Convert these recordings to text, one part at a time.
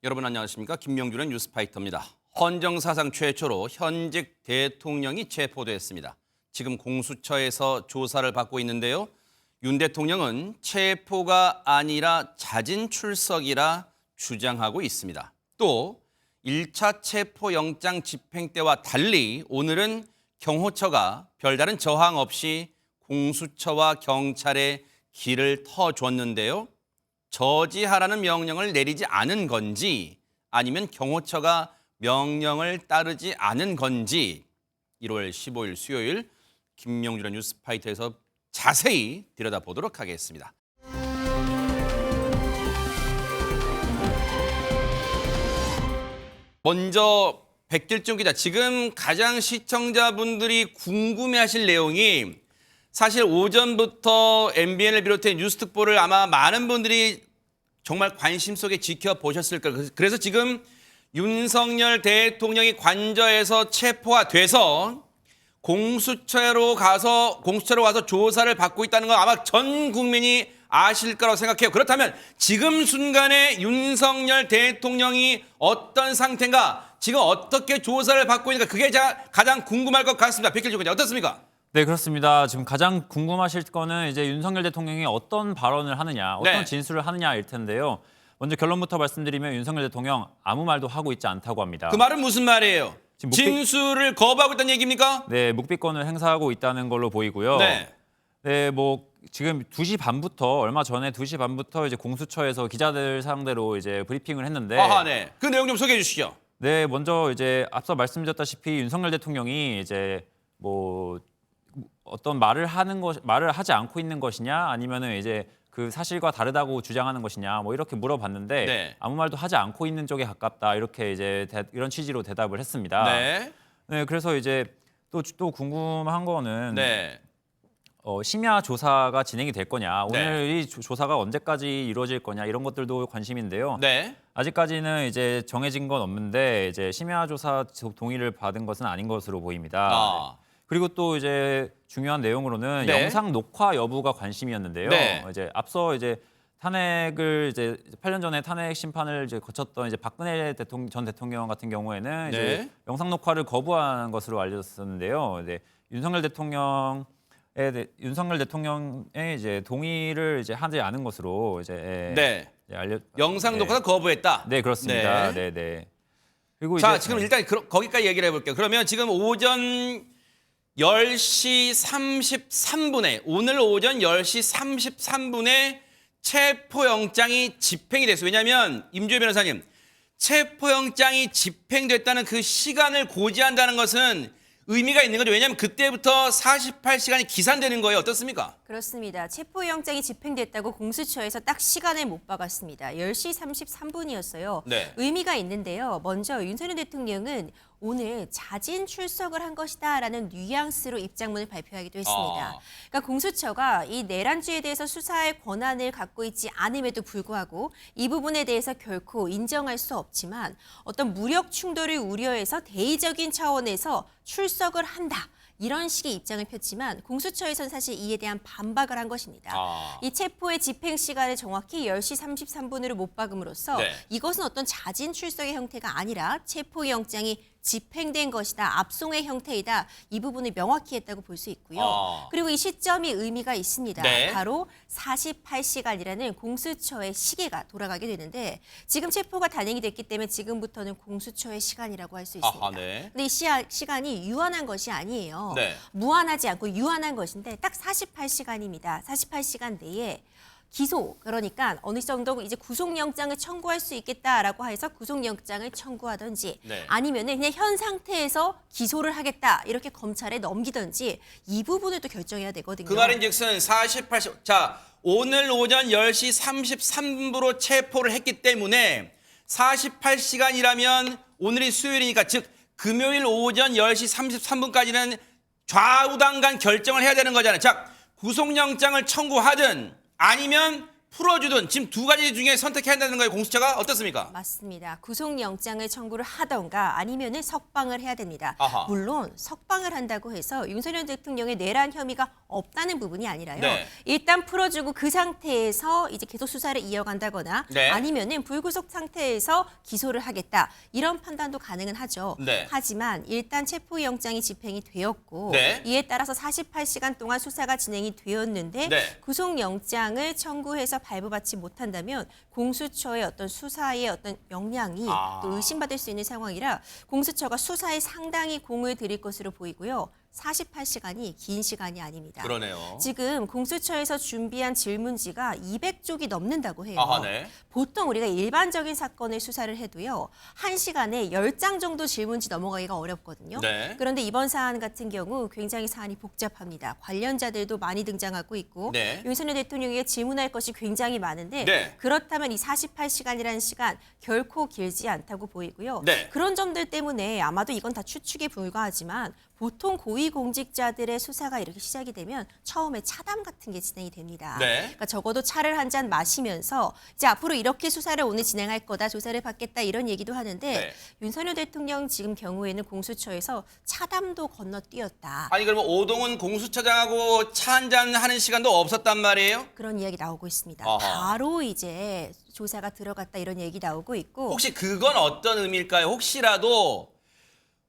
여러분 안녕하십니까? 김명준의 뉴스파이터입니다. 헌정사상 최초로 현직 대통령이 체포됐습니다. 지금 공수처에서 조사를 받고 있는데요. 윤 대통령은 체포가 아니라 자진 출석이라 주장하고 있습니다. 또 1차 체포영장 집행 때와 달리 오늘은 경호처가 별다른 저항 없이 공수처와 경찰에 길을 터줬는데요. 저지하라는 명령을 내리지 않은 건지 아니면 경호처가 명령을 따르지 않은 건지 1월 15일 수요일 김명준의 뉴스파이터에서 자세히 들여다보도록 하겠습니다. 먼저 백길종 기자, 지금 가장 시청자분들이 궁금해하실 내용이 사실 오전부터 MBN을 비롯해 뉴스특보를 아마 많은 분들이 정말 관심 속에 지켜보셨을 거예요. 그래서 지금 윤석열 대통령이 관저에서 체포가 돼서 공수처로 가서 조사를 받고 있다는 건 아마 전 국민이 아실 거라고 생각해요. 그렇다면 지금 순간에 윤석열 대통령이 어떤 상태인가, 지금 어떻게 조사를 받고 있는가, 그게 가장 궁금할 것 같습니다. 백길종 기자, 어떻습니까? 네, 그렇습니다. 지금 가장 궁금하실 거는 이제 윤석열 대통령이 어떤 발언을 하느냐, 어떤 진술을 하느냐일 텐데요. 먼저 결론부터 말씀드리면 윤석열 대통령 아무 말도 하고 있지 않다고 합니다. 그 말은 무슨 말이에요? 진술을 거부하고 있다는 얘기입니까? 네, 묵비권을 행사하고 있다는 걸로 보이고요. 네, 뭐 지금 2시 반부터 얼마 전에 2시 반부터 이제 공수처에서 기자들 상대로 이제 브리핑을 했는데 네. 그 내용 좀 소개해 주시죠. 네, 먼저 이제 앞서 말씀드렸다시피 윤석열 대통령이 이제 뭐 어떤 말을 하지 않고 있는 것이냐, 아니면은 이제 그 사실과 다르다고 주장하는 것이냐, 뭐 이렇게 물어봤는데 아무 말도 하지 않고 있는 쪽에 가깝다, 이렇게 이제 이런 취지로 대답을 했습니다. 네, 그래서 이제 또 궁금한 거는 심야 조사가 진행이 될 거냐, 오늘 이 조사가 언제까지 이루어질 거냐, 이런 것들도 관심인데요. 아직까지는 이제 정해진 건 없는데 이제 심야 조사 동의를 받은 것은 아닌 것으로 보입니다. 그리고 또 이제 중요한 내용으로는 영상 녹화 여부가 관심이었는데요. 이제 앞서 이제 탄핵을 이제 8년 전에 탄핵 심판을 이제 거쳤던 이제 박근혜 전 대통령 같은 경우에는 이제 영상 녹화를 거부한 것으로 알려졌었는데요. 이제 윤석열 대통령의 이제 동의를 이제 하지 않은 것으로 이제 영상 녹화를 거부했다. 네, 그렇습니다. 네. 그리고 자, 이제 지금 일단 거기까지 얘기를 해볼게요. 그러면 지금 오전 10시 33분에 오늘 오전 10시 33분에 체포영장이 집행이 됐어요. 왜냐하면 임주혜 변호사님, 체포영장이 집행됐다는 그 시간을 고지한다는 것은 의미가 있는 거죠. 왜냐하면 그때부터 48시간이 기산되는 거예요. 어떻습니까? 그렇습니다. 체포영장이 집행됐다고 공수처에서 딱 시간을 못 박았습니다. 10시 33분이었어요. 의미가 있는데요. 먼저 윤석열 대통령은 오늘 자진 출석을 한 것이다라는 뉘앙스로 입장문을 발표하기도 했습니다. 그러니까 공수처가 이 내란죄에 대해서 수사할 권한을 갖고 있지 않음에도 불구하고 이 부분에 대해서 결코 인정할 수 없지만 어떤 무력 충돌을 우려해서 대의적인 차원에서 출석을 한다. 이런 식의 입장을 폈지만 공수처에서는 사실 이에 대한 반박을 한 것입니다. 이 체포의 집행 시간을 정확히 10시 33분으로 못 박음으로써 이것은 어떤 자진 출석의 형태가 아니라 체포영장이 집행된 것이다, 압송의 형태이다, 이 부분을 명확히 했다고 볼 수 있고요. 그리고 이 시점이 의미가 있습니다. 바로 48시간이라는 공수처의 시계가 돌아가게 되는데 지금 체포가 단행이 됐기 때문에 지금부터는 공수처의 시간이라고 할 수 있습니다. 근데 이 시간이 유한한 것이 아니에요. 무한하지 않고 유한한 것인데 딱 48시간입니다. 48시간 내에 기소, 그러니까 어느 정도 이제 구속영장을 청구할 수 있겠다라고 해서 구속영장을 청구하든지 아니면은 그냥 현 상태에서 기소를 하겠다 이렇게 검찰에 넘기든지 이 부분을 또 결정해야 되거든요. 그 말인즉슨 48시, 자, 오늘 오전 10시 33분으로 체포를 했기 때문에 48시간이라면 오늘이 수요일이니까 즉 금요일 오전 10시 33분까지는 좌우당 간 결정을 해야 되는 거잖아요. 자, 구속영장을 청구하든 아니면 풀어주든 지금 두 가지 중에 선택해야 한다는 거예요. 공수처가 어떻습니까? 맞습니다. 구속영장을 청구를 하던가 아니면은 석방을 해야 됩니다. 아하. 물론 석방을 한다고 해서 윤석열 대통령의 내란 혐의가 없다는 부분이 아니라요. 네. 일단 풀어주고 그 상태에서 이제 계속 수사를 이어간다거나 네. 아니면은 불구속 상태에서 기소를 하겠다. 이런 판단도 가능은 하죠. 네. 하지만 일단 체포영장이 집행이 되었고 네. 이에 따라서 48시간 동안 수사가 진행이 되었는데 네. 구속영장을 청구해서 발부받지 못한다면 공수처의 어떤 수사의 어떤 역량이 또 의심받을 수 있는 상황이라 공수처가 수사에 상당히 공을 들일 것으로 보이고요. 48시간이 긴 시간이 아닙니다. 그러네요. 지금 공수처에서 준비한 질문지가 200쪽이 넘는다고 해요. 아하, 네. 보통 우리가 일반적인 사건을 수사를 해도요. 1시간에 10장 정도 질문지 넘어가기가 어렵거든요. 네. 그런데 이번 사안 같은 경우 굉장히 사안이 복잡합니다. 관련자들도 많이 등장하고 있고 네. 윤석열 대통령에게 질문할 것이 굉장히 많은데 네. 그렇다면 이 48시간이라는 시간 결코 길지 않다고 보이고요. 네. 그런 점들 때문에 아마도 이건 다 추측에 불과하지만 보통 고위공직자들의 수사가 이렇게 시작이 되면 처음에 차담 같은 게 진행이 됩니다. 네. 그러니까 적어도 차를 한 잔 마시면서 이제 앞으로 이렇게 수사를 오늘 진행할 거다, 조사를 받겠다 이런 얘기도 하는데 네. 윤석열 대통령 지금 경우에는 공수처에서 차담도 건너뛰었다. 아니 그러면 오동훈 공수처장하고 차 한잔 하는 시간도 없었단 말이에요? 그런 이야기 나오고 있습니다. 아하. 바로 이제 조사가 들어갔다 이런 얘기 나오고 있고 혹시 그건 어떤 의미일까요? 혹시라도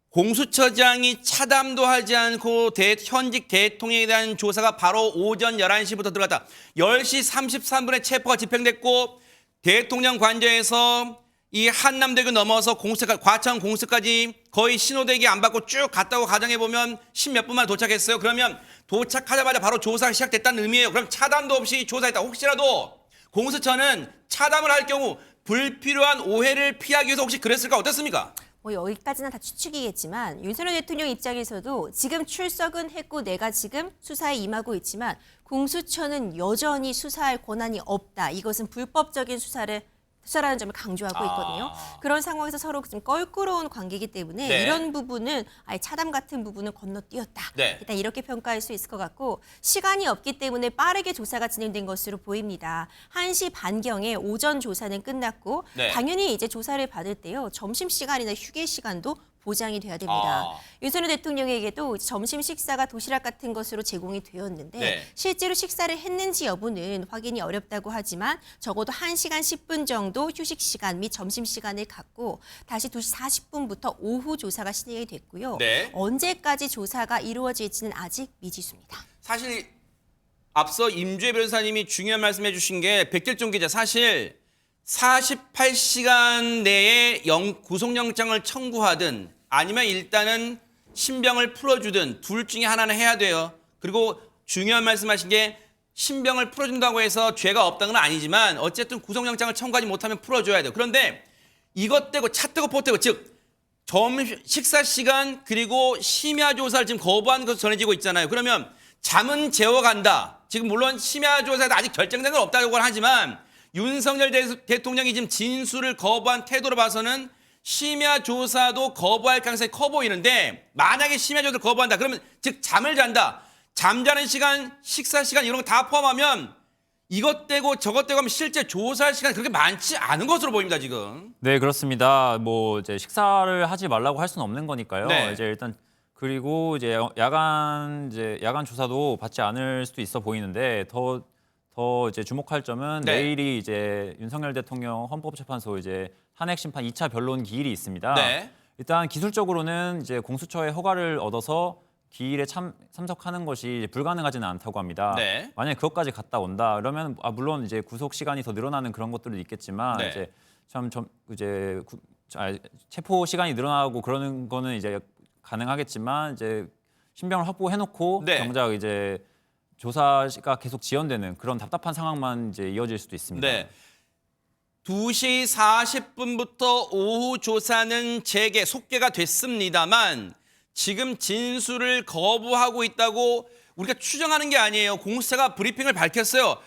공수처장이 차담도 하지 않고 현직 대통령에 대한 조사가 바로 오전 11시부터 들어갔다. 10시 33분에 체포가 집행됐고 대통령 관저에서 이 한남대교 넘어서 공수처까지, 과천 공수처까지 거의 신호대기 안 받고 쭉 갔다고 가정해보면 10몇 분 만에 도착했어요. 그러면 도착하자마자 바로 조사가 시작됐다는 의미예요. 그럼 차담도 없이 조사했다. 혹시라도 공수처는 차담을 할 경우 불필요한 오해를 피하기 위해서 혹시 그랬을까? 어떻습니까? 뭐 여기까지는 다 추측이겠지만 윤석열 대통령 입장에서도 지금 출석은 했고 내가 지금 수사에 임하고 있지만 공수처는 여전히 수사할 권한이 없다. 이것은 불법적인 수사라는 점을 강조하고 있거든요. 그런 상황에서 서로 좀 껄끄러운 관계이기 때문에 네. 이런 부분은 아예 차담 같은 부분은 건너뛰었다. 네. 일단 이렇게 평가할 수 있을 것 같고 시간이 없기 때문에 빠르게 조사가 진행된 것으로 보입니다. 1시 반경에 오전 조사는 끝났고 네. 당연히 이제 조사를 받을 때요. 점심시간이나 휴게 시간도 보장이 돼야 됩니다. 윤석열 대통령에게도 점심 식사가 도시락 같은 것으로 제공이 되었는데 네. 실제로 식사를 했는지 여부는 확인이 어렵다고 하지만 적어도 1시간 10분 정도 휴식 시간 및 점심 시간을 갖고 다시 2시 40분부터 오후 조사가 진행이 됐고요. 네. 언제까지 조사가 이루어질지는 아직 미지수입니다. 사실 앞서 임주혜 변호사님이 중요한 말씀해 주신 게 백길종 기자 사실 48시간 내에 구속영장을 청구하든 아니면 일단은 신병을 풀어주든 둘 중에 하나는 해야 돼요. 그리고 중요한 말씀하신 게 신병을 풀어준다고 해서 죄가 없다는 건 아니지만 어쨌든 구속영장을 청구하지 못하면 풀어줘야 돼요. 그런데 이것 떼고 차 떼고 포 떼고 즉 식사 시간 그리고 심야 조사를 지금 거부한 것으로 전해지고 있잖아요. 그러면 잠은 재워간다. 지금 물론 심야 조사에도 아직 결정된 건 없다고 하지만 윤석열 대통령이 지금 진술을 거부한 태도로 봐서는 심야 조사도 거부할 가능성이 커 보이는데 만약에 심야 조사를 거부한다. 그러면 즉 잠을 잔다. 잠자는 시간, 식사 시간 이런 거 다 포함하면 이것 떼고 저것 떼고 하면 실제 조사할 시간이 그렇게 많지 않은 것으로 보입니다, 지금. 네, 그렇습니다. 뭐 이제 식사를 하지 말라고 할 수는 없는 거니까요. 네. 이제 일단 그리고 이제 야간 조사도 받지 않을 수도 있어 보이는데 더 이제 주목할 점은 네. 내일이 이제 윤석열 대통령 헌법재판소 이제 한핵 심판 2차 변론 기일이 있습니다. 네. 일단 기술적으로는 이제 공수처의 허가를 얻어서 기일에 참석하는 것이 불가능하지는 않다고 합니다. 네. 만약에 그것까지 갔다 온다 그러면 물론 이제 구속 시간이 더 늘어나는 그런 것들도 있겠지만 네. 이제 체포 시간이 늘어나고 그러는 거는 이제 가능하겠지만 이제 신병을 확보해놓고 네. 정작 이제 조사가 계속 지연되는 그런 답답한 상황만 이제 이어질 수도 있습니다. 네. 2시 40분부터 오후 조사는 속개가 됐습니다만 지금 진술을 거부하고 있다고 우리가 추정하는 게 아니에요. 공수처가 브리핑을 밝혔어요.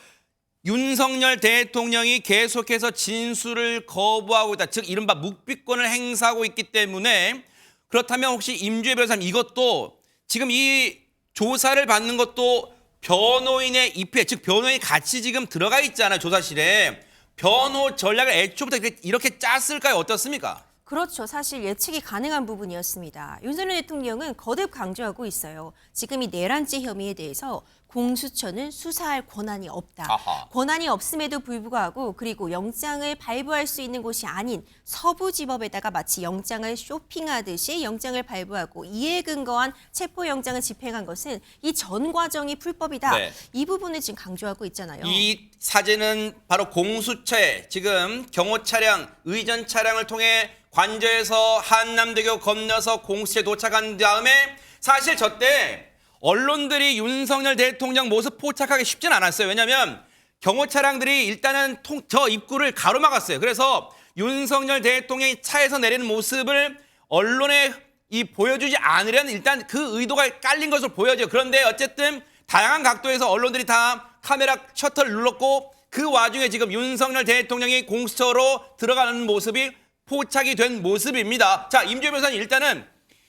윤석열 대통령이 계속해서 진술을 거부하고 있다. 즉 이른바 묵비권을 행사하고 있기 때문에 그렇다면 혹시 임주혜 변호사님 이것도 지금 이 조사를 받는 것도 변호인의 입회, 즉 변호인이 같이 지금 들어가 있잖아요, 조사실에. 변호 전략을 애초부터 이렇게 짰을까요? 어떻습니까? 그렇죠. 사실 예측이 가능한 부분이었습니다. 윤석열 대통령은 거듭 강조하고 있어요. 지금 이 내란죄 혐의에 대해서 공수처는 수사할 권한이 없다. 아하. 권한이 없음에도 불구하고 그리고 영장을 발부할 수 있는 곳이 아닌 서부지법에다가 마치 영장을 쇼핑하듯이 영장을 발부하고 이에 근거한 체포영장을 집행한 것은 이 전 과정이 불법이다. 네. 이 부분을 지금 강조하고 있잖아요. 이 사진은 바로 공수처에 지금 경호 차량, 의전 차량을 통해 관저에서 한남대교 건너서 공수처에 도착한 다음에 사실 저때 언론들이 윤석열 대통령 모습 포착하기 쉽진 않았어요. 왜냐하면 경호 차량들이 일단은 저 입구를 가로막았어요. 그래서 윤석열 대통령이 차에서 내리는 모습을 언론에 보여주지 않으려는 일단 그 의도가 깔린 것으로 보여져요. 그런데 어쨌든 다양한 각도에서 언론들이 다 카메라 셔터를 눌렀고 그 와중에 지금 윤석열 대통령이 공수처로 들어가는 모습이 포착이 된 모습입니다. 자, 임주혜 변호사님 일단은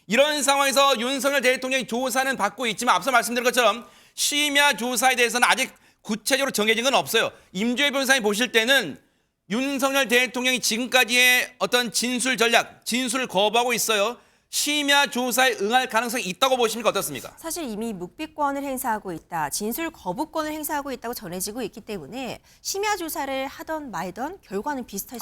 이런 상황에서 윤석열 대통령이 조사는 받고 있지만 앞서 말씀드린 것처럼 심야 조사에 대해서는 아직 구체적으로 정해진 건 없어요. 임주혜 변호사님 보실 때는 윤석열 대통령이 지금까지의 어떤 진술 전략, 진술을 거부하고 있어요. 심야 조사에 응할 가능성이 있다고 보십니까? 어떻습니까? 사실 이미 묵비권을 행사하고 있다, 진술 거부권을 행사하고 있다고 전해지고 있기 때문에 심야 조사를 하던 말던 결과는 비슷할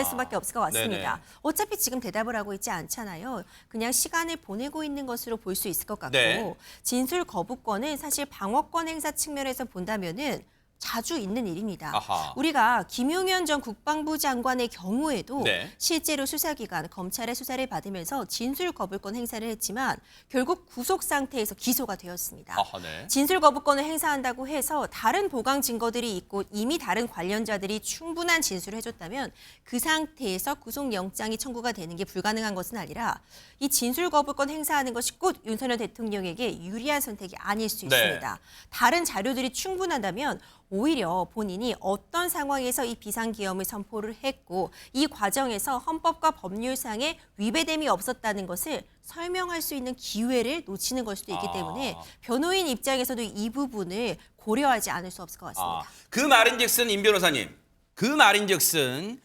수밖에 없을 것 같습니다. 네네. 어차피 지금 대답을 하고 있지 않잖아요. 그냥 시간을 보내고 있는 것으로 볼 수 있을 것 같고 네. 진술 거부권은 사실 방어권 행사 측면에서 본다면은 자주 있는 일입니다. 아하. 우리가 김용현 전 국방부 장관의 경우에도 네. 실제로 수사기관, 검찰의 수사를 받으면서 진술 거부권 행사를 했지만 결국 구속 상태에서 기소가 되었습니다. 아하, 네. 진술 거부권을 행사한다고 해서 다른 보강 증거들이 있고 이미 다른 관련자들이 충분한 진술을 해줬다면 그 상태에서 구속영장이 청구가 되는 게 불가능한 것은 아니라 이 진술 거부권 행사하는 것이 꼭 윤석열 대통령에게 유리한 선택이 아닐 수 네. 있습니다. 다른 자료들이 충분하다면 오히려 본인이 어떤 상황에서 이 비상기염을 선포를 했고 이 과정에서 헌법과 법률상의 위배됨이 없었다는 것을 설명할 수 있는 기회를 놓치는 걸 수도 있기 때문에 변호인 입장에서도 이 부분을 고려하지 않을 수 없을 것 같습니다. 그 말인즉슨 임 변호사님, 그 말인즉슨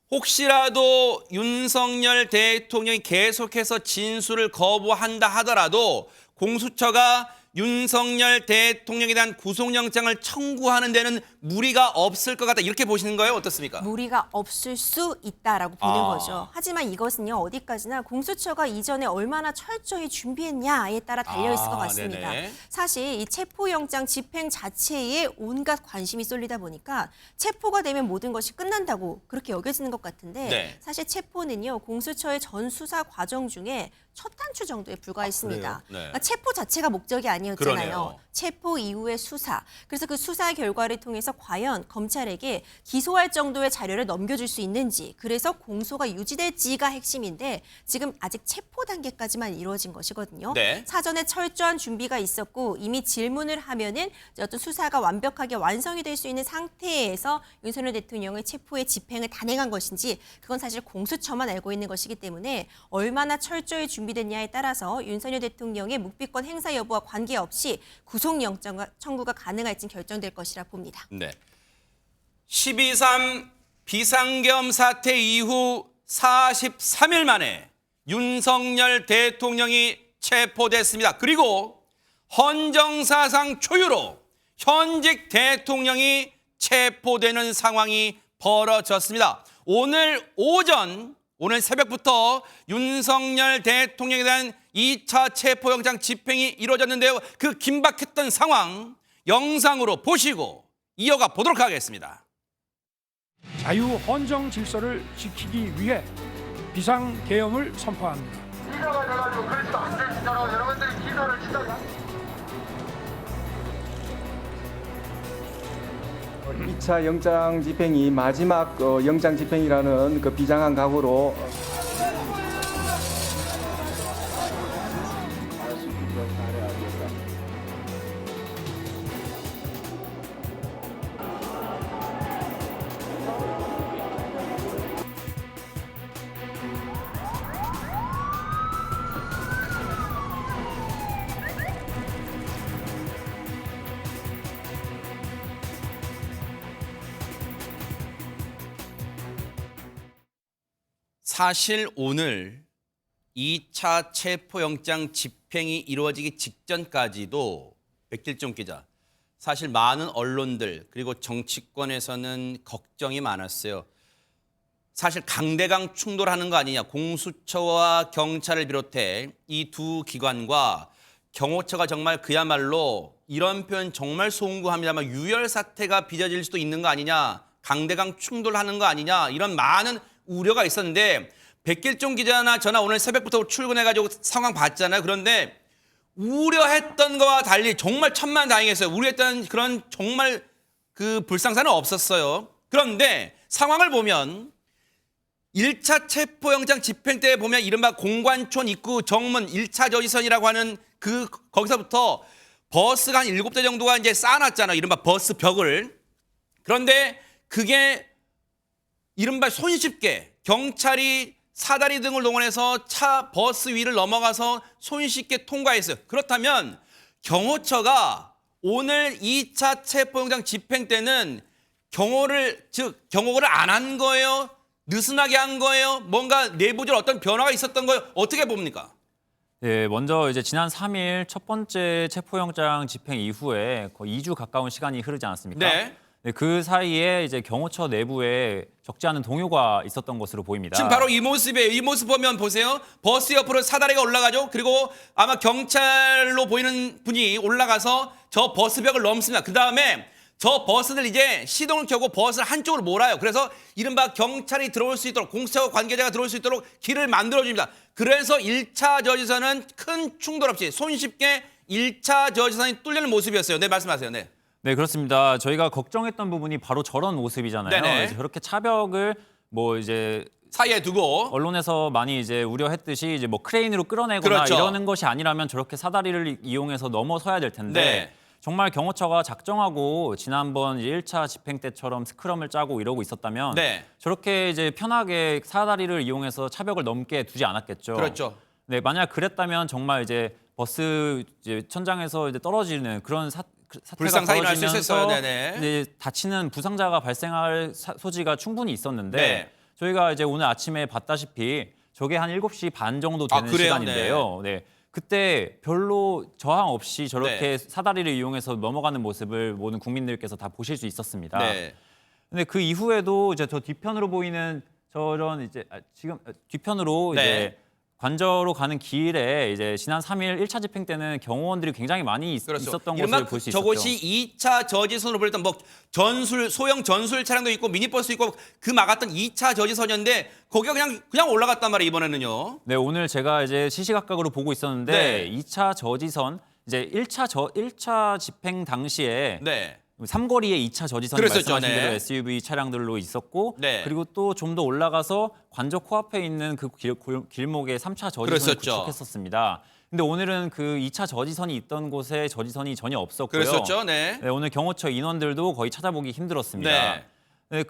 혹시라도 윤석열 대통령이 계속해서 진술을 거부한다 하더라도 공수처가 윤석열 대통령에 대한 구속영장을 청구하는 데는 무리가 없을 것 같다. 이렇게 보시는 거예요? 어떻습니까? 무리가 없을 수 있다라고 보는 거죠. 하지만 이것은요, 어디까지나 공수처가 이전에 얼마나 철저히 준비했냐에 따라 달려있을 것 같습니다. 네네. 사실 이 체포영장 집행 자체에 온갖 관심이 쏠리다 보니까 체포가 되면 모든 것이 끝난다고 그렇게 여겨지는 것 같은데 네. 사실 체포는요, 공수처의 전 수사 과정 중에 첫 단추 정도에 불과했습니다. 그래요? 네. 그러니까 체포 자체가 목적이 아니었잖아요. 그러네요. 체포 이후의 수사. 그래서 그 수사 결과를 통해서 과연 검찰에게 기소할 정도의 자료를 넘겨줄 수 있는지, 그래서 공소가 유지될지가 핵심인데 지금 아직 체포 단계까지만 이루어진 것이거든요. 네. 사전에 철저한 준비가 있었고 이미 질문을 하면은 어떤 수사가 완벽하게 완성이 될 수 있는 상태에서 윤석열 대통령의 체포의 집행을 단행한 것인지 그건 사실 공수처만 알고 있는 것이기 때문에 얼마나 철저히 준비됐냐에 따라서 윤석열 대통령의 묵비권 행사 여부와 관계없이 구속영장 청구가 가능할지 결정될 것이라 봅니다. 네. 12.3 비상겸 사태 이후 43일 만에 윤석열 대통령이 체포됐습니다. 그리고 헌정사상 초유로 현직 대통령이 체포되는 상황이 벌어졌습니다. 오늘 새벽부터 윤석열 대통령에 대한 2차 체포영장 집행이 이루어졌는데요. 그 긴박했던 상황 영상으로 보시고 이어가 보도록 하겠습니다. 자유 헌정 질서를 지키기 위해 비상계엄을 선포합니다. 기소가 돼가지고 그래서 안 되시도록 여러분들이 기소를 시작합니다. 2차 영장 집행이 마지막 영장 집행이라는 그 비장한 각오로 사실 오늘 2차 체포영장 집행이 이루어지기 직전까지도 백길종 기자, 사실 많은 언론들 그리고 정치권에서는 걱정이 많았어요. 사실 강대강 충돌하는 거 아니냐. 공수처와 경찰을 비롯해 이 두 기관과 경호처가 정말 그야말로 이런 표현 정말 송구합니다만 유혈 사태가 빚어질 수도 있는 거 아니냐. 강대강 충돌하는 거 아니냐. 이런 많은 우려가 있었는데 백길종 기자나 저나 오늘 새벽부터 출근해가지고 상황 봤잖아요. 그런데 우려했던 거와 달리 정말 천만다행이었어요. 우려했던 그런 정말 그 불상사는 없었어요. 그런데 상황을 보면 1차 체포영장 집행 때 보면 이른바 공관촌 입구 정문 1차 저지선이라고 하는 거기서부터 버스가 한 7대 정도가 이제 쌓아놨잖아요. 이른바 버스 벽을. 그런데 그게 이른바 손쉽게 경찰이 사다리 등을 동원해서 버스 위를 넘어가서 손쉽게 통과했어요. 그렇다면 경호처가 오늘 2차 체포영장 집행 때는 경호를 안 한 거예요? 느슨하게 한 거예요? 뭔가 내부적으로 어떤 변화가 있었던 거예요? 어떻게 봅니까? 네, 먼저 이제 지난 3일 첫 번째 체포영장 집행 이후에 거의 2주 가까운 시간이 흐르지 않았습니까? 네. 네, 그 사이에 이제 경호처 내부에 적지 않은 동요가 있었던 것으로 보입니다. 지금 바로 이 모습이에요. 이 모습 보면 보세요. 버스 옆으로 사다리가 올라가죠. 그리고 아마 경찰로 보이는 분이 올라가서 저 버스벽을 넘습니다. 그다음에 저 버스들 이제 시동을 켜고 버스를 한쪽으로 몰아요. 그래서 이른바 경찰이 들어올 수 있도록 공수처 관계자가 들어올 수 있도록 길을 만들어줍니다. 그래서 1차 저지선은 큰 충돌 없이 손쉽게 1차 저지선이 뚫리는 모습이었어요. 네, 말씀하세요. 네. 네, 그렇습니다. 저희가 걱정했던 부분이 바로 저런 모습이잖아요. 네네. 이제 저렇게 차벽을 뭐 이제 사이에 두고 언론에서 많이 이제 우려했듯이 이제 뭐 크레인으로 끌어내거나 그렇죠. 이러는 것이 아니라면 저렇게 사다리를 이용해서 넘어서야 될 텐데 네. 정말 경호처가 작정하고 지난번 1차 집행 때처럼 스크럼을 짜고 이러고 있었다면 네. 저렇게 이제 편하게 사다리를 이용해서 차벽을 넘게 두지 않았겠죠. 그렇죠. 네, 만약 그랬다면 정말 이제 버스 이제 천장에서 이제 떨어지는 그런 사태가 불상사이 날 수 있었어요. 벌어지면서 네네. 이제 다치는 부상자가 발생할 소지가 충분히 있었는데 네. 저희가 이제 오늘 아침에 봤다시피 저게 한 7시 반 정도 되는 그래요? 시간인데요. 네. 그때 별로 저항 없이 저렇게 네. 사다리를 이용해서 넘어가는 모습을 모든 국민들께서 다 보실 수 있었습니다. 네. 근데 그 이후에도 이제 저 뒤편으로 보이는 저런 이제 지금 뒤편으로 네. 이제 관저로 가는 길에 이제 지난 3일 1차 집행 때는 경호원들이 굉장히 많이 있었던 이른바 것을 볼 수 있었죠. 저것이 2차 저지선으로 불렸던 뭐 소형 전술 차량도 있고 미니버스 있고 그 막았던 2차 저지선이었는데 거기가 그냥 올라갔단 말이에요, 이번에는요. 네, 오늘 제가 이제 시시각각으로 보고 있었는데 네. 2차 저지선 이제 1차 집행 당시에 네. 삼거리에 2차 저지선이 그랬었죠, 말씀하신 대로 네. SUV 차량들로 있었고 네. 그리고 또 좀 더 올라가서 관저 코앞에 있는 그 길목에 3차 저지선을 그랬었죠. 구축했었습니다. 근데 오늘은 그 2차 저지선이 있던 곳에 저지선이 전혀 없었고요. 그랬었죠. 네. 네, 오늘 경호처 인원들도 거의 찾아보기 힘들었습니다. 네. 네,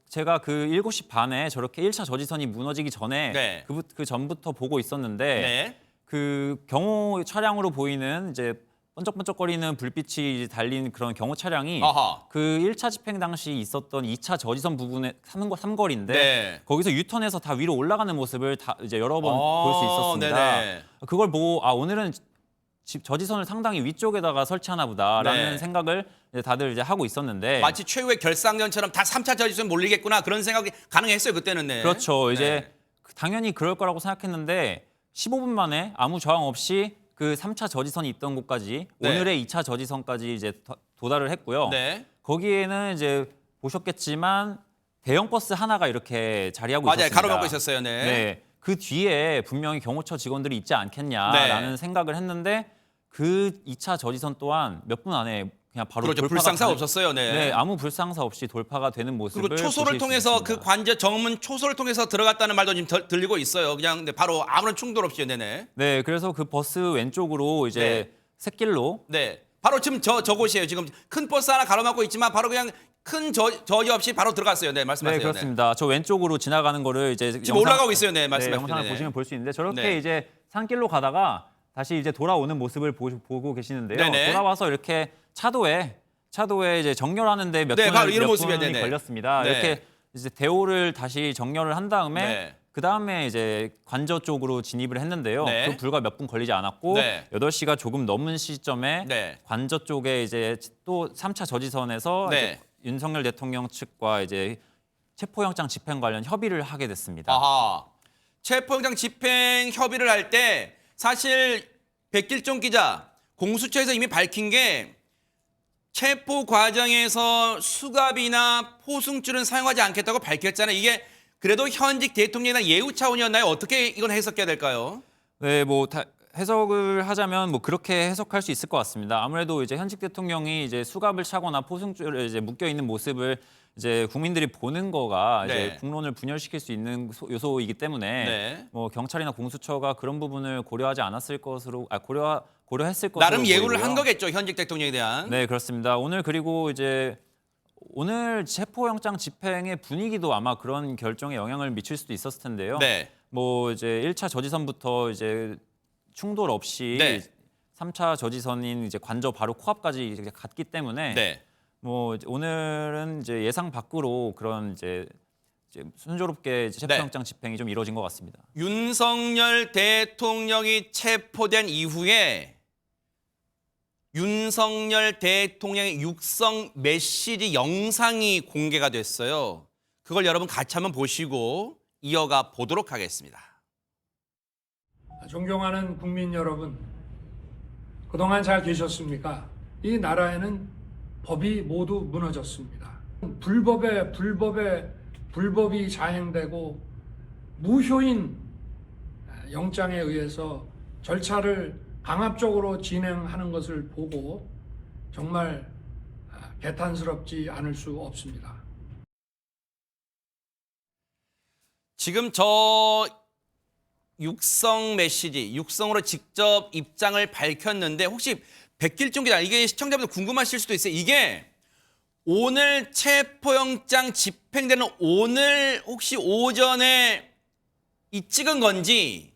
제가 그 7시 반에 저렇게 1차 저지선이 무너지기 전에 네. 그 전부터 보고 있었는데 네. 그 경호 차량으로 보이는 이제 번쩍번쩍거리는 불빛이 달린 그런 경호 차량이 아하. 그 1차 집행 당시 있었던 2차 저지선 부분에 삼거리인데 네. 거기서 유턴해서 다 위로 올라가는 모습을 다 이제 여러 번 볼 수 있었습니다. 네네. 그걸 보고 오늘은 저지선을 상당히 위쪽에다가 설치하나 보다라는 네. 생각을 이제 다들 이제 하고 있었는데 마치 최후의 결상전처럼 다 3차 저지선 몰리겠구나 그런 생각이 가능했어요, 그때는. 네. 그렇죠. 이제 네. 당연히 그럴 거라고 생각했는데 15분 만에 아무 저항 없이 그 3차 저지선이 있던 곳까지 네. 오늘의 2차 저지선까지 이제 도달을 했고요. 네. 거기에는 이제 보셨겠지만 대형 버스 하나가 이렇게 자리하고 맞아요. 있었습니다. 가로막고 있었어요. 네. 네. 그 뒤에 분명히 경호처 직원들이 있지 않겠냐라는 네. 생각을 했는데 그 2차 저지선 또한 몇 분 안에 그냥 바로 그렇죠. 돌파가 불상사 가능- 없었어요. 네. 네, 아무 불상사 없이 돌파가 되는 모습을 그리고 초소를 보실 수 통해서 있습니다. 그 관저 정문 초소를 통해서 들어갔다는 말도 지금 들리고 있어요. 그냥 네, 바로 아무런 충돌 없이. 네네. 네, 그래서 그 버스 왼쪽으로 이제 네. 샛길로 네. 바로 지금 저곳이에요. 지금 큰 버스 하나 가로막고 있지만 바로 그냥 큰 저지 없이 바로 들어갔어요. 네, 말씀하세요. 네, 그렇습니다. 저 왼쪽으로 지나가는 거를 이제 지금 올라가고 있어요. 네, 네, 말씀하세요. 영상을 네. 보시면 볼 수 있는데 저렇게 네. 이제 산길로 가다가 다시 이제 돌아오는 모습을 보고 계시는데요. 네네. 돌아와서 이렇게 차도에 이제 정렬하는데 네, 바로 이런 모습이에요. 분이 네네. 걸렸습니다. 네. 이렇게 이제 대오를 다시 정렬을 한 다음에 네. 그 다음에 이제 관저 쪽으로 진입을 했는데요. 네. 그 불과 몇 분 걸리지 않았고 네. 8시가 조금 넘은 시점에 네. 관저 쪽에 이제 또 3차 저지선에서 네. 이제 윤석열 대통령 측과 이제 체포영장 집행 관련 협의를 하게 됐습니다. 아하. 체포영장 집행 협의를 할 때 사실 백길종 기자 공수처에서 이미 밝힌 게 체포 과정에서 수갑이나 포승줄은 사용하지 않겠다고 밝혔잖아요. 이게 그래도 현직 대통령이나 예우 차원이었나요? 어떻게 이건 해석해야 될까요? 네, 뭐 해석을 하자면 뭐 그렇게 해석할 수 있을 것 같습니다. 아무래도 이제 현직 대통령이 이제 수갑을 차거나 포승줄을 이제 묶여 있는 모습을 이제 국민들이 보는 거가 네. 이제 국론을 분열시킬 수 있는 요소이기 때문에 네. 뭐 경찰이나 공수처가 그런 부분을 고려하지 않았을 것으로 고려했을 것으로 나름 예우를 보이고요. 한 거겠죠. 현직 대통령에 대한. 네, 그렇습니다. 오늘 그리고 이제 오늘 체포영장 집행의 분위기도 아마 그런 결정에 영향을 미칠 수도 있었을 텐데요. 네. 뭐 이제 1차 저지선부터 이제 충돌 없이 네. 3차 저지선인 이제 관저 바로 코앞까지 이제 갔기 때문에 네. 뭐 이제 오늘은 이제 예상 밖으로 그런 이제 순조롭게 이제 체포영장 집행이 좀 이루어진 것 같습니다. 윤석열 대통령이 체포된 이후에 윤석열 대통령의 육성 메시지 영상이 공개가 됐어요. 그걸 여러분 같이 한번 보시고 이어가 보도록 하겠습니다. 존경하는 국민 여러분, 그동안 잘 계셨습니까? 이 나라에는 법이 모두 무너졌습니다. 불법이 자행되고 무효인 영장에 의해서 절차를 강압적으로 진행하는 것을 보고 정말 개탄스럽지 않을 수 없습니다. 지금 저 육성 메시지, 육성으로 직접 입장을 밝혔는데 혹시 백길종 기자, 이게 시청자분들 궁금하실 수도 있어요. 이게 오늘 체포영장 집행되는 오늘 혹시 오전에 찍은 건지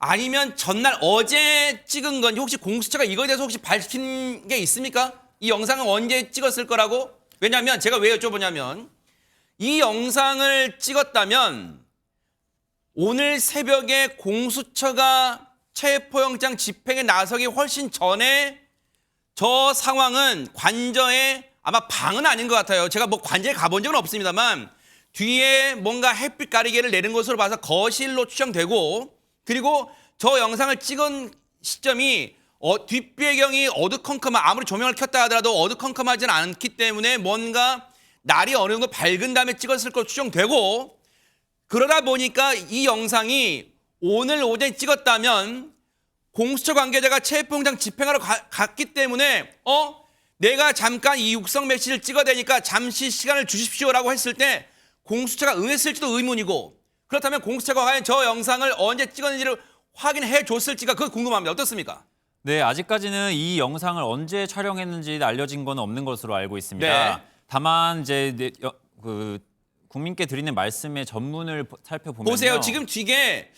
아니면 전날 어제 찍은 건지 혹시 공수처가 이거에 대해서 혹시 밝힌 게 있습니까? 이 영상은 언제 찍었을 거라고? 왜냐하면 제가 왜 여쭤보냐면 이 영상을 찍었다면 오늘 새벽에 공수처가 체포영장 집행에 나서기 훨씬 전에 저 상황은 관저에 아마 방은 아닌 것 같아요. 제가 뭐 관저에 가본 적은 없습니다만 뒤에 뭔가 햇빛 가리개를 내린 것으로 봐서 거실로 추정되고 그리고 저 영상을 찍은 시점이 뒷배경이 어두컴컴한 아무리 조명을 켰다 하더라도 어두컴컴하지는 않기 때문에 뭔가 날이 어느 정도 밝은 다음에 찍었을 걸 추정되고 그러다 보니까 이 영상이 오늘 오전에 찍었다면 공수처 관계자가 체포영장 집행하러 갔기 때문에 내가 잠깐 이 육성 메시지를 찍어대니까 잠시 시간을 주십시오라고 했을 때 공수처가 응했을지도 의문이고 그렇다면 공수처가 과연 저 영상을 언제 찍었는지를 확인해 줬을지가 그거 궁금합니다. 어떻습니까? 네, 아직까지는 이 영상을 언제 촬영했는지 알려진 건 없는 것으로 알고 있습니다. 네. 다만 이제 국민께 드리는 말씀의 전문을 살펴보면요. 보세요. 지금 뒤에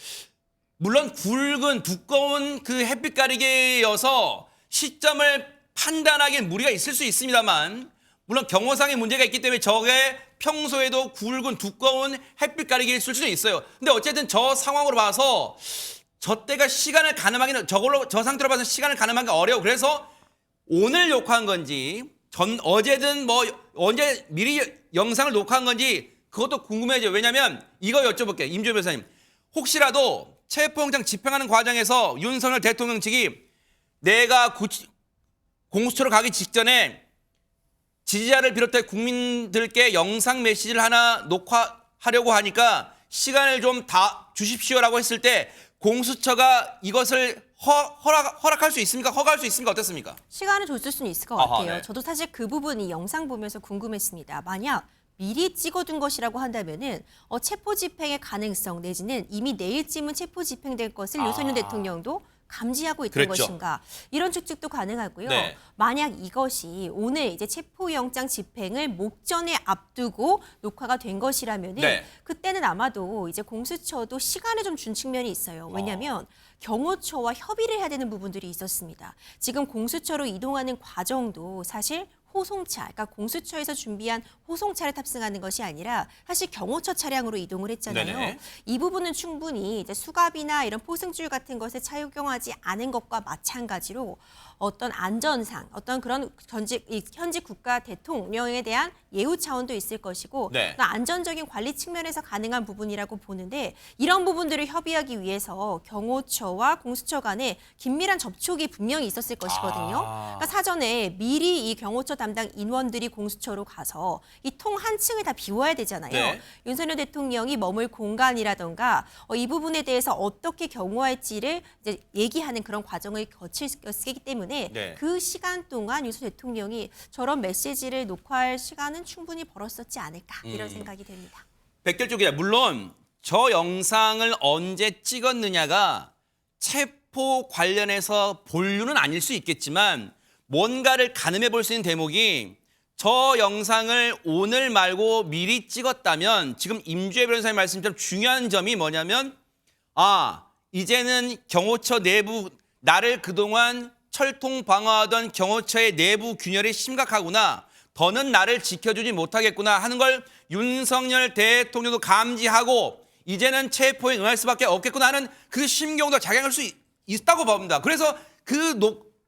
물론 굵은 두꺼운 그 햇빛 가리개여서 시점을 판단하기엔 무리가 있을 수 있습니다만 물론 경호상의 문제가 있기 때문에 저게 평소에도 굵은 두꺼운 햇빛 가리개일 수도 있어요. 근데 어쨌든 저 상황으로 봐서 저 때가 시간을 가늠하기는 저 상태로 봐서 시간을 가늠하기 어려워. 그래서 오늘 녹화한 건지 어제든 뭐 언제 미리 영상을 녹화한 건지 그것도 궁금해져요. 왜냐하면 이거 여쭤볼게요. 임조 변호사님. 혹시라도 체포영장 집행하는 과정에서 윤석열 대통령 측이 내가 공수처로 가기 직전에 지지자를 비롯해 국민들께 영상 메시지를 하나 녹화하려고 하니까 시간을 좀 다 주십시오라고 했을 때 공수처가 이것을 허락할 수 있습니까? 허가할 수 있습니까? 어떻습니까? 시간을 줬을 수는 있을 것 아하, 같아요. 네. 저도 사실 그 부분 이 영상 보면서 궁금했습니다. 만약 미리 찍어둔 것이라고 한다면은 체포 집행의 가능성 내지는 이미 내일쯤은 체포 집행될 것을 윤석열 대통령도 감지하고 있던 그랬죠. 것인가 이런 추측도 가능하고요. 네. 만약 이것이 오늘 이제 체포영장 집행을 목전에 앞두고 녹화가 된 것이라면은 네. 그때는 아마도 이제 공수처도 시간을 좀 준 측면이 있어요. 왜냐하면 경호처와 협의를 해야 되는 부분들이 있었습니다. 지금 공수처로 이동하는 과정도 사실 호송차, 그러니까 공수처에서 준비한 호송차를 탑승하는 것이 아니라 사실 경호처 차량으로 이동을 했잖아요. 네네. 이 부분은 충분히 이제 수갑이나 이런 포승줄 같은 것에 착용하지 않은 것과 마찬가지로 어떤 안전상, 어떤 그런 현직 국가 대통령에 대한 예우 차원도 있을 것이고 네. 또 안전적인 관리 측면에서 가능한 부분이라고 보는데 이런 부분들을 협의하기 위해서 경호처와 공수처 간에 긴밀한 접촉이 분명히 있었을 것이거든요. 그러니까 사전에 미리 이 경호처 담당 인원들이 공수처로 가서 이 통 한 층을 다 비워야 되잖아요. 네. 윤석열 대통령이 머물 공간이라던가 이 부분에 대해서 어떻게 경호할지를 이제 얘기하는 그런 과정을 거칠 것이기 때문에 네. 그 시간 동안 윤석열 대통령이 저런 메시지를 녹화할 시간은 충분히 벌었었지 않을까 이런 생각이 됩니다. 백결조 기자, 물론 저 영상을 언제 찍었느냐가 체포 관련해서 본류는 아닐 수 있겠지만 뭔가를 가늠해 볼 수 있는 대목이 저 영상을 오늘 말고 미리 찍었다면 지금 임주혜 변호사님 말씀처럼 중요한 점이 뭐냐면 이제는 경호처 내부 나를 그동안 철통 방어하던 경호처의 내부 균열이 심각하구나. 더는 나를 지켜주지 못하겠구나 하는 걸 윤석열 대통령도 감지하고 이제는 체포에 응할 수밖에 없겠구나 하는 그 심경도 작용할 수 있다고 봅니다. 그래서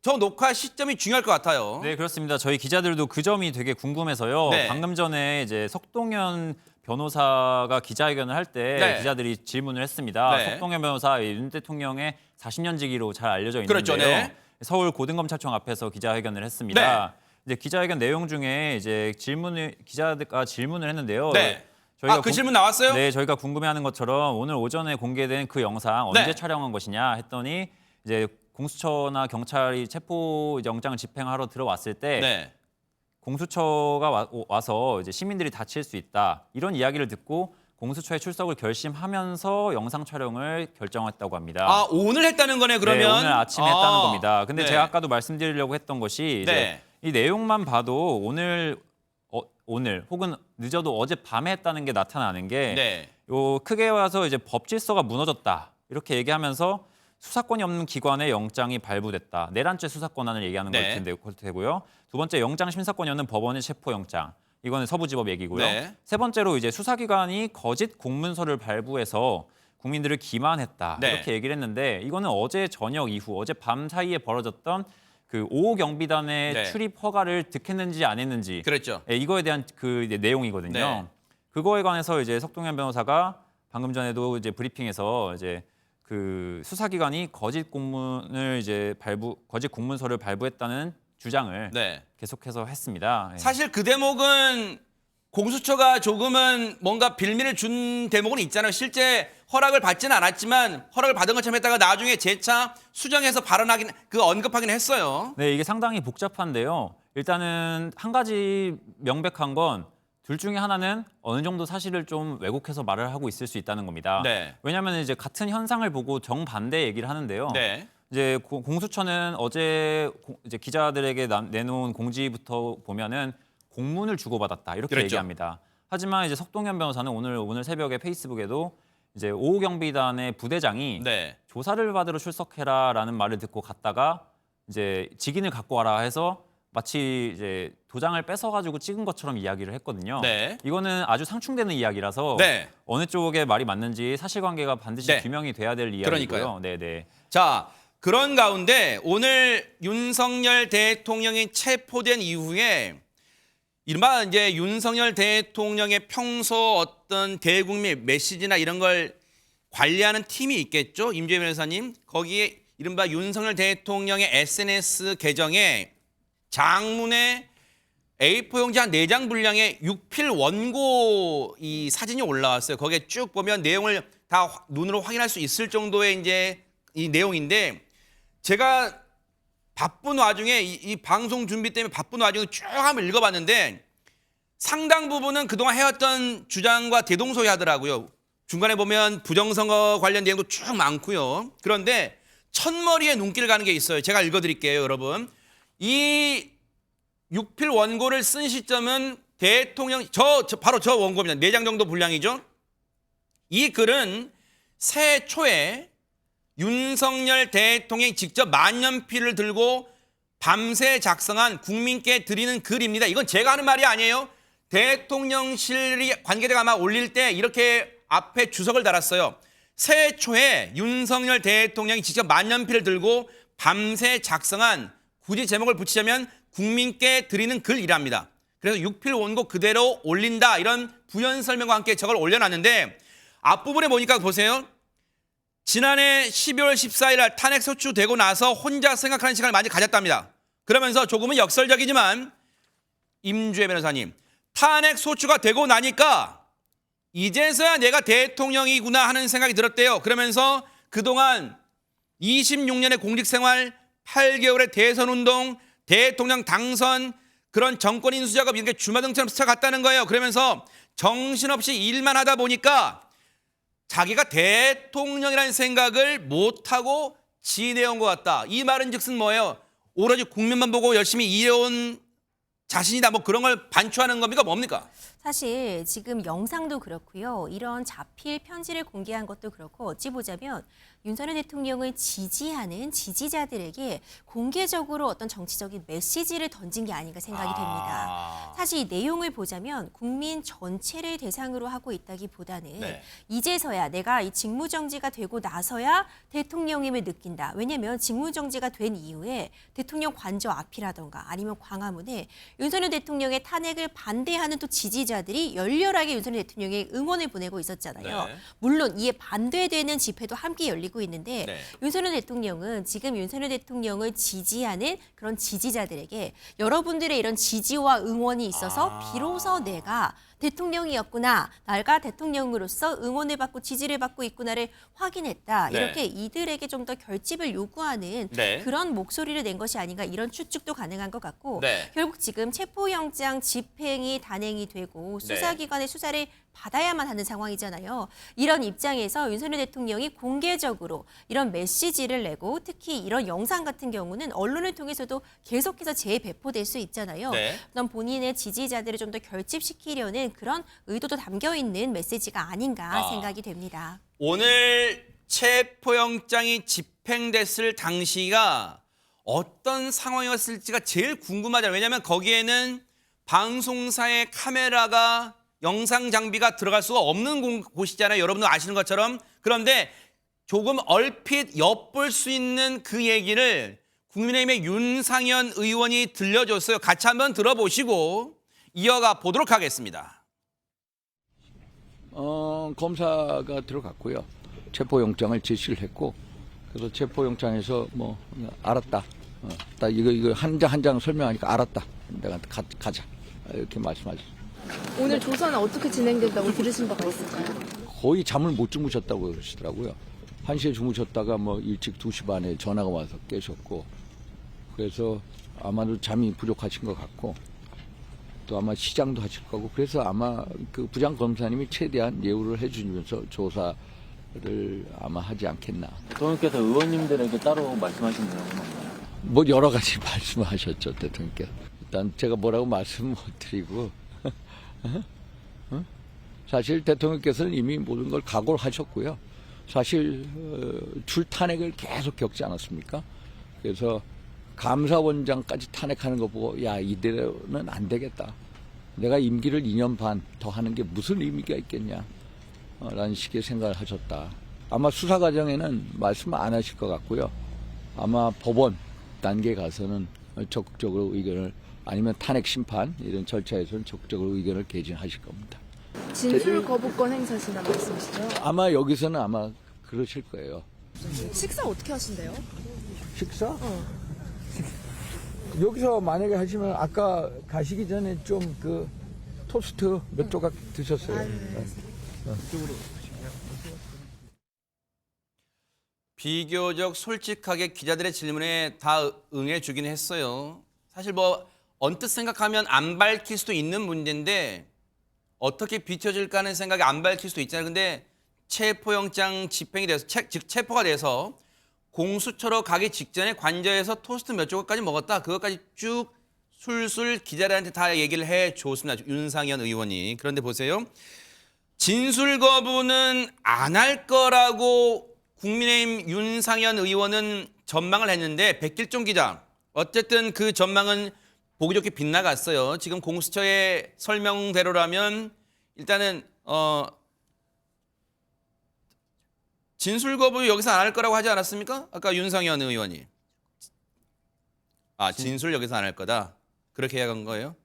저 녹화 시점이 중요할 것 같아요. 네, 그렇습니다. 저희 기자들도 그 점이 되게 궁금해서요. 네. 방금 전에 이제 석동현 변호사가 기자회견을 할 때 네. 기자들이 질문을 했습니다. 네. 석동현 변호사 윤 대통령의 40년 지기로 잘 알려져 있는데요. 그렇죠, 네. 서울 고등검찰청 앞에서 기자회견을 했습니다. 네. 이제 기자회견 내용 중에 이제 기자가 질문을 했는데요. 네. 저희가 그 질문 나왔어요? 네, 저희가 궁금해하는 것처럼 오늘 오전에 공개된 그 영상 언제 네. 촬영한 것이냐 했더니 이제 공수처나 경찰이 체포 영장을 집행하러 들어왔을 때 네. 공수처가 와서 이제 시민들이 다칠 수 있다 이런 이야기를 듣고 공수처의 출석을 결심하면서 영상 촬영을 결정했다고 합니다. 오늘 했다는 거네, 그러면? 네, 오늘 아침에 했다는 겁니다. 근데 네. 제가 아까도 말씀드리려고 했던 것이 이제 네. 이 내용만 봐도 오늘 혹은 늦어도 어젯밤에 했다는 게 나타나는 게 네. 요 크게 와서 이제 법 질서가 무너졌다 이렇게 얘기하면서 수사권이 없는 기관의 영장이 발부됐다. 내란죄 수사 권한을 얘기하는 네. 걸 테고요. 두 번째 영장 심사권이 없는 법원의 체포 영장. 이거는 서부지법 얘기고요. 네. 세 번째로 이제 수사기관이 거짓 공문서를 발부해서 국민들을 기만했다. 네. 이렇게 얘기를 했는데 이거는 어제 저녁 이후 어제 밤 사이에 벌어졌던 그 5호 경비단의 네. 출입 허가를 득했는지 안 했는지 그랬죠. 이거에 대한 그 이제 내용이거든요. 네. 그거에 관해서 이제 석동현 변호사가 방금 전에도 이제 브리핑에서 이제 그 수사기관이 거짓 공문서를 발부했다는 주장을 네. 계속해서 했습니다. 예. 사실 그 대목은 공수처가 조금은 뭔가 빌미를 준 대목은 있잖아요. 실제 허락을 받지는 않았지만 허락을 받은 것처럼 했다가 나중에 재차 수정해서 언급하긴 했어요. 네, 이게 상당히 복잡한데요. 일단은 한 가지 명백한 건 둘 중에 하나는 어느 정도 사실을 좀 왜곡해서 말을 하고 있을 수 있다는 겁니다. 네. 왜냐하면 이제 같은 현상을 보고 정반대 얘기를 하는데요. 네. 이제 공수처는 어제 이제 기자들에게 내놓은 공지부터 보면은 공문을 주고받았다 이렇게 그랬죠. 얘기합니다. 하지만 이제 석동현 변호사는 오늘 새벽에 페이스북에도 이제 5호 경비단의 부대장이 네. 조사를 받으러 출석해라라는 말을 듣고 갔다가 이제 직인을 갖고 와라 해서 마치 이제 도장을 뺏어가지고 찍은 것처럼 이야기를 했거든요. 네. 이거는 아주 상충되는 이야기라서 네. 어느 쪽의 말이 맞는지 사실관계가 반드시 네. 규명이 돼야 될 이야기고요. 그러니까요. 네네. 자, 그런 가운데 오늘 윤석열 대통령이 체포된 이후에 이른바 이제 윤석열 대통령의 평소 어떤 대국민 메시지나 이런 걸 관리하는 팀이 있겠죠. 임주혜 변호사님. 거기에 이른바 윤석열 대통령의 SNS 계정에 장문의 A4 용지 한 4장 분량의 6필 원고 이 사진이 올라왔어요. 거기에 쭉 보면 내용을 다 눈으로 확인할 수 있을 정도의 이제 이 내용인데 제가 바쁜 와중에 이 방송 준비 때문에 바쁜 와중에 쭉 한번 읽어봤는데 상당 부분은 그동안 해왔던 주장과 대동소이하더라고요. 중간에 보면 부정선거 관련 내용도 쭉 많고요. 그런데 첫머리에 눈길 가는 게 있어요. 제가 읽어드릴게요, 여러분. 이 6필 원고를 쓴 시점은 대통령 바로 저 원고입니다. 4장 정도 분량이죠. 이 글은 새해 초에 윤석열 대통령이 직접 만년필을 들고 밤새 작성한 국민께 드리는 글입니다. 이건 제가 하는 말이 아니에요. 대통령실이 관계자가 아마 올릴 때 이렇게 앞에 주석을 달았어요. 새해 초에 윤석열 대통령이 직접 만년필을 들고 밤새 작성한, 굳이 제목을 붙이자면 국민께 드리는 글이랍니다. 그래서 육필 원고 그대로 올린다, 이런 부연 설명과 함께 저걸 올려놨는데, 앞부분에 보니까 보세요. 지난해 12월 14일 날 탄핵 소추되고 나서 혼자 생각하는 시간을 많이 가졌답니다. 그러면서 조금은 역설적이지만, 임주혜 변호사님, 탄핵 소추가 되고 나니까 이제서야 내가 대통령이구나 하는 생각이 들었대요. 그러면서 그동안 26년의 공직생활, 8개월의 대선운동, 대통령 당선, 그런 정권 인수 작업 이런 게 주마등처럼 스쳐갔다는 거예요. 그러면서 정신없이 일만 하다 보니까 자기가 대통령이라는 생각을 못하고 지내온 것 같다. 이 말은 즉슨 뭐예요? 오로지 국민만 보고 열심히 일해온 자신이다, 뭐 그런 걸 반추하는 겁니까? 뭡니까? 사실 지금 영상도 그렇고요. 이런 자필 편지를 공개한 것도 그렇고, 어찌 보자면 윤석열 대통령을 지지하는 지지자들에게 공개적으로 어떤 정치적인 메시지를 던진 게 아닌가 생각이 됩니다. 사실 이 내용을 보자면 국민 전체를 대상으로 하고 있다기보다는 네. 이제서야 내가 이 직무정지가 되고 나서야 대통령임을 느낀다. 왜냐하면 직무정지가 된 이후에 대통령 관저 앞이라던가 아니면 광화문에 윤석열 대통령의 탄핵을 반대하는 또 지지자들이 열렬하게 윤석열 대통령에 응원을 보내고 있었잖아요. 네. 물론 이에 반대되는 집회도 함께 열리고 있는데, 네. 윤석열 대통령은 지금 윤석열 대통령을 지지하는 그런 지지자들에게 여러분들의 이런 지지와 응원이 있어서 비로소 내가 대통령이었구나, 내가 대통령으로서 응원을 받고 지지를 받고 있구나를 확인했다. 네. 이렇게 이들에게 좀 더 결집을 요구하는 네. 그런 목소리를 낸 것이 아닌가, 이런 추측도 가능한 것 같고, 네. 결국 지금 체포영장 집행이 단행이 되고 수사기관의 수사를 받아야만 하는 상황이잖아요. 이런 입장에서 윤석열 대통령이 공개적으로 이런 메시지를 내고, 특히 이런 영상 같은 경우는 언론을 통해서도 계속해서 재배포될 수 있잖아요. 네. 그럼 본인의 지지자들을 좀 더 결집시키려는 그런 의도도 담겨 있는 메시지가 아닌가 생각이 됩니다. 오늘 체포영장이 집행됐을 당시가 어떤 상황이었을지가 제일 궁금하잖아요. 왜냐하면 거기에는 방송사의 카메라가, 영상 장비가 들어갈 수가 없는 곳이잖아요. 여러분도 아시는 것처럼. 그런데 조금 얼핏 엿볼 수 있는 그 얘기를 국민의힘의 윤상현 의원이 들려줬어요. 같이 한번 들어보시고 이어가 보도록 하겠습니다. 검사가 들어갔고요. 체포영장을 제시를 했고, 그래서 체포영장에서 뭐 알았다. 딱 이거 한 장 설명하니까 알았다. 내가 가자. 이렇게 말씀하셨어요. 오늘 조사는 어떻게 진행된다고 들으신 바가 있을까요? 거의 잠을 못 주무셨다고 그러시더라고요. 1시에 주무셨다가 뭐 일찍 2시 반에 전화가 와서 깨셨고, 그래서 아마도 잠이 부족하신 것 같고, 또 아마 시장도 하실 거고, 그래서 아마 그 부장검사님이 최대한 예우를 해주면서 조사를 아마 하지 않겠나. 대통령께서 의원님들에게 따로 말씀하신 내용은 없나요? 뭐 여러 가지 말씀하셨죠, 대통령께서. 일단 제가 뭐라고 말씀 못 드리고, 사실 대통령께서는 이미 모든 걸 각오를 하셨고요. 사실 출탄핵을 계속 겪지 않았습니까? 그래서 감사원장까지 탄핵하는 거 보고, 야, 이대로는 안 되겠다. 내가 임기를 2년 반 더 하는 게 무슨 의미가 있겠냐 라는 식의 생각을 하셨다. 아마 수사 과정에는 말씀 안 하실 것 같고요. 아마 법원 단계 가서는 적극적으로 의견을, 아니면 탄핵 심판 이런 절차에서는 적극적으로 의견을 개진하실 겁니다. 진술 거부권 행사하신다는 말씀이시죠? 아마 여기서는 아마 그러실 거예요. 식사 어떻게 하신대요? 식사? 여기서 만약에 하시면 아까 가시기 전에 좀 그 토스트 몇 조각 드셨어요. 비교적 솔직하게 기자들의 질문에 다 응해 주긴 했어요. 사실 뭐 언뜻 생각하면 안 밝힐 수도 있는 문제인데 어떻게 비춰질까 하는 생각이 안 밝힐 수도 있잖아요. 근데 체포영장 집행이 돼서, 즉 체포가 돼서 공수처로 가기 직전에 관저에서 토스트 몇 조각까지 먹었다. 그것까지 쭉 술술 기자들한테 다 얘기를 해줬습니다. 윤상현 의원이. 그런데 보세요. 진술 거부는 안 할 거라고 국민의힘 윤상현 의원은 전망을 했는데, 백길종 기자, 어쨌든 그 전망은 보기 좋게 빗나갔어요. 지금 공수처의 설명대로라면 일단은 진술 거부 여기서 안 할 거라고 하지 않았습니까? 아까 윤상현 의원이. 진술 여기서 안 할 거다. 그렇게 이야기한 거예요?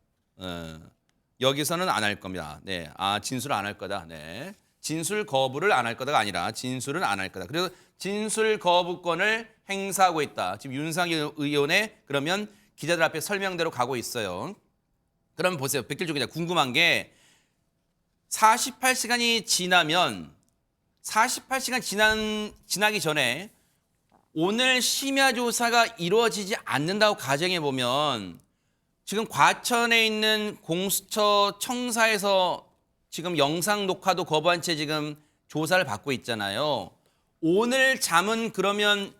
여기서는 안 할 겁니다. 네. 진술 안 할 거다. 네. 진술 거부를 안 할 거다가 아니라 진술은 안 할 거다. 그래서 진술 거부권을 행사하고 있다. 지금 윤상현 의원의 그러면 기자들 앞에 설명대로 가고 있어요. 그럼 보세요. 백길조 기자 궁금한 게 48시간이 지나면 48시간 지나기 전에 오늘 심야 조사가 이루어지지 않는다고 가정해 보면 지금 과천에 있는 공수처 청사에서 지금 영상 녹화도 거부한 채 지금 조사를 받고 있잖아요. 오늘 잠은 그러면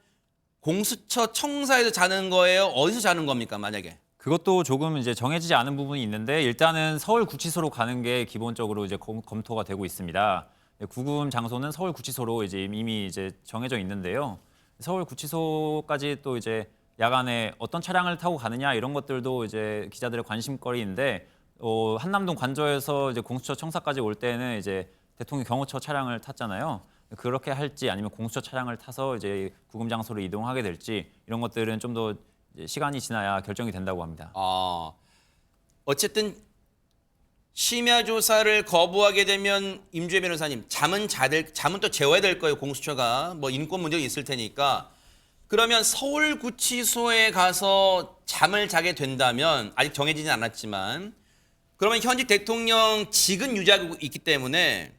공수처 청사에서 자는 거예요? 어디서 자는 겁니까, 만약에? 그것도 조금 이제 정해지지 않은 부분이 있는데 일단은 서울구치소로 가는 게 기본적으로 이제 검토가 되고 있습니다. 구금 장소는 서울구치소로 이제 이미 이제 정해져 있는데요. 서울구치소까지 또 이제 야간에 어떤 차량을 타고 가느냐 이런 것들도 이제 기자들의 관심거리인데 한남동 관저에서 이제 공수처 청사까지 올 때는 이제 대통령 경호처 차량을 탔잖아요. 그렇게 할지 아니면 공수처 차량을 타서 이제 구금 장소로 이동하게 될지 이런 것들은 좀 더 시간이 지나야 결정이 된다고 합니다. 어쨌든 심야 조사를 거부하게 되면 임주혜 변호사님 잠은 또 재워야 될 거예요. 공수처가 뭐 인권 문제가 있을 테니까. 그러면 서울구치소에 가서 잠을 자게 된다면 아직 정해지진 않았지만 그러면 현직 대통령직은 유지하고 있기 때문에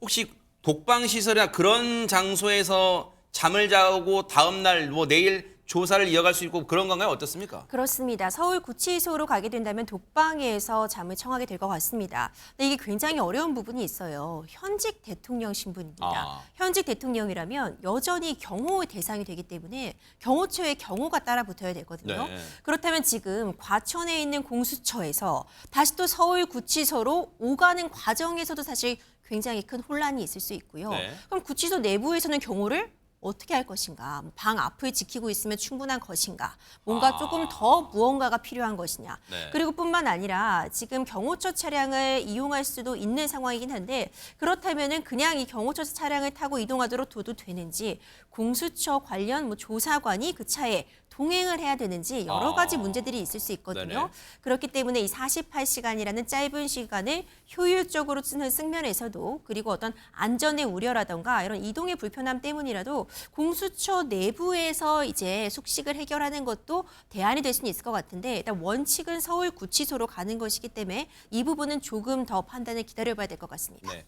혹시 독방시설이나 그런 장소에서 잠을 자고 다음날 뭐 내일 조사를 이어갈 수 있고 그런 건가요? 어떻습니까? 그렇습니다. 서울구치소로 가게 된다면 독방에서 잠을 청하게 될 것 같습니다. 근데 이게 굉장히 어려운 부분이 있어요. 현직 대통령 신분입니다. 현직 대통령이라면 여전히 경호 대상이 되기 때문에 경호처에 경호가 따라 붙어야 되거든요. 네. 그렇다면 지금 과천에 있는 공수처에서 다시 또 서울구치소로 오가는 과정에서도 사실 굉장히 큰 혼란이 있을 수 있고요. 네. 그럼 구치소 내부에서는 경호를 어떻게 할 것인가? 방 앞을 지키고 있으면 충분한 것인가? 뭔가 조금 더 무언가가 필요한 것이냐? 네. 그리고 뿐만 아니라 지금 경호처 차량을 이용할 수도 있는 상황이긴 한데 그렇다면은 그냥 이 경호처 차량을 타고 이동하도록 둬도 되는지 공수처 관련 뭐 조사관이 그 차에 동행을 해야 되는지 여러 가지 문제들이 있을 수 있거든요. 네네. 그렇기 때문에 이 48시간이라는 짧은 시간을 효율적으로 쓰는 측면에서도 그리고 어떤 안전의 우려라던가 이런 이동의 불편함 때문이라도 공수처 내부에서 이제 숙식을 해결하는 것도 대안이 될 수는 있을 것 같은데 일단 원칙은 서울구치소로 가는 것이기 때문에 이 부분은 조금 더 판단을 기다려봐야 될 것 같습니다. 네.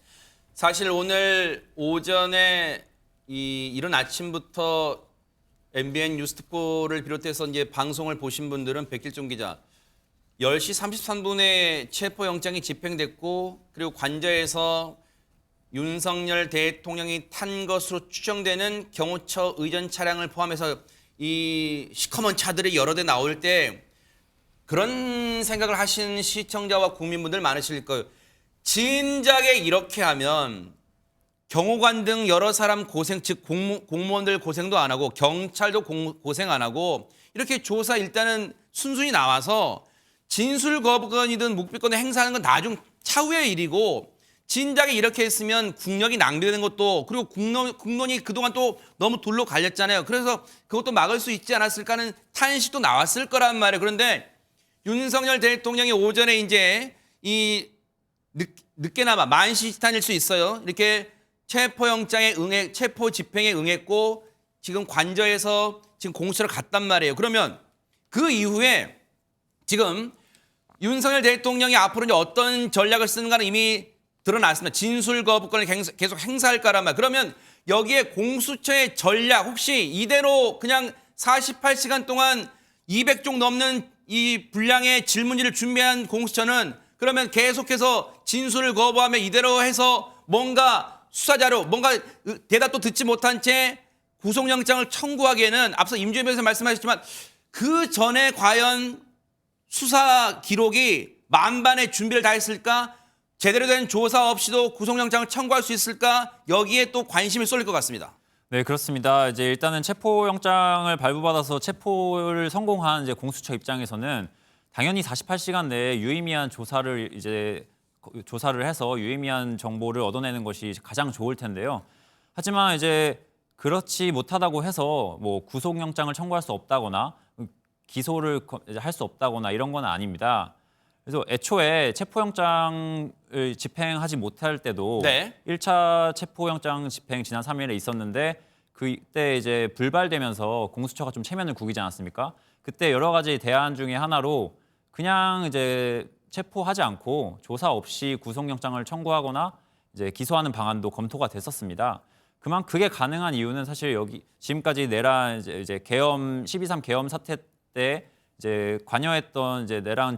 사실 오늘 오전에 이른 아침부터 MBN 뉴스특보를 비롯해서 이제 방송을 보신 분들은 백길종 기자 10시 33분에 체포영장이 집행됐고 그리고 관저에서 윤석열 대통령이 탄 것으로 추정되는 경호처 의전 차량을 포함해서 이 시커먼 차들이 여러 대 나올 때 그런 생각을 하신 시청자와 국민분들 많으실 거예요. 진작에 이렇게 하면 경호관 등 여러 사람 고생, 즉 공무원들 고생도 안 하고 경찰도 고생 안 하고 이렇게 조사 일단은 순순히 나와서 진술 거부권이든 묵비권을 행사하는 건 나중 차후의 일이고 진작에 이렇게 했으면 국력이 낭비되는 것도 그리고 국론이 그동안 또 너무 둘로 갈렸잖아요. 그래서 그것도 막을 수 있지 않았을까 하는 탄식도 나왔을 거란 말이에요. 그런데 윤석열 대통령이 오전에 이제 이 늦게나마 만시지탄일 수 있어요. 이렇게 체포 집행에 응했고 지금 관저에서 지금 공수처를 갔단 말이에요. 그러면 그 이후에 지금 윤석열 대통령이 앞으로 이제 어떤 전략을 쓰는가는 이미 드러났습니다. 진술 거부권을 계속 행사할 거란 말. 그러면 여기에 공수처의 전략 혹시 이대로 그냥 48시간 동안 200종 넘는 이 분량의 질문지를 준비한 공수처는 그러면 계속해서 진술을 거부하며 이대로 해서 뭔가 수사자료, 뭔가 대답도 듣지 못한 채 구속영장을 청구하기에는 앞서 임주혜 변호사 말씀하셨지만 그 전에 과연 수사 기록이 만반의 준비를 다 했을까? 제대로 된 조사 없이도 구속영장을 청구할 수 있을까? 여기에 또 관심이 쏠릴 것 같습니다. 네, 그렇습니다. 이제 일단은 체포영장을 발부받아서 체포를 성공한 이제 공수처 입장에서는 당연히 48시간 내에 유의미한 조사를 해서 유의미한 정보를 얻어내는 것이 가장 좋을 텐데요. 하지만 이제 그렇지 못하다고 해서 뭐 구속영장을 청구할 수 없다거나 기소를 할 수 없다거나 이런 건 아닙니다. 그래서 애초에 체포영장을 집행하지 못할 때도 네. 1차 체포영장 집행 지난 3일에 있었는데 그때 이제 불발되면서 공수처가 좀 체면을 구기지 않았습니까? 그때 여러 가지 대안 중에 하나로 그냥 이제 체포하지 않고 조사 없이 구속영장을 청구하거나 이제 기소하는 방안도 검토가 됐었습니다. 그게 가능한 이유는 사실 여기 지금까지 내란 이제 계엄 12.3 계엄 사태 때 이제 관여했던 이제 내란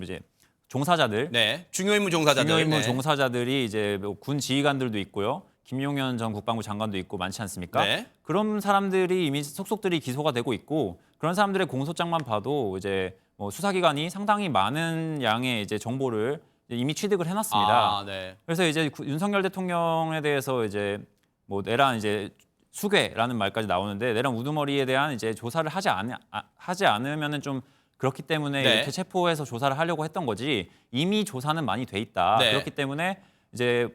이제 종사자들, 네. 중요임무 종사자들. 중요임무 네. 종사자들이 이제 뭐군 지휘관들도 있고요. 김용현 전 국방부 장관도 있고 많지 않습니까? 네. 그런 사람들이 이미 속속들이 기소가 되고 있고 그런 사람들의 공소장만 봐도 이제 뭐 수사기관이 상당히 많은 양의 이제 정보를 이미 취득을 해놨습니다. 아, 네. 그래서 이제 윤석열 대통령에 대해서 이제 뭐 내란 이제 수괴라는 말까지 나오는데 내란 우두머리에 대한 이제 조사를 하지 않으면은 좀 그렇기 때문에 네. 이렇게 체포해서 조사를 하려고 했던 거지 이미 조사는 많이 돼 있다. 네. 그렇기 때문에 이제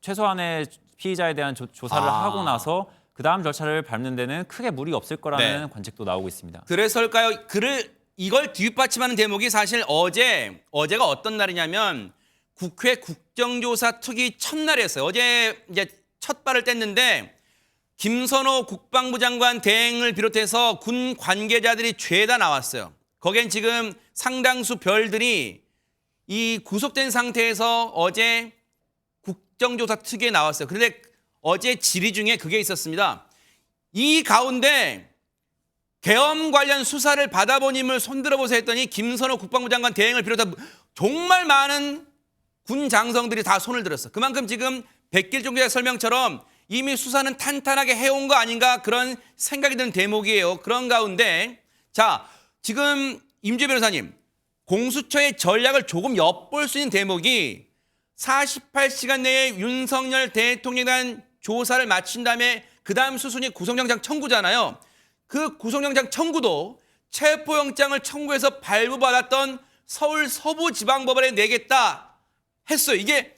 최소한의 피의자에 대한 조사를 하고 나서 그 다음 절차를 밟는 데는 크게 무리가 없을 거라는 네. 관측도 나오고 있습니다. 그래서일까요? 이걸 뒷받침하는 대목이 사실 어제가 어떤 날이냐면 국회 국정조사 특위 첫날이었어요. 어제 이제 첫 발을 뗐는데 김선호 국방부 장관 대행을 비롯해서 군 관계자들이 죄다 나왔어요. 거긴 지금 상당수 별들이 이 구속된 상태에서 어제 국정조사 특위에 나왔어요. 그런데 어제 질의 중에 그게 있었습니다. 이 가운데 계엄 관련 수사를 받아본 인물 손들어 보세요 했더니 김선호 국방부 장관 대행을 비롯한 정말 많은 군 장성들이 다 손을 들었어. 그만큼 지금 백길종 기자 설명처럼 이미 수사는 탄탄하게 해온 거 아닌가 그런 생각이 드는 대목이에요. 그런 가운데 자 지금 임주혜 변호사님 공수처의 전략을 조금 엿볼 수 있는 대목이 48시간 내에 윤석열 대통령에 대한 조사를 마친 다음에 그다음 수순이 구속영장 청구잖아요. 그 구속영장 청구도 체포영장을 청구해서 발부받았던 서울 서부지방법원에 내겠다 했어요. 이게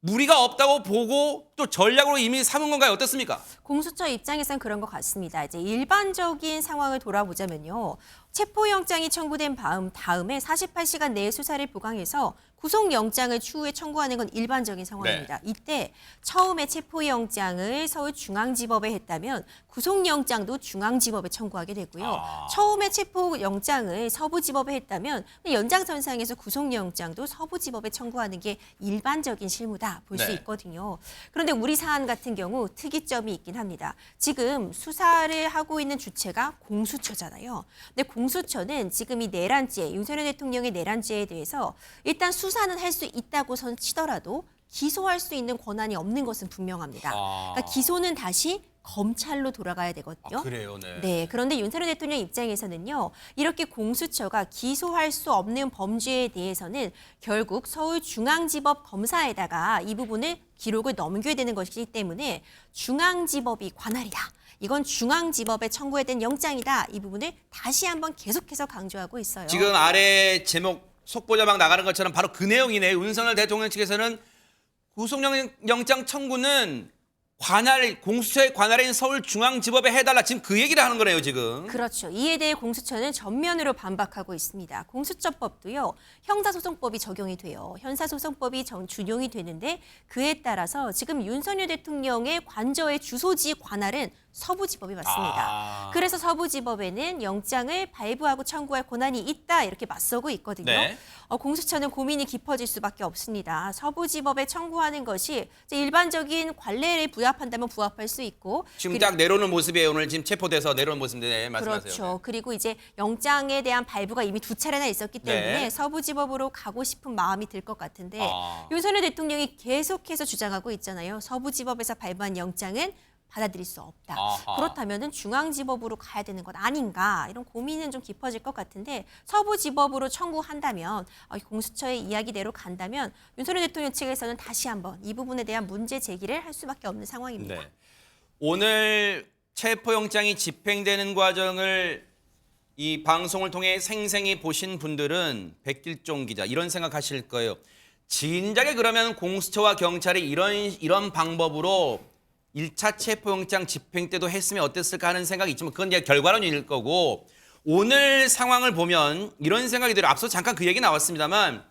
무리가 없다고 보고 또 전략으로 이미 삼은 건가요? 어떻습니까? 공수처 입장에선 그런 것 같습니다. 이제 일반적인 상황을 돌아보자면요. 체포영장이 청구된 다음에 48시간 내에 수사를 보강해서 구속영장을 추후에 청구하는 건 일반적인 상황입니다. 이때 처음에 체포영장을 서울중앙지법에 했다면 구속영장도 중앙지법에 청구하게 되고요. 처음에 체포영장을 서부지법에 했다면 연장선상에서 구속영장도 서부지법에 청구하는 게 일반적인 실무다 볼 수 네. 있거든요. 그런데 우리 사안 같은 경우 특이점이 있긴 합니다. 지금 수사를 하고 있는 주체가 공수처잖아요. 근데 공수처는 지금 이 내란죄, 윤석열 대통령의 내란죄에 대해서 일단 수사는 할 수 있다고 선 치더라도 기소할 수 있는 권한이 없는 것은 분명합니다. 그러니까 기소는 다시 검찰로 돌아가야 되거든요. 그래요, 네. 네, 그런데 윤석열 대통령 입장에서는요. 이렇게 공수처가 기소할 수 없는 범죄에 대해서는 결국 서울중앙지법 검사에다가 이 부분을 기록을 넘겨야 되는 것이기 때문에 중앙지법이 관할이다. 이건 중앙지법에 청구해야 된 영장이다. 이 부분을 다시 한번 계속해서 강조하고 있어요. 지금 아래 제목 속보자막 나가는 것처럼 바로 그 내용이네요. 윤석열 대통령 측에서는 구속영장 청구는 공수처의 관할인 서울중앙지법에 해달라. 지금 그 얘기를 하는 거네요, 지금. 그렇죠. 이에 대해 공수처는 전면으로 반박하고 있습니다. 공수처법도요. 형사소송법이 적용이 돼요. 형사소송법이 준용이 되는데 그에 따라서 지금 윤석열 대통령의 관저의 주소지 관할은 서부지법이 맞습니다. 그래서 서부지법에는 영장을 발부하고 청구할 권한이 있다 이렇게 맞서고 있거든요. 네. 공수처는 고민이 깊어질 수밖에 없습니다. 서부지법에 청구하는 것이 이제 일반적인 관례에 부합한다면 부합할 수 있고 지금 딱 내려오는 모습이에요. 오늘 지금 체포돼서 내려오는 모습인데 말씀하세요. 그렇죠. 그리고 이제 영장에 대한 발부가 이미 2차례나 있었기 때문에 네. 서부지법으로 가고 싶은 마음이 들 것 같은데 윤석열 대통령이 계속해서 주장하고 있잖아요. 서부지법에서 발부한 영장은 받아들일 수 없다. 그렇다면은 중앙지법으로 가야 되는 것 아닌가 이런 고민은 좀 깊어질 것 같은데 서부지법으로 청구한다면 공수처의 이야기대로 간다면 윤석열 대통령 측에서는 다시 한번 이 부분에 대한 문제 제기를 할 수밖에 없는 상황입니다. 네. 오늘 체포영장이 집행되는 과정을 이 방송을 통해 생생히 보신 분들은 백길종 기자 이런 생각하실 거예요. 진작에 그러면 공수처와 경찰이 이런 방법으로 1차 체포영장 집행 때도 했으면 어땠을까 하는 생각이 있지만 그건 이제 결과론일 거고 오늘 상황을 보면 이런 생각이 들어요. 앞서 잠깐 그 얘기 나왔습니다만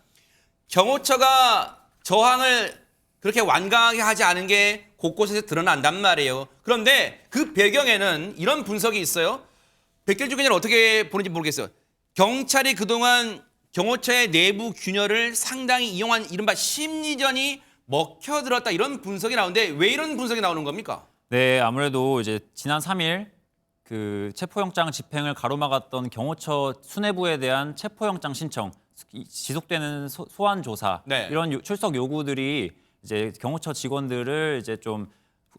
경호처가 저항을 그렇게 완강하게 하지 않은 게 곳곳에서 드러난단 말이에요. 그런데 그 배경에는 이런 분석이 있어요. 백길종 기자는 어떻게 보는지 모르겠어요. 경찰이 그동안 경호처의 내부 균열을 상당히 이용한 이른바 심리전이 먹혀들었다 이런 분석이 나오는데 왜 이런 분석이 나오는 겁니까? 네, 아무래도 이제 지난 3일 그 체포영장 집행을 가로막았던 경호처 수뇌부에 대한 체포영장 신청, 지속되는 소환 조사 네. 이런 출석 요구들이 이제 경호처 직원들을 이제 좀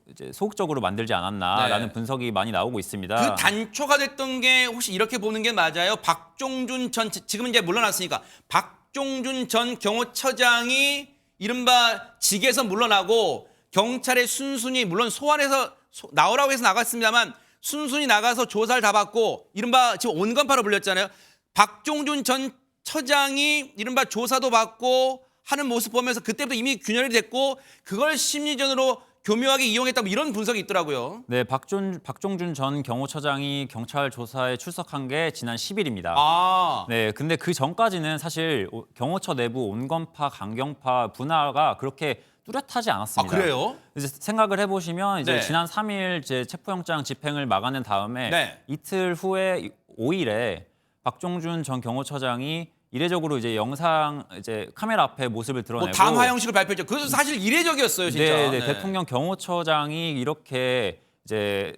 이제 소극적으로 만들지 않았나라는 네. 분석이 많이 나오고 있습니다. 그 단초가 됐던 게 혹시 이렇게 보는 게 맞아요? 박종준 전 지금은 이제 물러났으니까 박종준 전 경호처장이 이른바 직에서 물러나고 경찰에 순순히 물론 소환해서 나오라고 해서 나갔습니다만 순순히 나가서 조사를 다 받고 이른바 지금 온건파로 불렸잖아요. 박종준 전 처장이 이른바 조사도 받고 하는 모습 보면서 그때부터 이미 균열이 됐고 그걸 심리전으로 교묘하게 이용했다 뭐 이런 분석이 있더라고요. 네, 박종준 전 경호처장이 경찰 조사에 출석한 게 지난 10일입니다. 아, 네, 근데 그 전까지는 사실 경호처 내부 온건파, 강경파 분화가 그렇게 뚜렷하지 않았습니다. 그래요? 이제 생각을 해보시면 이제 네. 지난 3일 이제 체포영장 집행을 막아낸 다음에 네. 이틀 후에 5일에 박종준 전 경호처장이 이례적으로 이제 영상 이제 카메라 앞에 모습을 드러내고 뭐 담화 형식을 발표했죠. 그것도 사실 이례적이었어요, 진짜. 네, 대통령 경호처장이 이렇게 이제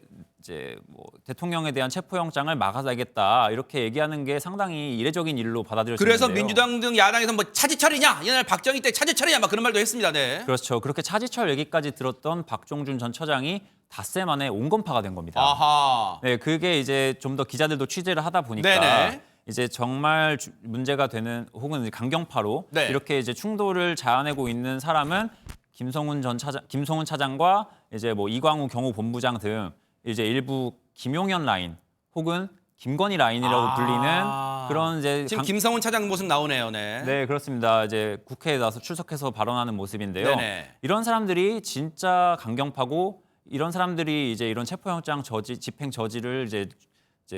뭐 대통령에 대한 체포영장을 막아야겠다 이렇게 얘기하는 게 상당히 이례적인 일로 받아들여지는데요. 그래서 민주당 등 야당에서 뭐 차지철이냐, 옛날 박정희 때 차지철이냐 막 그런 말도 했습니다. 네. 그렇죠. 그렇게 차지철 얘기까지 들었던 박종준 전 처장이 닷새 만에 온건파가 된 겁니다. 아하. 네, 그게 이제 좀 더 기자들도 취재를 하다 보니까 네네. 이제 정말 문제가 되는 혹은 강경파로 네. 이렇게 이제 충돌을 자아내고 있는 사람은 김성훈 차장과 이제 뭐 이광우 경호본부장 등 이제 일부 김용현 라인 혹은 김건희 라인이라고 불리는 그런 이제 지금 김성훈 차장 모습 나오네요. 네. 네, 그렇습니다. 이제 국회에 나서 출석해서 발언하는 모습인데요. 네네. 이런 사람들이 진짜 강경파고 이런 사람들이 이제 이런 체포영장 집행 저지를 이제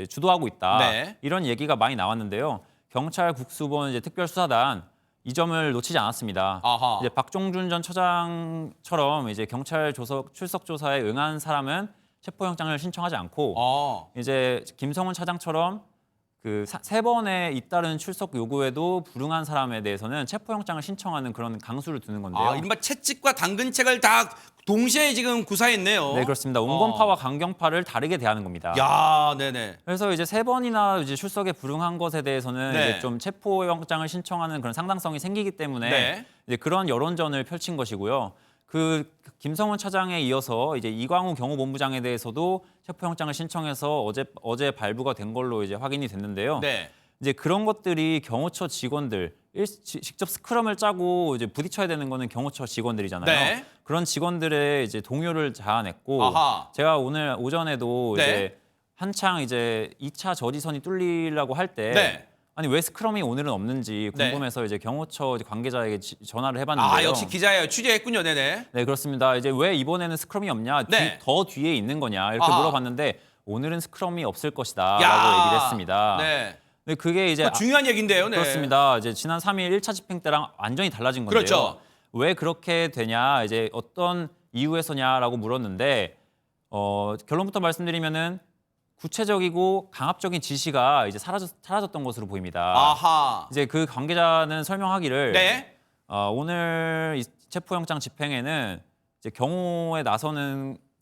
주도하고 있다. 네. 이런 얘기가 많이 나왔는데요. 경찰 국수본 이제 특별수사단 이 점을 놓치지 않았습니다. 아하. 이제 박종준 전 처장처럼 이제 경찰 출석 조사에 응한 사람은 체포영장을 신청하지 않고 이제 김성훈 차장처럼 그 세 번의 잇따른 출석 요구에도 불응한 사람에 대해서는 체포영장을 신청하는 그런 강수를 두는 건데요. 이른바 채찍과 당근책을 다 동시에 지금 구사했네요. 네, 그렇습니다. 온건파와 강경파를 다르게 대하는 겁니다. 야, 네네. 그래서 이제 3번이나 이제 출석에 불응한 것에 대해서는 네. 이제 좀 체포영장을 신청하는 그런 상당성이 생기기 때문에 네. 이제 그런 여론전을 펼친 것이고요. 그 김성훈 차장에 이어서 이제 이광우 경호본부장에 대해서도 체포영장을 신청해서 어제 발부가 된 걸로 이제 확인이 됐는데요. 네. 이제 그런 것들이 경호처 직원들 직접 스크럼을 짜고 이제 부딪혀야 되는 거는 경호처 직원들이잖아요. 네. 그런 직원들의 이제 동요를 자아냈고 아하. 제가 오늘 오전에도 네. 이제 한창 이제 2차 저지선이 뚫리려고 할 때 네. 아니 왜 스크럼이 오늘은 없는지 네. 궁금해서 이제 경호처 관계자에게 전화를 해봤는데요. 역시 기자예요. 취재했군요. 네네. 네, 그렇습니다. 이제 왜 이번에는 스크럼이 없냐? 네. 더 뒤에 있는 거냐? 이렇게 아하. 물어봤는데 오늘은 스크럼이 없을 것이다라고 야. 얘기를 했습니다. 네. 근데 그게 이제 중요한 얘기인데요. 네. 그렇습니다. 이제 지난 3일 1차 집행 때랑 완전히 달라진 건데요. 그렇죠. 왜 그렇게 되냐? 이제 어떤 이유에서냐라고 물었는데 결론부터 말씀드리면은 구체적이고 강압적인 지시가 이제 사라졌던 것으로 보입니다. 아하. 이제 그 관계자는 설명하기를 네. 오늘 이 체포영장 집행에는 이제 경호에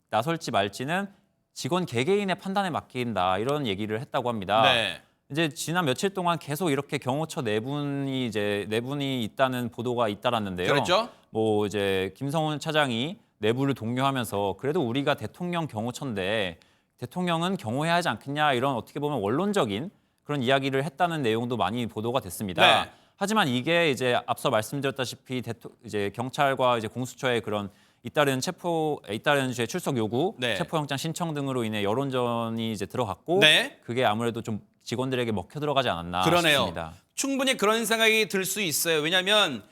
나설지 말지는 직원 개개인의 판단에 맡긴다 이런 얘기를 했다고 합니다. 네. 이제 지난 며칠 동안 계속 이렇게 경호처 내분이 있다는 보도가 잇따랐는데요. 그렇죠. 뭐 이제 김성훈 차장이 내부를 독려하면서 그래도 우리가 대통령 경호처인데 대통령은 경호해야 하지 않겠냐 이런 어떻게 보면 원론적인 그런 이야기를 했다는 내용도 많이 보도가 됐습니다. 네. 하지만 이게 이제 앞서 말씀드렸다시피 이제 경찰과 이제 공수처의 그런 잇따른 주의 출석 요구, 네. 체포영장 신청 등으로 인해 여론전이 이제 들어갔고 네. 그게 아무래도 좀 직원들에게 먹혀 들어가지 않았나 그러네요. 싶습니다. 충분히 그런 생각이 들 수 있어요. 왜냐하면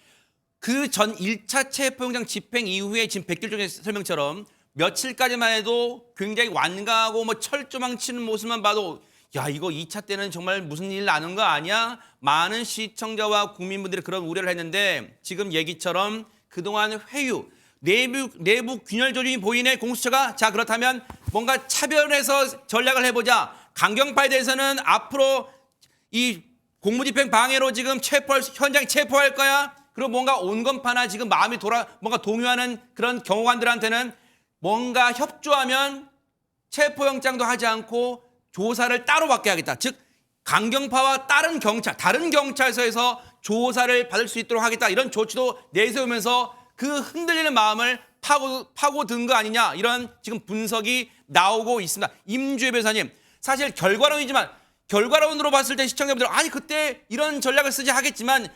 그 전 1차 체포영장 집행 이후에 지금 백길종의 설명처럼 며칠까지만 해도 굉장히 완강하고 뭐 철조망 치는 모습만 봐도 야 이거 2차 때는 정말 무슨 일 나는 거 아니야? 많은 시청자와 국민분들이 그런 우려를 했는데 지금 얘기처럼 그동안 회유, 내부 균열 조짐이 보이네 공수처가. 자 그렇다면 뭔가 차별해서 전략을 해보자. 강경파에 대해서는 앞으로 이 공무집행 방해로 지금 현장에 체포할 거야. 그리고 뭔가 온건파나 지금 마음이 뭔가 동요하는 그런 경호관들한테는 뭔가 협조하면 체포영장도 하지 않고 조사를 따로 받게 하겠다. 즉 강경파와 다른 경찰서에서 조사를 받을 수 있도록 하겠다. 이런 조치도 내세우면서 그 흔들리는 마음을 파고든 거 아니냐. 이런 지금 분석이 나오고 있습니다. 임주혜 변호사님, 사실 결과론으로 봤을 때 시청자분들 아니 그때 이런 전략을 쓰지 하겠지만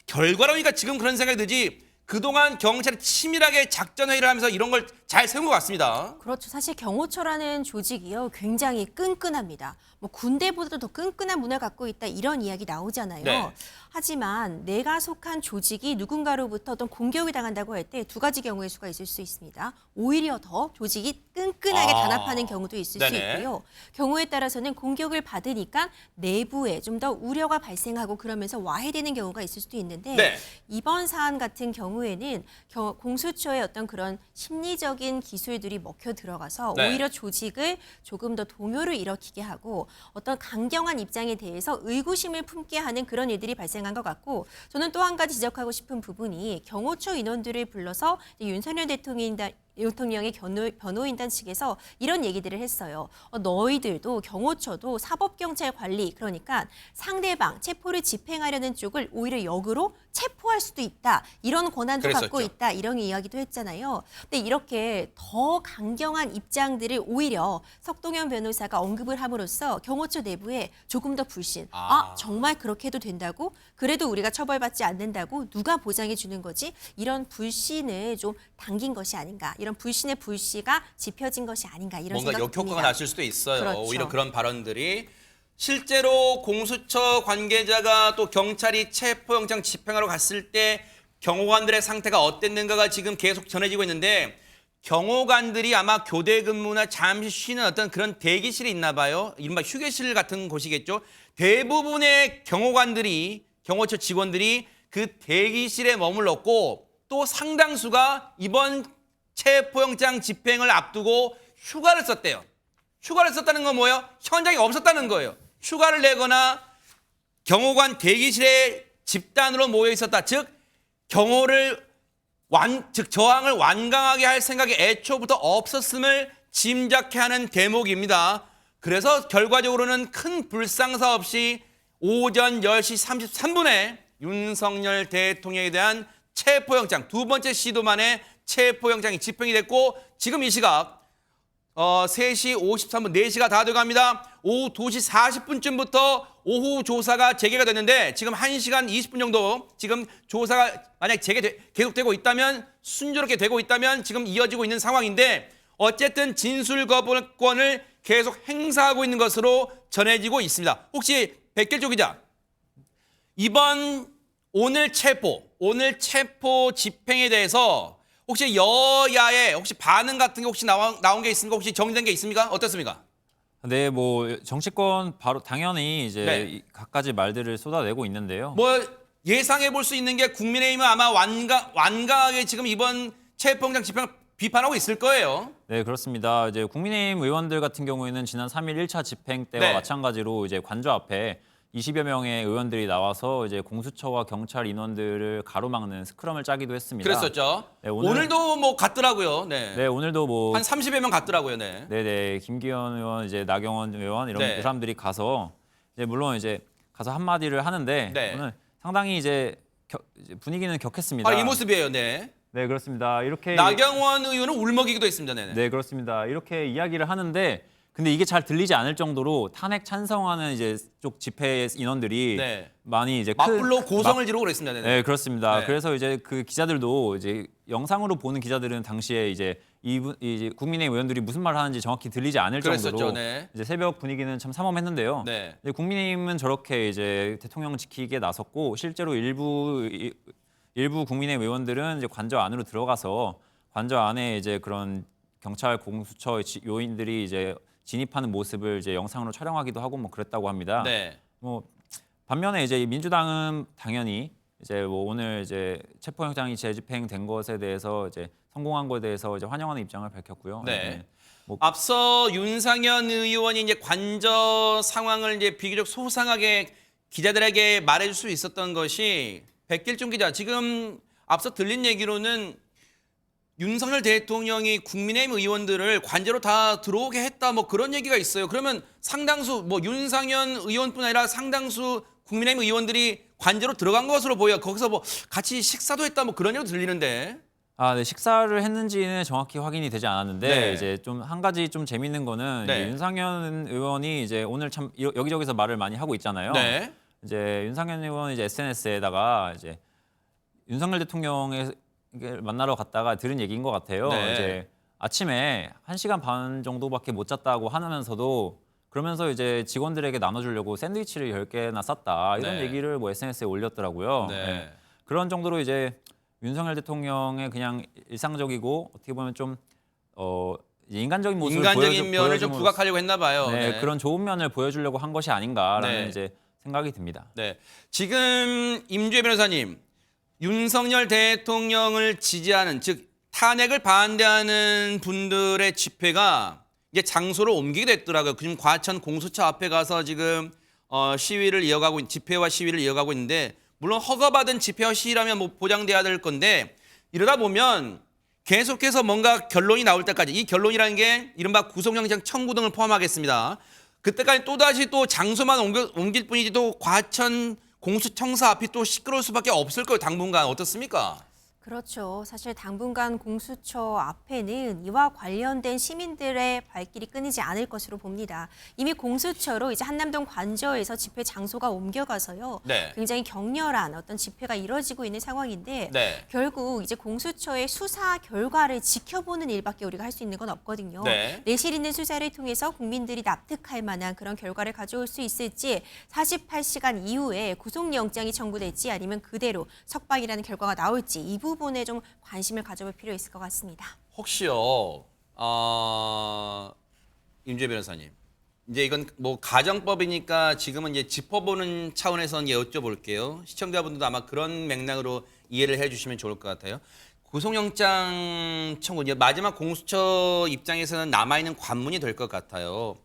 결과론이니까 지금 그런 생각이 들지 그동안 경찰이 치밀하게 작전회의를 하면서 이런 걸 잘 세운 것 같습니다. 그렇죠. 사실 경호처라는 조직이요 굉장히 끈끈합니다. 뭐 군대보다도 더 끈끈한 문화를 갖고 있다 이런 이야기 나오잖아요. 네. 하지만 내가 속한 조직이 누군가로부터 어떤 공격을 당한다고 할 때 두 가지 경우의 수가 있을 수 있습니다. 오히려 더 조직이 끈끈하게 단합하는 경우도 있을 수 네네. 있고요. 경우에 따라서는 공격을 받으니까 내부에 좀 더 우려가 발생하고 그러면서 와해되는 경우가 있을 수도 있는데 네. 이번 사안 같은 경우에는 공수처의 어떤 그런 심리적인 기술들이 먹혀 들어가서 네. 오히려 조직을 조금 더 동요를 일으키게 하고 어떤 강경한 입장에 대해서 의구심을 품게 하는 그런 일들이 발생한 것 같고 저는 또 한 가지 지적하고 싶은 부분이 경호처 인원들을 불러서 윤석열 대통령의 변호인단 측에서 이런 얘기들을 했어요. 너희들도 경호처도 사법경찰 관리 그러니까 상대방 체포를 집행하려는 쪽을 오히려 역으로 체포할 수도 있다. 이런 권한도 그랬었죠. 갖고 있다. 이런 이야기도 했잖아요. 근데 이렇게 더 강경한 입장들을 오히려 석동현 변호사가 언급을 함으로써 경호처 내부에 조금 더 불신. 정말 그렇게 해도 된다고? 그래도 우리가 처벌받지 않는다고? 누가 보장해 주는 거지? 이런 불신을 좀 당긴 것이 아닌가. 이런 불신의 불씨가 지펴진 것이 아닌가. 이런 뭔가 생각이 역효과가 듭니다. 났을 수도 있어요. 그렇죠. 오히려 그런 발언들이. 실제로 공수처 관계자가 또 경찰이 체포영장 집행하러 갔을 때 경호관들의 상태가 어땠는가가 지금 계속 전해지고 있는데 경호관들이 아마 교대 근무나 잠시 쉬는 어떤 그런 대기실이 있나 봐요. 이른바 휴게실 같은 곳이겠죠. 대부분의 경호처 직원들이 그 대기실에 머물렀고 또 상당수가 이번 체포영장 집행을 앞두고 휴가를 썼대요. 휴가를 썼다는 건 뭐예요? 현장에 없었다는 거예요. 휴가를 내거나 경호관 대기실에 집단으로 모여 있었다. 즉 저항을 완강하게 할 생각이 애초부터 없었음을 짐작케 하는 대목입니다. 그래서 결과적으로는 큰 불상사 없이 오전 10시 33분에 윤석열 대통령에 대한 체포영장, 두 번째 시도 만에 체포영장이 집행이 됐고 지금 이 시각 3시 53분, 4시가 다 돼갑니다. 오후 2시 40분쯤부터 오후 조사가 재개가 됐는데 지금 1시간 20분 정도 지금 조사가 만약 계속되고 있다면 순조롭게 되고 있다면 지금 이어지고 있는 상황인데 어쨌든 진술 거부권을 계속 행사하고 있는 것으로 전해지고 있습니다. 혹시 백길조 기자, 오늘 체포 집행에 대해서 혹시 여야의 반응 같은 게 혹시 나온 게 있습니까? 혹시 정리된 게 있습니까? 어떻습니까? 네, 뭐 정치권 바로 당연히 이제 네. 갖가지 말들을 쏟아내고 있는데요. 뭐 예상해 볼 수 있는 게 국민의힘은 아마 완강하게 지금 이번 체포영장 집행을 비판하고 있을 거예요. 네, 그렇습니다. 이제 국민의힘 의원들 같은 경우에는 지난 3일 1차 집행 때와 네. 마찬가지로 이제 관저 앞에 20여 명의 의원들이 나와서 이제 공수처와 경찰 인원들을 가로막는 스크럼을 짜기도 했습니다. 그랬었죠. 네, 오늘도 뭐 갔더라고요. 네. 네, 오늘도 뭐 한 30여 명 갔더라고요. 네. 네네 김기현 의원, 이제 나경원 의원 이런 네. 사람들이 가서 이제 물론 이제 가서 한마디를 하는데 네. 오늘 상당히 이제 분위기는 격했습니다. 이 모습이에요. 네. 네, 그렇습니다. 이렇게 나경원 의원은 울먹이기도 했습니다. 네. 네, 그렇습니다. 이렇게 이야기를 하는데 근데 이게 잘 들리지 않을 정도로 탄핵 찬성하는 이제 쪽 집회 인원들이 네. 많이 이제 맞불로 고성을 지르고 그랬습니다. 네. 네, 그렇습니다. 네. 그래서 이제 그 기자들도 이제 영상으로 보는 기자들은 당시에 이제 이제 국민의힘 의원들이 무슨 말을 하는지 정확히 들리지 않을 그랬었죠. 정도로 네. 이제 새벽 분위기는 참 삼엄했는데요. 네. 이제 국민의힘은 저렇게 이제 대통령 지키기에 나섰고 실제로 일부 국민의힘 의원들은 이제 관저 안으로 들어가서 관저 안에 이제 그런 경찰 공수처 요인들이 이제 진입하는 모습을 이제 영상으로 촬영하기도 하고 뭐 그랬다고 합니다. 네. 뭐 반면에 이제 민주당은 당연히 이제 뭐 오늘 이제 체포영장이 재집행된 것에 대해서 이제 성공한 것에 대해서 이제 환영하는 입장을 밝혔고요. 네. 뭐 앞서 윤상현 의원이 이제 관저 상황을 이제 비교적 소상하게 기자들에게 말해줄 수 있었던 것이 백길종 기자, 지금 앞서 들린 얘기로는 윤석열 대통령이 국민의힘 의원들을 관저로 다 들어오게 했다, 뭐 그런 얘기가 있어요. 그러면 상당수 뭐 윤상현 의원뿐 아니라 상당수 국민의힘 의원들이 관저로 들어간 것으로 보여. 거기서 뭐 같이 식사도 했다, 뭐 그런 얘기도 들리는데. 네, 식사를 했는지는 정확히 확인이 되지 않았는데 네. 이제 좀 한 가지 좀 재밌는 거는 네. 이제 윤상현 의원이 이제 오늘 참 여기저기서 말을 많이 하고 있잖아요. 네. 이제 윤상현 의원이 이제 SNS에다가 이제 윤석열 대통령을 만나러 갔다가 들은 얘기인 것 같아요. 네. 이제 아침에 1시간 반 정도밖에 못 잤다고 하면서도 그러면서 이제 직원들에게 나눠주려고 샌드위치를 10개나 쌌다 이런 네. 얘기를 뭐 SNS에 올렸더라고요. 네. 네. 그런 정도로 이제 윤석열 대통령의 그냥 일상적이고 어떻게 보면 좀 인간적인 모습을 인간적인 면을 좀 보여줌으로써 부각하려고 했나 봐요. 네, 네. 그런 좋은 면을 보여주려고 한 것이 아닌가라는 네. 이제 생각이 듭니다. 네. 지금 임주혜 변호사님, 윤석열 대통령을 지지하는, 즉 탄핵을 반대하는 분들의 집회가 이제 장소를 옮기게 됐더라고요. 지금 과천 공수처 앞에 가서 지금 시위를 이어가고 집회와 시위를 이어가고 있는데, 물론 허가받은 집회와 시위라면 뭐 보장돼야 될 건데, 이러다 보면 계속해서 뭔가 결론이 나올 때까지, 이 결론이라는 게 이른바 구속영장 청구 등을 포함하겠습니다. 그때까지 또다시 또 장소만 옮길 뿐이지 또 과천 공수청사 앞이 또 시끄러울 수밖에 없을 거예요. 당분간. 어떻습니까? 그렇죠. 사실 당분간 공수처 앞에는 이와 관련된 시민들의 발길이 끊이지 않을 것으로 봅니다. 이미 공수처로 이제 한남동 관저에서 집회 장소가 옮겨가서요. 네. 굉장히 격렬한 어떤 집회가 이뤄지고 있는 상황인데 네. 결국 이제 공수처의 수사 결과를 지켜보는 일밖에 우리가 할 수 있는 건 없거든요. 네. 내실 있는 수사를 통해서 국민들이 납득할 만한 그런 결과를 가져올 수 있을지 48시간 이후에 구속영장이 청구될지 아니면 그대로 석방이라는 결과가 나올지 이 부분에 좀 관심을 가져볼 필요 있을 것 같습니다. 혹시요, 임주혜 변호사님, 이제 이건 뭐 가정법이니까 지금은 이제 짚어보는 차원에서 이제 여쭤볼게요. 시청자분들도 아마 그런 맥락으로 이해를 해주시면 좋을 것 같아요. 구속영장 청구, 이제 마지막 공수처 입장에서는 남아있는 관문이 될 것 같아요.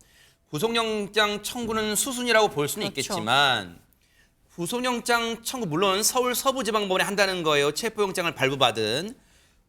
구속영장 청구는 수순이라고 볼 수는 그렇죠. 있겠지만, 구속영장 청구, 물론 서울 서부지방법원에 한다는 거예요. 체포영장을 발부받은.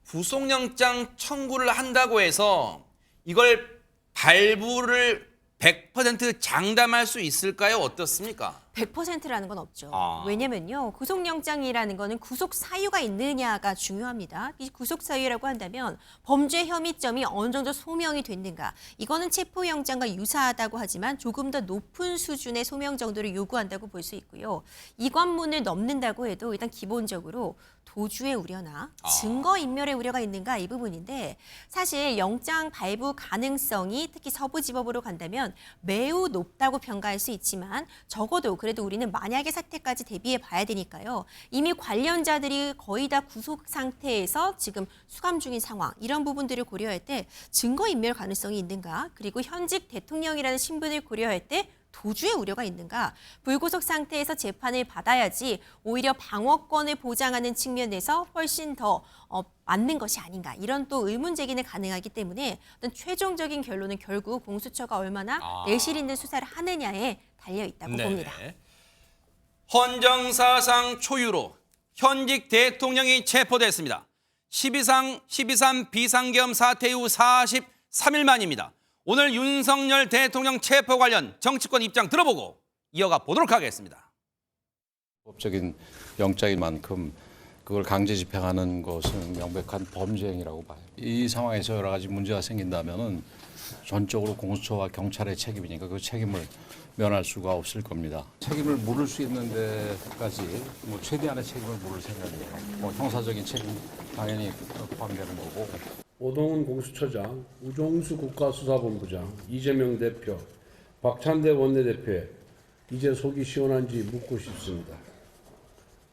구속영장 청구를 한다고 해서 이걸 발부를 100% 장담할 수 있을까요? 어떻습니까? 100%라는 건 없죠. 아. 왜냐면요. 구속영장이라는 거는 구속 사유가 있느냐가 중요합니다. 이 구속 사유라고 한다면 범죄 혐의점이 어느 정도 소명이 됐는가. 이거는 체포영장과 유사하다고 하지만 조금 더 높은 수준의 소명 정도를 요구한다고 볼 수 있고요. 이 관문을 넘는다고 해도 일단 기본적으로 도주의 우려나 증거인멸의 우려가 있는가 이 부분인데 사실 영장 발부 가능성이 특히 서부지법으로 간다면 매우 높다고 평가할 수 있지만 적어도 그래도 우리는 만약의 사태까지 대비해 봐야 되니까요. 이미 관련자들이 거의 다 구속 상태에서 지금 수감 중인 상황 이런 부분들을 고려할 때 증거인멸 가능성이 있는가 그리고 현직 대통령이라는 신분을 고려할 때 도주의 우려가 있는가 불구속 상태에서 재판을 받아야지 오히려 방어권을 보장하는 측면에서 훨씬 더 맞는 것이 아닌가 이런 또 의문 제기는 가능하기 때문에 어떤 최종적인 결론은 결국 공수처가 얼마나 내실 있는 수사를 하느냐에 달려 있다고 봅니다. 헌정사상 초유로 현직 대통령이 체포됐습니다. 12.3 비상계엄 사태 이후 43일 만입니다. 오늘 윤석열 대통령 체포 관련 정치권 입장 들어보고 이어가 보도록 하겠습니다. 법적인 영장인 만큼 그걸 강제 집행하는 것은 명백한 범죄 행위라고 봐요. 이 상황에서 여러 가지 문제가 생긴다면은 전적으로 공수처와 경찰의 책임이니까 그 책임을 면할 수가 없을 겁니다. 책임을 물을 수 있는 데까지 뭐 최대한의 책임을 물을 생각이에요. 뭐 형사적인 책임 당연히 포함되는 거고. 오동훈 공수처장, 우종수 국가수사본부장, 이재명 대표, 박찬대 원내대표에 이제 속이 시원한지 묻고 싶습니다.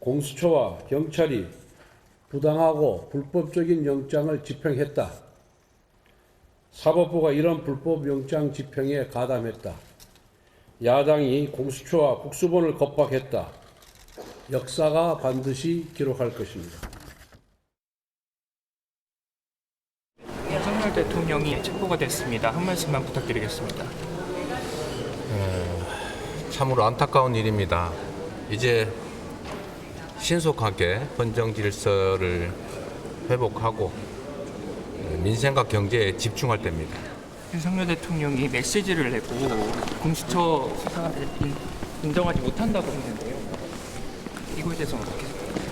공수처와 경찰이 부당하고 불법적인 영장을 집행했다. 사법부가 이런 불법 영장 집행에 가담했다. 야당이 공수처와 국수본을 겁박했다. 역사가 반드시 기록할 것입니다. 윤석열 대통령이 체포가 됐습니다. 한 말씀만 부탁드리겠습니다. 참으로 안타까운 일입니다. 이제 신속하게 헌정 질서를 회복하고 민생과 경제에 집중할 때입니다. 윤석열 대통령이 메시지를 내고 공수처 수사를 인정하지 못한다고 했는데요. 이거에 대해서 어떻게 생각하세요?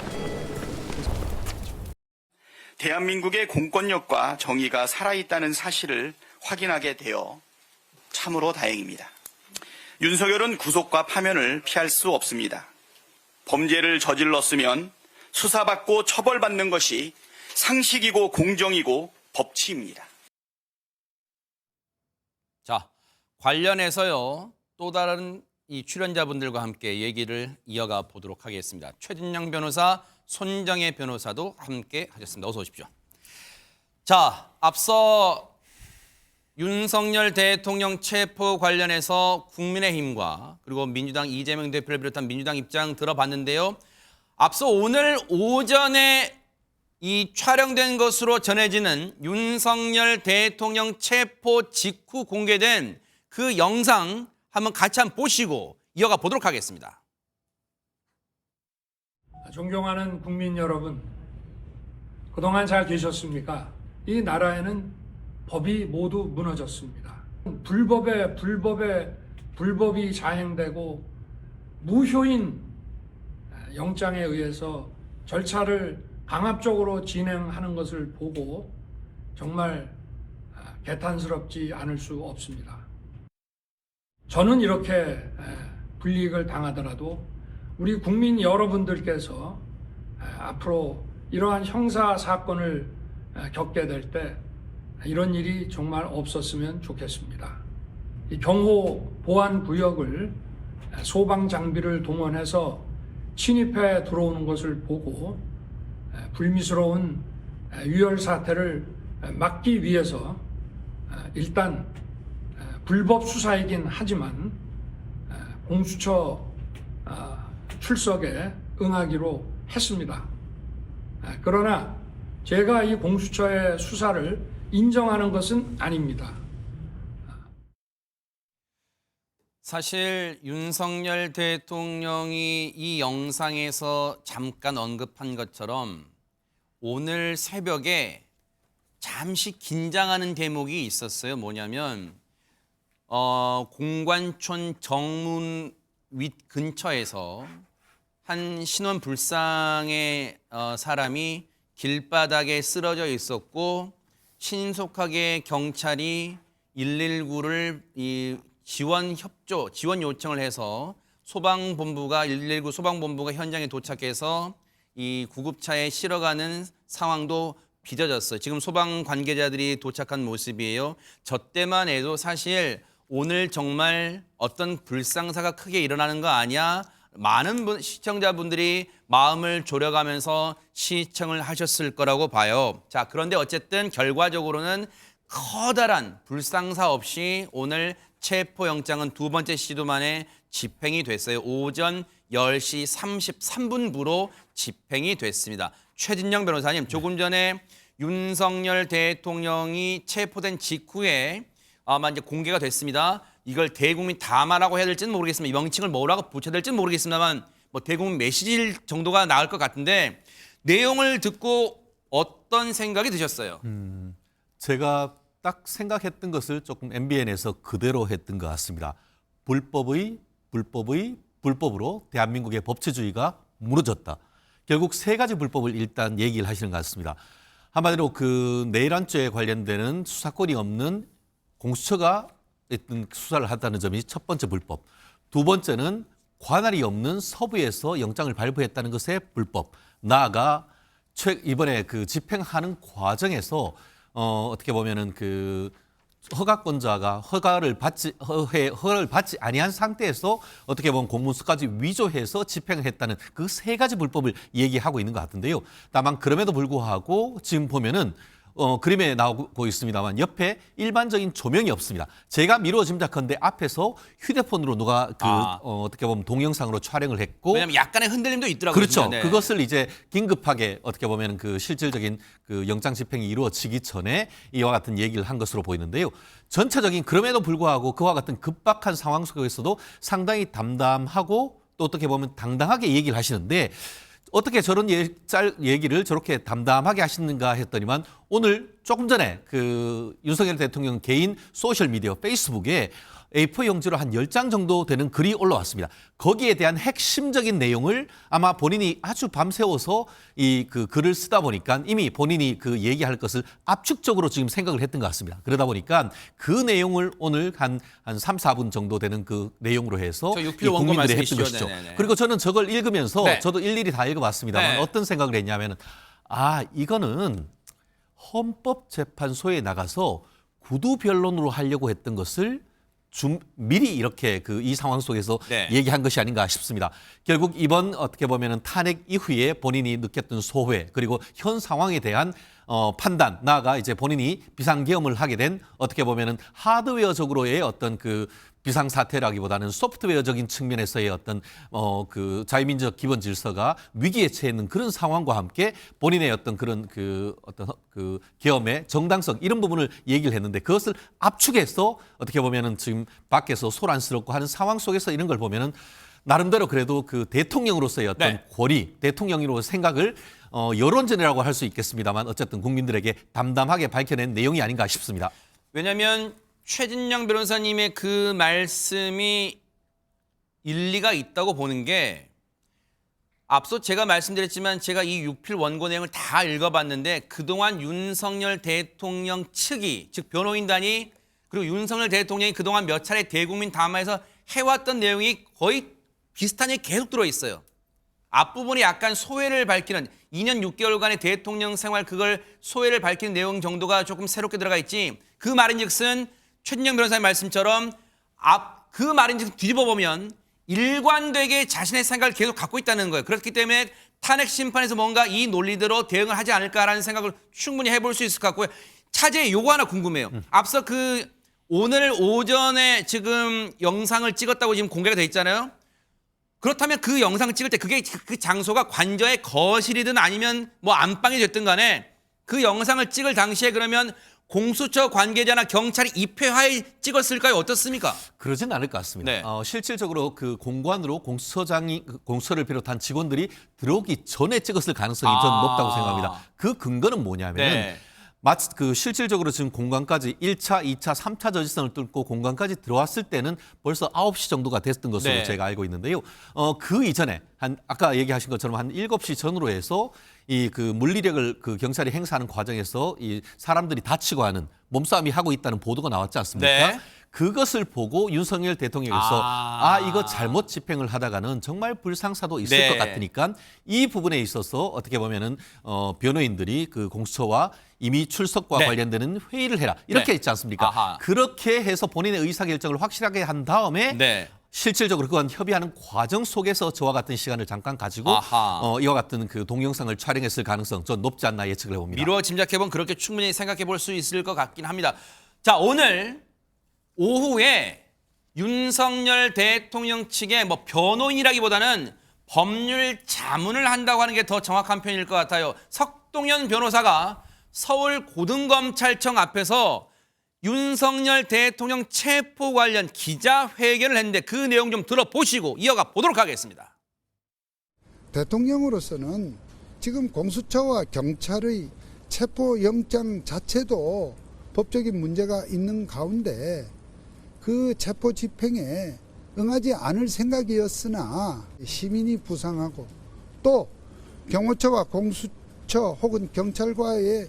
대한민국의 공권력과 정의가 살아있다는 사실을 확인하게 되어 참으로 다행입니다. 윤석열은 구속과 파면을 피할 수 없습니다. 범죄를 저질렀으면 수사받고 처벌받는 것이 상식이고 공정이고 법치입니다. 자, 관련해서요. 또 다른 이 출연자분들과 함께 얘기를 이어가 보도록 하겠습니다. 최진영 변호사, 손정혜 변호사도 함께 하셨습니다. 어서 오십시오. 자, 앞서 윤석열 대통령 체포 관련해서 국민의힘과 그리고 민주당 이재명 대표를 비롯한 민주당 입장 들어봤는데요. 앞서 오늘 오전에 이 촬영된 것으로 전해지는 윤석열 대통령 체포 직후 공개된 그 영상 한번 같이 한번 보시고 이어가 보도록 하겠습니다. 존경하는 국민 여러분, 그동안 잘 계셨습니까? 이 나라에는 법이 모두 무너졌습니다. 불법이 자행되고 무효인 영장에 의해서 절차를 강압적으로 진행하는 것을 보고 정말 개탄스럽지 않을 수 없습니다. 저는 이렇게 불이익을 당하더라도 우리 국민 여러분들께서 앞으로 이러한 형사 사건을 겪게 될 때 이런 일이 정말 없었으면 좋겠습니다. 이 경호 보안 구역을 소방 장비를 동원해서 침입해 들어오는 것을 보고 불미스러운 유혈 사태를 막기 위해서 일단 불법 수사이긴 하지만 공수처 출석에 응하기로 했습니다. 그러나 제가 이 공수처의 수사를 인정하는 것은 아닙니다. 사실 윤석열 대통령이 이 영상에서 잠깐 언급한 것처럼 오늘 새벽에 잠시 긴장하는 대목이 있었어요. 뭐냐면 공관촌 정문 윗 근처에서 한 신원 불상의 사람이 길바닥에 쓰러져 있었고 신속하게 경찰이 119를 지원 요청을 해서 소방본부가 119 소방본부가 현장에 도착해서 이 구급차에 실어가는 상황도 빚어졌어요. 지금 소방 관계자들이 도착한 모습이에요. 저 때만 해도 사실 오늘 정말 어떤 불상사가 크게 일어나는 거 아니야? 많은 시청자분들이 마음을 졸여가면서 시청을 하셨을 거라고 봐요. 자, 그런데 어쨌든 결과적으로는 커다란 불상사 없이 오늘 체포영장은 두 번째 시도 만에 집행이 됐어요. 오전 10시 33분부로 집행이 됐습니다. 최진영 변호사님, 조금 전에 윤석열 대통령이 체포된 직후에 아마 이제 공개가 됐습니다. 이걸 대국민 담화라고 해야 될지는 모르겠습니다. 명칭을 뭐라고 붙여야 될지는 모르겠습니다만 뭐 대국민 메시지 정도가 나을 것 같은데 내용을 듣고 어떤 생각이 드셨어요? 제가 딱 생각했던 것을 조금 MBN에서 그대로 했던 것 같습니다. 불법으로 대한민국의 법치주의가 무너졌다. 결국 세 가지 불법을 일단 얘기를 하시는 것 같습니다. 한마디로 그 내란죄에 관련되는 수사권이 없는 공수처가 어떤 수사를 한다는 점이 첫 번째 불법. 두 번째는 관할이 없는 서부에서 영장을 발부했다는 것의 불법. 나아가 이번에 그 집행하는 과정에서 어떻게 보면은 그 허가권자가 허가를 받지 아니한 상태에서 어떻게 보면 공문서까지 위조해서 집행을 했다는 그 세 가지 불법을 얘기하고 있는 것 같은데요. 다만 그럼에도 불구하고 지금 보면은 그림에 나오고 있습니다만 옆에 일반적인 조명이 없습니다. 제가 미루어 짐작컨대 앞에서 휴대폰으로 누가 어떻게 보면 동영상으로 촬영을 했고, 왜냐하면 약간의 흔들림도 있더라고요. 그렇죠. 네. 그것을 이제 긴급하게 어떻게 보면 그 실질적인 그 영장 집행이 이루어지기 전에 이와 같은 얘기를 한 것으로 보이는데요. 전체적인 그럼에도 불구하고 그와 같은 급박한 상황 속에서도 상당히 담담하고 또 어떻게 보면 당당하게 얘기를 하시는데, 어떻게 저런 얘기를 저렇게 담담하게 하시는가 했더니만 오늘 조금 전에 그 윤석열 대통령 개인 소셜미디어 페이스북에 A4 용지로 한 10장 정도 되는 글이 올라왔습니다. 거기에 대한 핵심적인 내용을 아마 본인이 아주 밤새워서 이 그 글을 쓰다 보니까 이미 본인이 그 얘기할 것을 압축적으로 지금 생각을 했던 것 같습니다. 그러다 보니까 그 내용을 오늘 한 3, 4분 정도 되는 그 내용으로 해서 이 국민들이 했던 것이죠. 네네네. 그리고 저는 저걸 읽으면서 네. 저도 일일이 다 읽어봤습니다만 네. 어떤 생각을 했냐면은 이거는 헌법재판소에 나가서 구두 변론으로 하려고 했던 것을 미리 이렇게 이 상황 속에서 네. 얘기한 것이 아닌가 싶습니다. 결국 이번 어떻게 보면은 탄핵 이후에 본인이 느꼈던 소회 그리고 현 상황에 대한 판단, 나아가 이제 본인이 비상계엄을 하게 된 어떻게 보면은 하드웨어적으로의 어떤 그 비상사태라기보다는 소프트웨어적인 측면에서의 어떤 그 자유민주적 기본 질서가 위기에 처해 있는 그런 상황과 함께 본인의 어떤 그런 그 어떤 그 계엄의 정당성 이런 부분을 얘기를 했는데, 그것을 압축해서 어떻게 보면은 지금 밖에서 소란스럽고 하는 상황 속에서 이런 걸 보면은 나름대로 그래도 그 대통령으로서의 어떤 네. 권위, 대통령으로 생각을 여론전이라고 할 수 있겠습니다만 어쨌든 국민들에게 담담하게 밝혀낸 내용이 아닌가 싶습니다. 왜냐하면 최진영 변호사님의 그 말씀이 일리가 있다고 보는 게, 앞서 제가 말씀드렸지만 제가 이 6필 원고 내용을 다 읽어봤는데 그동안 윤석열 대통령 측이, 즉 변호인단이, 그리고 윤석열 대통령이 그동안 몇 차례 대국민 담화에서 해왔던 내용이 거의 비슷한 얘기 계속 들어있어요. 앞부분이 약간 소회를 밝히는 2년 6개월간의 대통령 생활, 그걸 소회를 밝히는 내용 정도가 조금 새롭게 들어가 있지, 그 말인즉슨 최진영 변호사님 말씀처럼 그 말인즉슨 뒤집어 보면 일관되게 자신의 생각을 계속 갖고 있다는 거예요. 그렇기 때문에 탄핵 심판에서 뭔가 이 논리대로 대응을 하지 않을까라는 생각을 충분히 해볼 수 있을 것 같고요. 차제에 요거 하나 궁금해요. 앞서 오늘 오전에 지금 영상을 찍었다고 지금 공개가 돼 있잖아요. 그렇다면 그 영상을 찍을 때 그게 그 장소가 관저의 거실이든 아니면 뭐 안방이 됐든 간에 그 영상을 찍을 당시에 그러면 공수처 관계자나 경찰이 입회하에 찍었을까요? 어떻습니까? 그러진 않을 것 같습니다. 네. 실질적으로 그 공관으로 공수처를 비롯한 직원들이 들어오기 전에 찍었을 가능성이 저는 높다고 생각합니다. 그 근거는 뭐냐면은 네. 마치 실질적으로 지금 공관까지 1차, 2차, 3차 저지선을 뚫고 공관까지 들어왔을 때는 벌써 9시 정도가 됐던 것으로 네. 제가 알고 있는데요. 그 이전에 아까 얘기하신 것처럼 한 7시 전으로 해서 이 그 물리력을 그 경찰이 행사하는 과정에서 이 사람들이 다치고 하는 몸싸움이 하고 있다는 보도가 나왔지 않습니까? 네. 그것을 보고 윤석열 대통령께서 이거 잘못 집행을 하다가는 정말 불상사도 있을 네. 것 같으니까 이 부분에 있어서 어떻게 보면은 변호인들이 그 공수처와 이미 출석과 네. 관련되는 회의를 해라 이렇게 네. 있지 않습니까? 아하. 그렇게 해서 본인의 의사결정을 확실하게 한 다음에 네. 실질적으로 그간 협의하는 과정 속에서 저와 같은 시간을 잠깐 가지고 아하. 이와 같은 그 동영상을 촬영했을 가능성 전 높지 않나 예측을 해봅니다. 미루어 짐작해보면 그렇게 충분히 생각해 볼 수 있을 것 같긴 합니다. 자, 오늘 오후에 윤석열 대통령 측의 뭐 변호인이라기보다는 법률 자문을 한다고 하는 게 더 정확한 표현일 것 같아요. 석동현 변호사가 서울 고등검찰청 앞에서 윤석열 대통령 체포 관련 기자회견을 했는데 그 내용 좀 들어보시고 이어가 보도록 하겠습니다. 대통령으로서는 지금 공수처와 경찰의 체포영장 자체도 법적인 문제가 있는 가운데 그 체포 집행에 응하지 않을 생각이었으나 시민이 부상하고 또 경호처와 공수처 혹은 경찰과의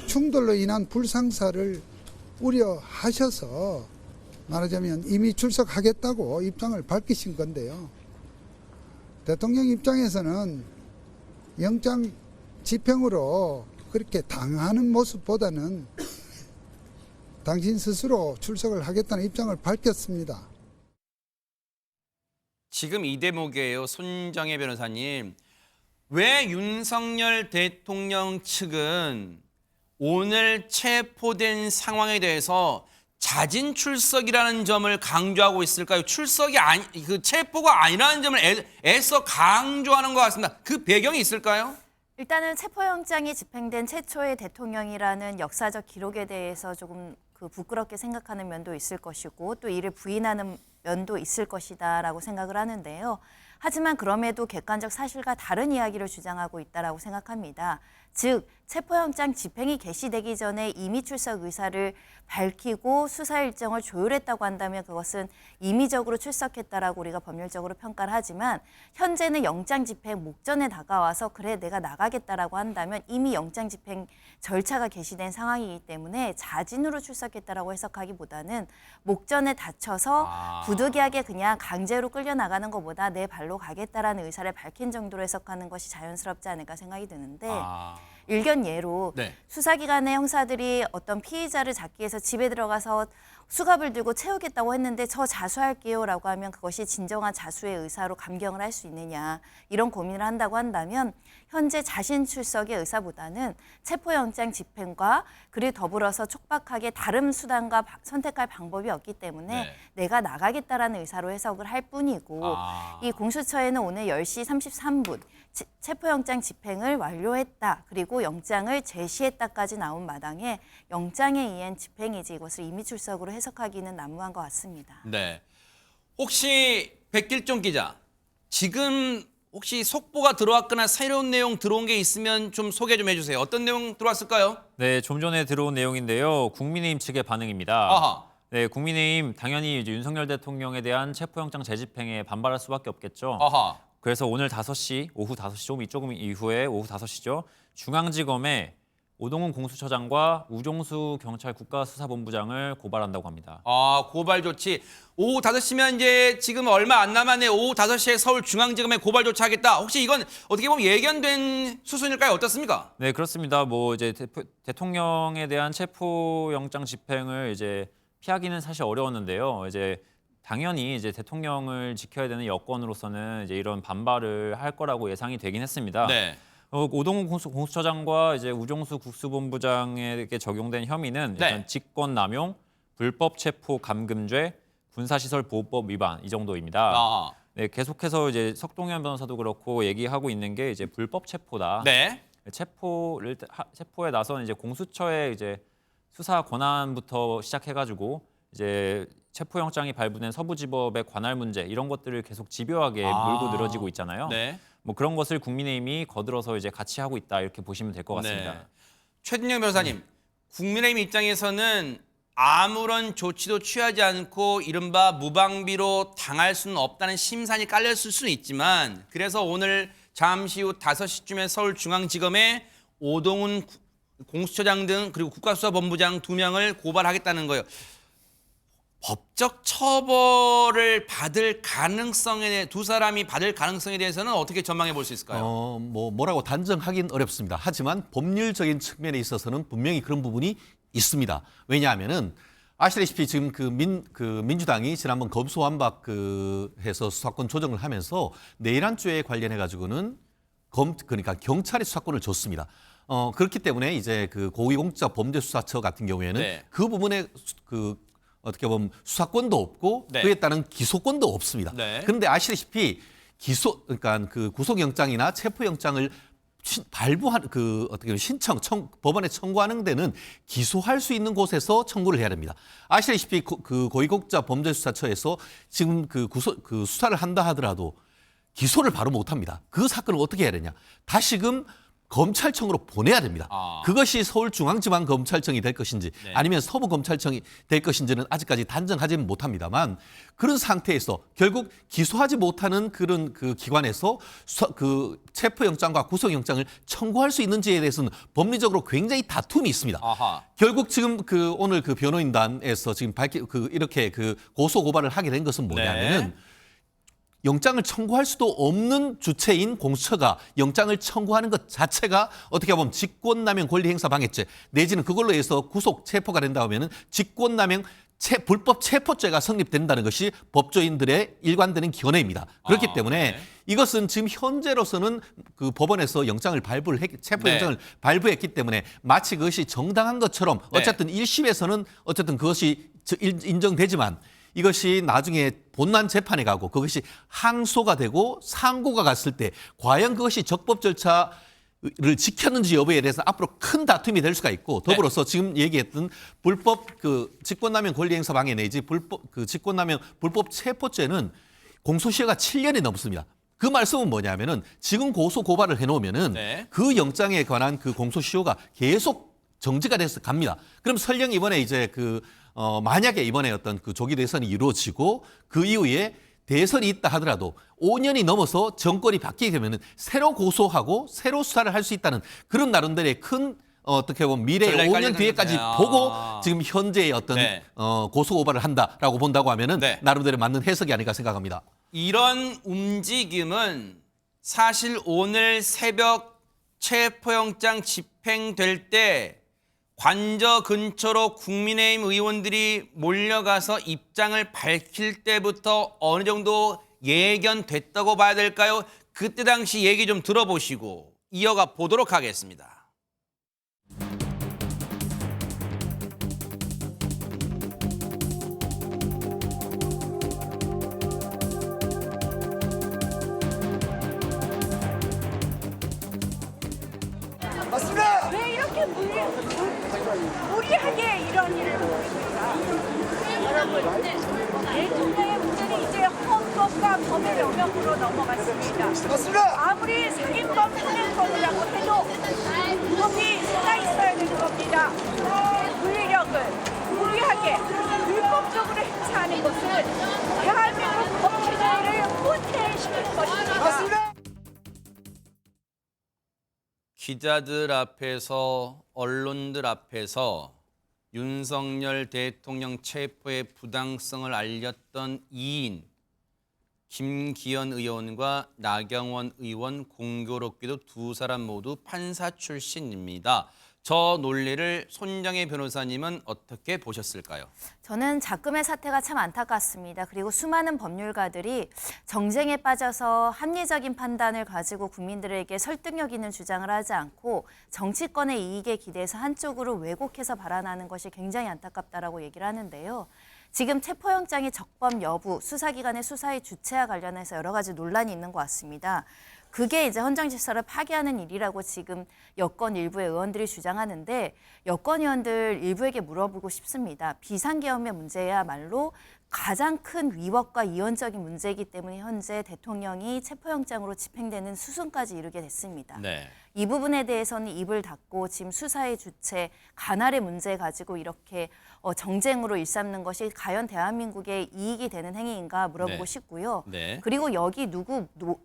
충돌로 인한 불상사를 우려하셔서 말하자면 이미 출석하겠다고 입장을 밝히신 건데요. 대통령 입장에서는 영장 집행으로 그렇게 당하는 모습보다는 당신 스스로 출석을 하겠다는 입장을 밝혔습니다. 지금 이 대목이에요. 손정혜 변호사님. 왜 윤석열 대통령 측은 오늘 체포된 상황에 대해서 자진 출석이라는 점을 강조하고 있을까요? 출석이 체포가 아니라는 점을 애써 강조하는 것 같습니다. 그 배경이 있을까요? 일단은 체포영장이 집행된 최초의 대통령이라는 역사적 기록에 대해서 조금 부끄럽게 생각하는 면도 있을 것이고 또 이를 부인하는 면도 있을 것이다라고 생각을 하는데요. 하지만 그럼에도 객관적 사실과 다른 이야기를 주장하고 있다라고 생각합니다. 즉 체포영장 집행이 개시되기 전에 임의 출석 의사를 밝히고 수사 일정을 조율했다고 한다면 그것은 임의적으로 출석했다라고 우리가 법률적으로 평가를 하지만 현재는 영장 집행 목전에 다가와서 그래 내가 나가겠다라고 한다면 이미 영장 집행 절차가 개시된 상황이기 때문에 자진으로 출석했다라고 해석하기보다는 목전에 다쳐서 부득이하게 그냥 강제로 끌려나가는 것보다 내 발로 가겠다라는 의사를 밝힌 정도로 해석하는 것이 자연스럽지 않을까 생각이 드는데 일견 예로 수사기관의 형사들이 어떤 피의자를 잡기 위해서 집에 들어가서 수갑을 들고 채우겠다고 했는데 저 자수할게요라고 하면 그것이 진정한 자수의 의사로 감경을 할 수 있느냐 이런 고민을 한다고 한다면 현재 자신 출석의 의사보다는 체포영장 집행과 그리고 더불어서 촉박하게 다른 수단과 선택할 방법이 없기 때문에 내가 나가겠다라는 의사로 해석을 할 뿐이고 이 공수처에는 오늘 10시 33분 체포영장 집행을 완료했다. 그리고 영장을 제시했다까지 나온 마당에 영장에 의한 집행이지 이것을 임의 출석으로 해석하기는 난무한 것 같습니다. 네. 혹시 백길종 기자, 지금 혹시 속보가 들어왔거나 새로운 내용 들어온 게 있으면 좀 소개 좀 해주세요. 어떤 내용 들어왔을까요? 네, 좀 전에 들어온 내용인데요. 국민의힘 측의 반응입니다. 아하. 네, 국민의힘 당연히 이제 윤석열 대통령에 대한 체포영장 재집행에 반발할 수밖에 없겠죠. 아하. 그래서 오늘 5시, 오후 5시, 조금 이후에 오후 5시죠. 중앙지검에 오동훈 공수처장과 우종수 경찰 국가수사본부장을 고발한다고 합니다. 고발 조치. 오후 5시면 이제 지금 얼마 안 남았네. 오후 5시에 서울중앙지검에 고발 조치하겠다. 혹시 이건 어떻게 보면 예견된 수순일까요? 어떻습니까? 네, 그렇습니다. 뭐 이제 대통령에 대한 체포영장 집행을 이제 피하기는 사실 어려웠는데요. 이제 당연히 이제 대통령을 지켜야 되는 여건으로서는 이제 이런 반발을 할 거라고 예상이 되긴 했습니다. 네. 오동훈 공수처장과 이제 우종수 국수본부장에게 적용된 혐의는 일단 직권남용, 불법 체포 감금죄, 군사시설 보호법 위반 이 정도입니다. 네, 계속해서 이제 석동현 변호사도 그렇고 얘기하고 있는 게 이제 불법 체포다. 네. 체포에 나선 이제 공수처의 이제 수사 권한부터 시작해가지고 이제 체포영장이 발부된 서부지법의 관할 문제 이런 것들을 계속 집요하게 물고 늘어지고 있잖아요. 네. 뭐 그런 것을 국민의힘이 거들어서 이제 같이 하고 있다 이렇게 보시면 될 것 같습니다. 네. 최진영 변호사님, 국민의힘 입장에서는 아무런 조치도 취하지 않고 이른바 무방비로 당할 수는 없다는 심산이 깔렸을 수는 있지만 그래서 오늘 잠시 후 5시쯤에 서울중앙지검에 오동훈 공수처장 등 그리고 국가수사본부장 2명을 고발하겠다는 거예요. 법적 처벌을 받을 가능성에 두 사람이 받을 가능성에 대해서는 어떻게 전망해 볼 수 있을까요? 뭐라고 단정하긴 어렵습니다. 하지만 법률적인 측면에 있어서는 분명히 그런 부분이 있습니다. 왜냐하면은 아시다시피 지금 민주당이 지난번 검수완박 해서 수사권 조정을 하면서 내란죄에 관련해 가지고는 그러니까 경찰의 수사권을 줬습니다. 그렇기 때문에 이제 고위공직자 범죄수사처 같은 경우에는 그 부분에 어떻게 보면 수사권도 없고 그에 따른 기소권도 없습니다. 그런데 아시다시피 그러니까 구속영장이나 체포영장을 발부한 어떻게 보면 법원에 청구하는 데는 기소할 수 있는 곳에서 청구를 해야 됩니다. 아시다시피 고위공직자 범죄수사처에서 지금 수사를 한다 하더라도 기소를 바로 못 합니다. 그 사건을 어떻게 해야 되냐? 다시금 검찰청으로 보내야 됩니다. 아. 그것이 서울중앙지방검찰청이 될 것인지 네. 아니면 서부검찰청이 될 것인지는 아직까지 단정하지는 못합니다만 그런 상태에서 결국 기소하지 못하는 그런 그 기관에서 그 체포영장과 구속영장을 청구할 수 있는지에 대해서는 법리적으로 굉장히 다툼이 있습니다. 아하. 결국 지금 그 오늘 그 변호인단에서 지금 이렇게 그 고소 고발을 하게 된 것은 뭐냐면은 네. 영장을 청구할 수도 없는 주체인 공수처가 영장을 청구하는 것 자체가 어떻게 보면 직권남용 권리행사 방해죄 내지는 그걸로 해서 구속 체포가 된다 하면은 직권남용 불법 체포죄가 성립된다는 것이 법조인들의 일관되는 견해입니다. 그렇기 때문에 네. 이것은 지금 현재로서는 그 법원에서 체포 영장을 발부했기 때문에 마치 그것이 정당한 것처럼 어쨌든 1심에서는 어쨌든 그것이 인정되지만 이것이 나중에 본난 재판에 가고 그것이 항소가 되고 상고가 갔을 때 과연 그것이 적법 절차를 지켰는지 여부에 대해서 앞으로 큰 다툼이 될 수가 있고 더불어서 지금 얘기했던 불법 그 직권남용 권리행사 방해 내지 불법 그 직권남용 불법 체포죄는 공소시효가 7년이 넘습니다. 그 말씀은 뭐냐면은 지금 고소 고발을 해놓으면은 그 영장에 관한 그 공소시효가 계속 정지가 돼서 갑니다. 그럼 설령 이번에 이제 만약에 이번에 어떤 그 조기 대선이 이루어지고 그 이후에 대선이 있다 하더라도 5년이 넘어서 정권이 바뀌게 되면은 새로 고소하고 새로 수사를 할 수 있다는 그런 나름대로의 큰 어떻게 보면 미래의 5년 뒤에까지 보고 지금 현재의 어떤 고소 고발을 한다라고 본다고 하면은 나름대로 맞는 해석이 아닐까 생각합니다. 이런 움직임은 사실 오늘 새벽 체포영장 집행될 때 관저 근처로 국민의힘 의원들이 몰려가서 입장을 밝힐 때부터 어느 정도 예견됐다고 봐야 될까요? 그때 당시 얘기 좀 들어보시고 이어가 보도록 하겠습니다. 맞습니다. 왜 이렇게 무리하게 이런 일을 벌입니까? 여러분, 대통령의 문제는 이제 헌법과 법의 영역으로 넘어갔습니다. 맞습니다. 아무리 살인범, 살인범이라고 해도 법이 살아 있어야 되는 겁니다. 권력을 무리하게 불법적으로 행사하는 것은 대한민국 법치주의를 후퇴시킬 것입니다. 맞습니다. 기자들 앞에서 언론들 앞에서 윤석열 대통령 체포의 부당성을 알렸던 2인 김기현 의원과 나경원 의원 공교롭게도 두 사람 모두 판사 출신입니다. 저 논리를 손정혜 변호사님은 어떻게 보셨을까요? 저는 작금의 사태가 참 안타깝습니다. 그리고 수많은 법률가들이 정쟁에 빠져서 합리적인 판단을 가지고 국민들에게 설득력 있는 주장을 하지 않고 정치권의 이익에 기대서 한쪽으로 왜곡해서 발언하는 것이 굉장히 안타깝다라고 얘기를 하는데요. 지금 체포영장의 적법 여부, 수사기관의 수사의 주체와 관련해서 여러 가지 논란이 있는 것 같습니다. 그게 이제 헌정 질서를 파괴하는 일이라고 지금 여권 일부의 의원들이 주장하는데 여권 의원들 일부에게 물어보고 싶습니다. 비상계엄의 문제야말로 가장 큰 위법과 이원적인 문제이기 때문에 현재 대통령이 체포영장으로 집행되는 수순까지 이르게 됐습니다. 이 부분에 대해서는 입을 닫고 지금 수사의 주체, 관할의 문제 가지고 이렇게 정쟁으로 일삼는 것이 과연 대한민국의 이익이 되는 행위인가 물어보고 싶고요. 그리고 여기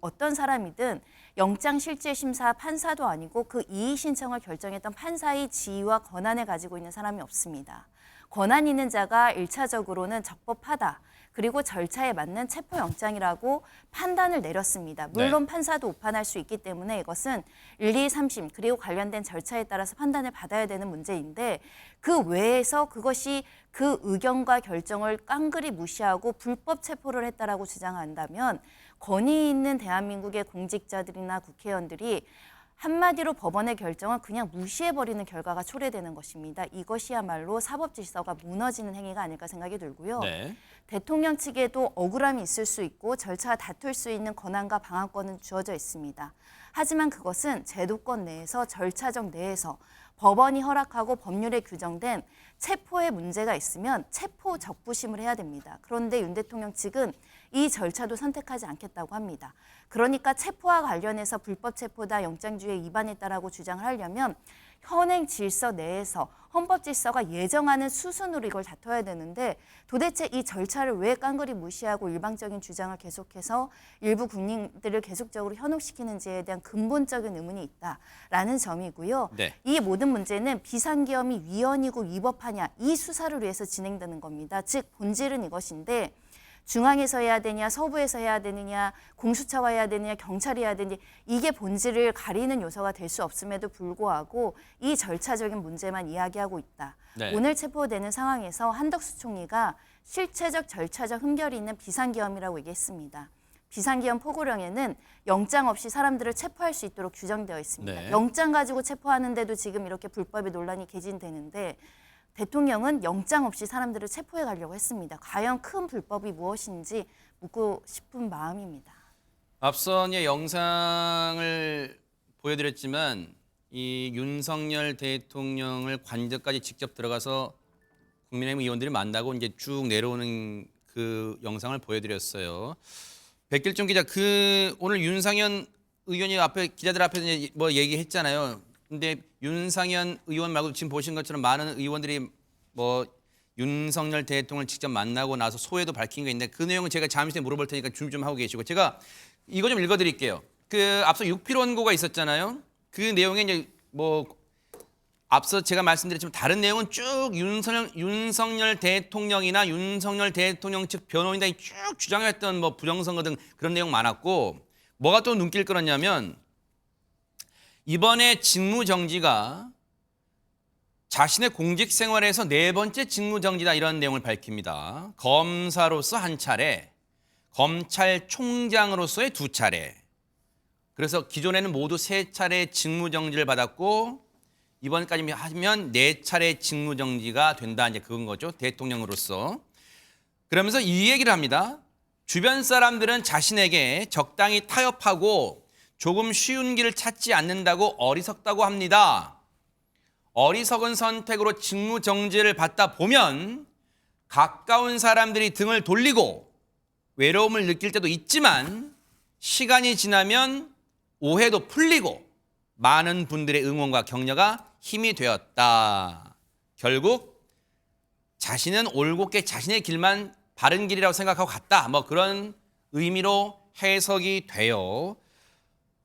어떤 사람이든 영장실질심사 판사도 아니고 그 이의 신청을 결정했던 판사의 지위와 권한을 가지고 있는 사람이 없습니다. 권한 있는 자가 1차적으로는 적법하다. 그리고 절차에 맞는 체포영장이라고 판단을 내렸습니다. 물론 판사도 오판할 수 있기 때문에 이것은 1, 2, 3심 그리고 관련된 절차에 따라서 판단을 받아야 되는 문제인데 그 외에서 그것이 그 의견과 결정을 깡그리 무시하고 불법 체포를 했다라고 주장한다면 권위 있는 대한민국의 공직자들이나 국회의원들이 한마디로 법원의 결정을 그냥 무시해버리는 결과가 초래되는 것입니다. 이것이야말로 사법 질서가 무너지는 행위가 아닐까 생각이 들고요. 대통령 측에도 억울함이 있을 수 있고 절차와 다툴 수 있는 권한과 방어권은 주어져 있습니다. 하지만 그것은 제도권 내에서 절차적 내에서 법원이 허락하고 법률에 규정된 체포에 문제가 있으면 체포 적부심을 해야 됩니다. 그런데 윤 대통령 측은 이 절차도 선택하지 않겠다고 합니다. 그러니까 체포와 관련해서 불법 체포다 영장주의 위반했다라고 주장을 하려면 현행 질서 내에서 헌법 질서가 예정하는 수순으로 이걸 다퉈야 되는데 도대체 이 절차를 왜 깡그리 무시하고 일방적인 주장을 계속해서 일부 국민들을 계속적으로 현혹시키는지에 대한 근본적인 의문이 있다라는 점이고요. 네. 이 모든 문제는 비상계엄이 위헌이고 위법하냐 이 수사를 위해서 진행되는 겁니다. 즉 본질은 이것인데 중앙에서 해야 되냐, 서부에서 해야 되느냐, 공수처가 해야 되느냐, 경찰이 해야 되느냐 이게 본질을 가리는 요소가 될 수 없음에도 불구하고 이 절차적인 문제만 이야기하고 있다. 네. 오늘 체포되는 상황에서 한덕수 총리가 실체적 절차적 흠결이 있는 비상계엄이라고 얘기했습니다. 비상계엄 포고령에는 영장 없이 사람들을 체포할 수 있도록 규정되어 있습니다. 네. 영장 가지고 체포하는데도 지금 이렇게 불법의 논란이 개진되는데 대통령은 영장 없이 사람들을 체포해 가려고 했습니다. 과연 큰 불법이 무엇인지 묻고 싶은 마음입니다. 앞선 영상을 보여드렸지만 이 윤석열 대통령을 관저까지 직접 들어가서 국민의힘 의원들이 만나고 이제 쭉 내려오는 그 영상을 보여드렸어요. 백길종 기자, 오늘 윤상현 의원이 앞에 기자들 앞에서 이제 뭐 얘기했잖아요. 근데 윤상현 의원 말고 지금 보신 것처럼 많은 의원들이 뭐 윤석열 대통령을 직접 만나고 나서 소회도 밝힌 게 있는데 그 내용은 제가 잠시 후에 물어볼 테니까 준비 좀 하고 계시고 제가 이거 좀 읽어드릴게요. 앞서 6필 원고가 있었잖아요. 그 내용에 이제 뭐 앞서 제가 말씀드렸지만 다른 내용은 쭉 윤석열 대통령이나 윤석열 대통령 측 변호인단이 쭉 주장했던 뭐 부정선거 등 그런 내용 많았고 뭐가 또 눈길 끌었냐면 이번에 직무정지가 자신의 공직 생활에서 4번째 직무정지다 이런 내용을 밝힙니다. 검사로서 1차례, 검찰총장으로서의 2차례. 그래서 기존에는 모두 3차례 직무정지를 받았고 이번까지 하면 4차례 직무정지가 된다. 이제 그건 거죠. 대통령으로서. 그러면서 이 얘기를 합니다. 주변 사람들은 자신에게 적당히 타협하고 조금 쉬운 길을 찾지 않는다고 어리석다고 합니다. 어리석은 선택으로 직무정지를 받다 보면 가까운 사람들이 등을 돌리고 외로움을 느낄 때도 있지만 시간이 지나면 오해도 풀리고 많은 분들의 응원과 격려가 힘이 되었다. 결국 자신은 올곧게 자신의 길만 바른 길이라고 생각하고 갔다. 뭐 그런 의미로 해석이 돼요.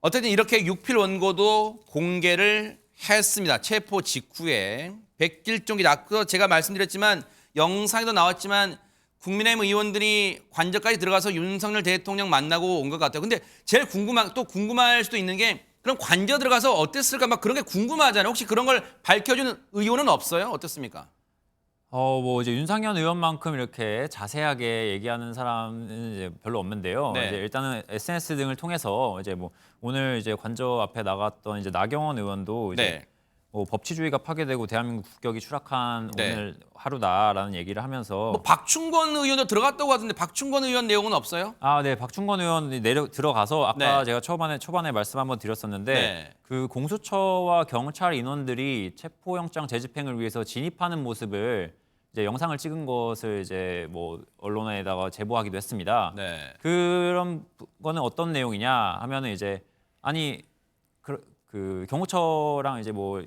어쨌든 이렇게 6필 원고도 공개를 했습니다. 체포 직후에 백길종 기자, 아까 제가 말씀드렸지만 영상에도 나왔지만 국민의힘 의원들이 관저까지 들어가서 윤석열 대통령 만나고 온 것 같아요. 근데 제일 궁금할 수도 있는 게 그럼 관저 들어가서 어땠을까 막 그런 게 궁금하잖아요. 혹시 그런 걸 밝혀주는 의원은 없어요? 어떻습니까? 뭐 이제 윤상현 의원만큼 이렇게 자세하게 얘기하는 사람은 이제 별로 없는데요. 네. 이제 일단은 SNS 등을 통해서 이제 뭐 오늘 이제 관저 앞에 나갔던 이제 나경원 의원도 이제 네. 뭐 법치주의가 파괴되고 대한민국 국격이 추락한 네. 오늘 하루다라는 얘기를 하면서 뭐 박충건 의원도 들어갔다고 하던데 박충건 의원 내용은 없어요? 네, 박충건 의원 들어가서 아까 네. 제가 초반에 말씀 한번 드렸었는데 네. 그 공수처와 경찰 인원들이 체포영장 재집행을 위해서 진입하는 모습을 이제 영상을 찍은 것을 이제 뭐 언론에다가 제보하기도 했습니다. 네. 그런 거는 어떤 내용이냐 하면은 이제 그 경호처랑 이제 뭐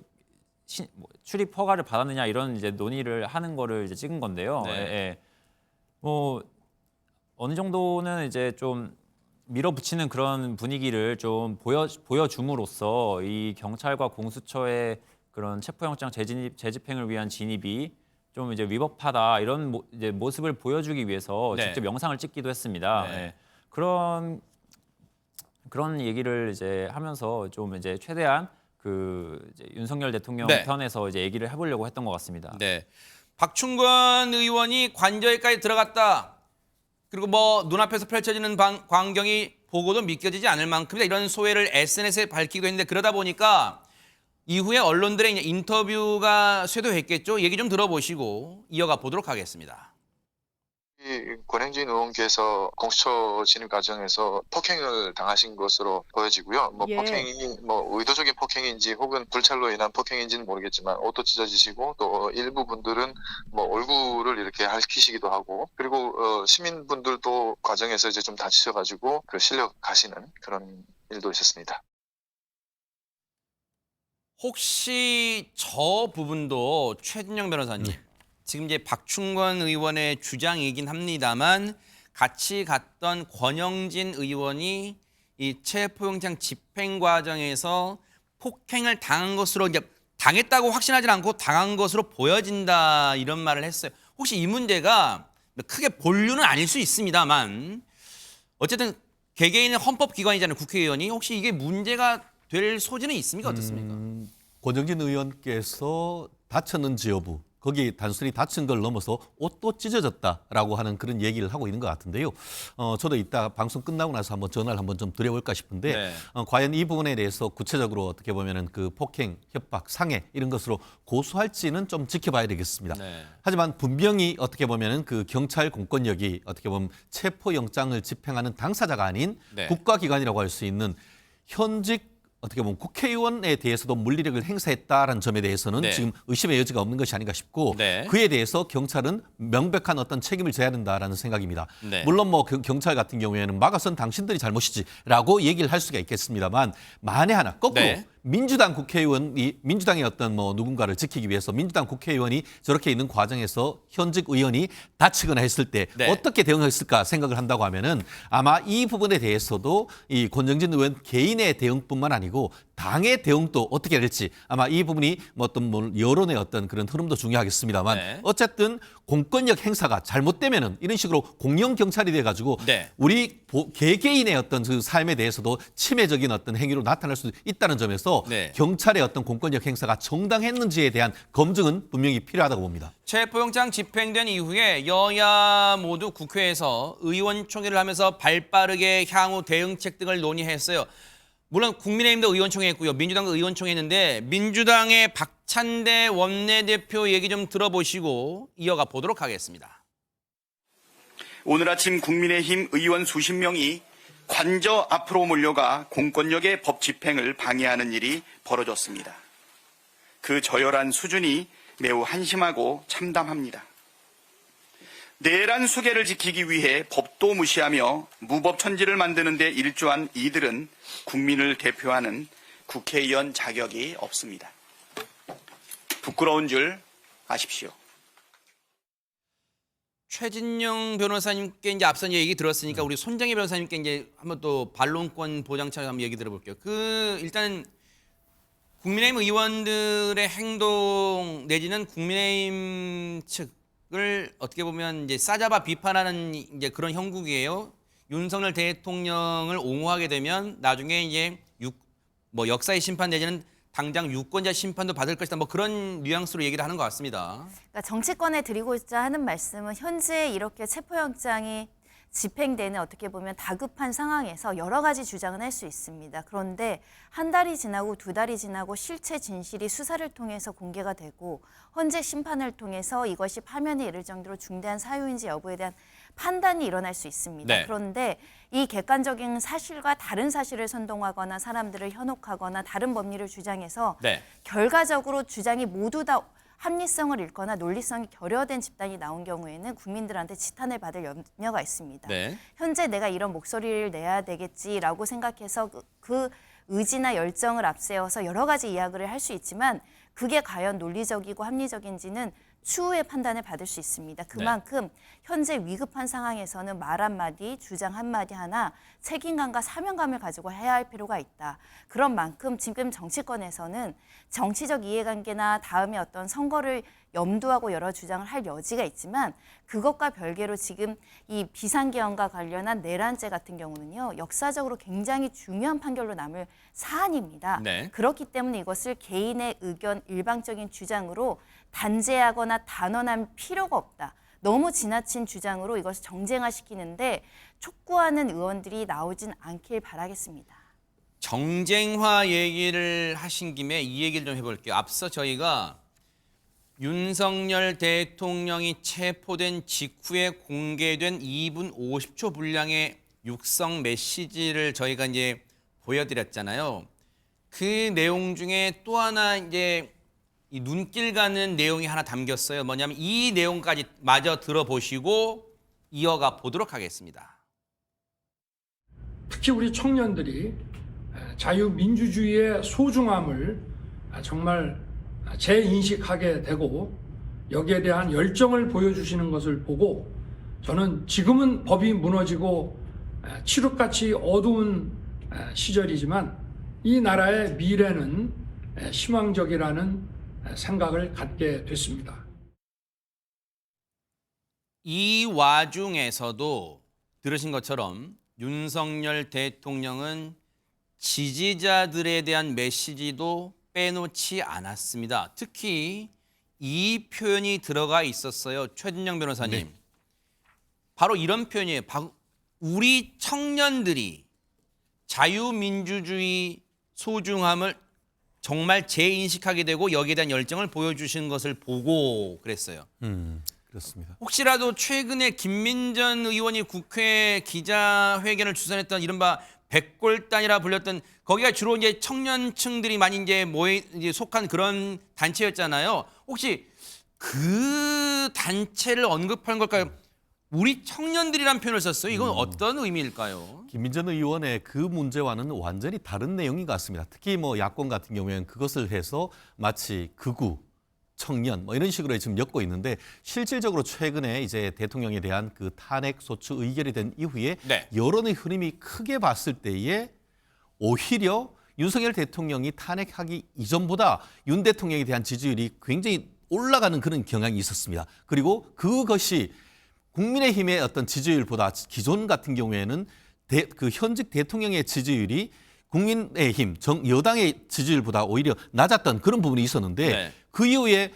출입 허가를 받았느냐 이런 이제 논의를 하는 거를 이제 찍은 건데요. 네. 예. 뭐 어느 정도는 이제 좀 밀어붙이는 그런 분위기를 좀 보여줌으로써 이 경찰과 공수처의 그런 체포영장 재집행을 위한 진입이 좀 이제 위법하다 이런 이제 모습을 보여주기 위해서 네. 직접 영상을 찍기도 했습니다. 네. 예. 그런 얘기를 이제 하면서 좀 이제 최대한 그 이제 윤석열 대통령 네. 편에서 이제 얘기를 해보려고 했던 것 같습니다. 네. 박충건 의원이 관저에까지 들어갔다. 그리고 뭐 눈앞에서 펼쳐지는 광경이 보고도 믿겨지지 않을 만큼이다. 이런 소회를 SNS에 밝히기도 했는데 그러다 보니까 이후에 언론들의 이제 인터뷰가 쇄도했겠죠. 얘기 좀 들어보시고 이어가 보도록 하겠습니다. 권행진 의원께서 공수처 진입 과정에서 폭행을 당하신 것으로 보여지고요. 예. 폭행이 의도적인 폭행인지 혹은 불찰로 인한 폭행인지는 모르겠지만 옷도 찢어지시고 또 일부 분들은 얼굴을 이렇게 핥히시기도 하고 그리고 시민분들도 과정에서 이제 좀 다치셔가지고 실려 가시는 그런 일도 있었습니다. 혹시 저 부분도 최진영 변호사님, 지금 이제 박충권 의원의 주장이긴 합니다만 같이 갔던 권영진 의원이 이 체포영장 집행 과정에서 폭행을 당한 것으로 이제 당했다고 확신하지 않고 당한 것으로 보여진다 이런 말을 했어요. 혹시 이 문제가 크게 본류는 아닐 수 있습니다만 어쨌든 개개인의 헌법기관이잖아요. 국회의원이. 혹시 이게 문제가 될 소지는 있습니까? 어떻습니까? 권영진 의원께서 다쳤는지 여부, 거기 단순히 다친 걸 넘어서 옷도 찢어졌다라고 하는 그런 얘기를 하고 있는 것 같은데요. 저도 이따 방송 끝나고 나서 한번 전화를 한번 좀 드려볼까 싶은데 네. 과연 이 부분에 대해서 구체적으로 어떻게 보면은 그 폭행, 협박, 상해 이런 것으로 고소할지는 좀 지켜봐야 되겠습니다. 네. 하지만 분명히 어떻게 보면은 그 경찰 공권력이 어떻게 보면 체포영장을 집행하는 당사자가 아닌 네. 국가기관이라고 할 수 있는 현직 어떻게 보면 국회의원에 대해서도 물리력을 행사했다라는 점에 대해서는 네. 지금 의심의 여지가 없는 것이 아닌가 싶고 네. 그에 대해서 경찰은 명백한 어떤 책임을 져야 된다라는 생각입니다. 네. 물론 경찰 같은 경우에는 막아선 당신들이 잘못이지라고 얘기를 할 수가 있겠습니다만 만에 하나 거꾸로 네. 민주당 국회의원이 민주당의 어떤 누군가를 지키기 위해서 민주당 국회의원이 저렇게 있는 과정에서 현직 의원이 다치거나 했을 때 네. 어떻게 대응했을까 생각을 한다고 하면은 아마 이 부분에 대해서도 이 권영진 의원 개인의 대응뿐만 아니고 당의 대응도 어떻게 될지 아마 이 부분이 어떤 여론의 어떤 그런 흐름도 중요하겠습니다만 네. 어쨌든 공권력 행사가 잘못되면은 이런 식으로 공영 경찰이 돼가지고 네. 우리 개개인의 어떤 그 삶에 대해서도 침해적인 어떤 행위로 나타날 수 있다는 점에서 네. 경찰의 어떤 공권력 행사가 정당했는지에 대한 검증은 분명히 필요하다고 봅니다. 체포영장 집행된 이후에 여야 모두 국회에서 의원총회를 하면서 발빠르게 향후 대응책 등을 논의했어요. 물론 국민의힘도 의원총회했고요. 민주당도 의원총회했는데 민주당의 박찬대 원내대표 얘기 좀 들어보시고 이어가 보도록 하겠습니다. 오늘 아침 국민의힘 의원 수십 명이 관저 앞으로 몰려가 공권력의 법 집행을 방해하는 일이 벌어졌습니다. 그 저열한 수준이 매우 한심하고 참담합니다. 내란 수계를 지키기 위해 법도 무시하며 무법천지를 만드는 데 일조한 이들은 국민을 대표하는 국회의원 자격이 없습니다. 부끄러운 줄 아십시오. 최진영 변호사님께 이제 앞선 얘기 들었으니까 우리 손정혜 변호사님께 이제 한번 또 반론권 보장처럼 한번 얘기 들어볼게요. 일단은 국민의힘 의원들의 행동 내지는 국민의힘 측을 어떻게 보면 이제 싸잡아 비판하는 이제 그런 형국이에요. 윤석열 대통령을 옹호하게 되면 나중에 이제 역사의 심판 내지는 당장 유권자 심판도 받을 것이다. 그런 뉘앙스로 얘기를 하는 것 같습니다. 그러니까 정치권에 드리고자 하는 말씀은 현재 이렇게 체포영장이 집행되는 어떻게 보면 다급한 상황에서 여러 가지 주장은 할 수 있습니다. 그런데 한 달이 지나고 두 달이 지나고 실체 진실이 수사를 통해서 공개가 되고 헌재 심판을 통해서 이것이 파면에 이를 정도로 중대한 사유인지 여부에 대한 판단이 일어날 수 있습니다. 네. 그런데 이 객관적인 사실과 다른 사실을 선동하거나 사람들을 현혹하거나 다른 법리를 주장해서 네. 결과적으로 주장이 모두 다 합리성을 잃거나 논리성이 결여된 집단이 나온 경우에는 국민들한테 지탄을 받을 염려가 있습니다. 네. 현재 내가 이런 목소리를 내야 되겠지라고 생각해서 그 의지나 열정을 앞세워서 여러 가지 이야기를 할 수 있지만 그게 과연 논리적이고 합리적인지는 추후에 판단을 받을 수 있습니다. 그만큼 현재 위급한 상황에서는 말 한마디, 주장 한마디 하나 책임감과 사명감을 가지고 해야 할 필요가 있다. 그런 만큼 지금 정치권에서는 정치적 이해관계나 다음에 어떤 선거를 염두하고 여러 주장을 할 여지가 있지만 그것과 별개로 지금 이 비상계엄과 관련한 내란죄 같은 경우는요. 역사적으로 굉장히 중요한 판결로 남을 사안입니다. 네. 그렇기 때문에 이것을 개인의 의견, 일방적인 주장으로 단죄하거나 단언할 필요가 없다. 너무 지나친 주장으로 이것을 정쟁화시키는데 촉구하는 의원들이 나오진 않길 바라겠습니다. 정쟁화 얘기를 하신 김에 이 얘기를 좀 해볼게요. 앞서 저희가 윤석열 대통령이 체포된 직후에 공개된 2분 50초 분량의 육성 메시지를 저희가 이제 보여드렸잖아요. 그 내용 중에 또 하나 이제 이 눈길 가는 내용이 하나 담겼어요. 뭐냐면 이 내용까지 마저 들어보시고 이어가 보도록 하겠습니다. 특히 우리 청년들이 자유민주주의의 소중함을 정말 재인식하게 되고 여기에 대한 열정을 보여주시는 것을 보고 저는 지금은 법이 무너지고 칠흑같이 어두운 시절이지만 이 나라의 미래는 희망적이라는 생각을 갖게 됐습니다. 이 와중에서도 들으신 것처럼 윤석열 대통령은 지지자들에 대한 메시지도 빼놓지 않았습니다. 특히 이 표현이 들어가 있었어요. 최진영 변호사님. 네. 바로 이런 표현이에요. 우리 청년들이 자유민주주의 소중함을 정말 재인식하게 되고 여기에 대한 열정을 보여주신 것을 보고 그랬어요. 그렇습니다. 혹시라도 최근에 김민전 의원이 국회 기자회견을 주선했던 이른바 백골단이라 불렸던 거기가 주로 이제 청년층들이 많이 이제 속한 그런 단체였잖아요. 혹시 그 단체를 언급한 걸까요? 우리 청년들이란 표현을 썼어요. 이건 어떤 의미일까요? 김민전 의원의 그 문제와는 완전히 다른 내용인 것 같습니다. 특히 뭐 야권 같은 경우에는 그것을 해서 마치 극우, 청년 뭐 이런 식으로 지금 엮고 있는데 실질적으로 최근에 이제 대통령에 대한 그 탄핵 소추 의결이 된 이후에 여론의 흐름이 크게 봤을 때에 오히려 윤석열 대통령이 탄핵하기 이전보다 윤 대통령에 대한 지지율이 굉장히 올라가는 그런 경향이 있었습니다. 그리고 그것이 국민의힘의 어떤 지지율보다 기존 같은 경우에는 그 현직 대통령의 지지율이 국민의힘 여당의 지지율보다 오히려 낮았던 그런 부분이 있었는데 그 이후에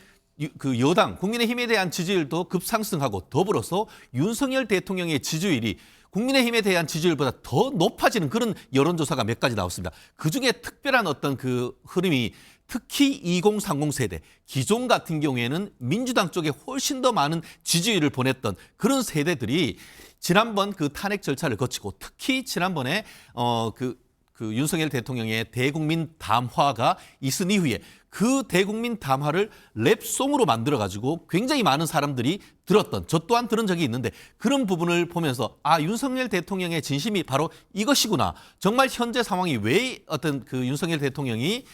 그 여당 국민의힘에 대한 지지율도 급상승하고 더불어서 윤석열 대통령의 지지율이 국민의힘에 대한 지지율보다 더 높아지는 그런 여론조사가 몇 가지 나왔습니다. 그중에 특별한 어떤 그 흐름이 특히 2030 세대, 기존 같은 경우에는 민주당 쪽에 훨씬 더 많은 지지율을 보냈던 그런 세대들이 지난번 그 탄핵 절차를 거치고 특히 지난번에 그 윤석열 대통령의 대국민 담화가 있은 이후에 그 대국민 담화를 랩송으로 만들어가지고 굉장히 많은 사람들이 들었던, 저 또한 들은 적이 있는데 그런 부분을 보면서 아, 윤석열 대통령의 진심이 바로 이것이구나. 정말 현재 상황이 왜 어떤 그 윤석열 대통령이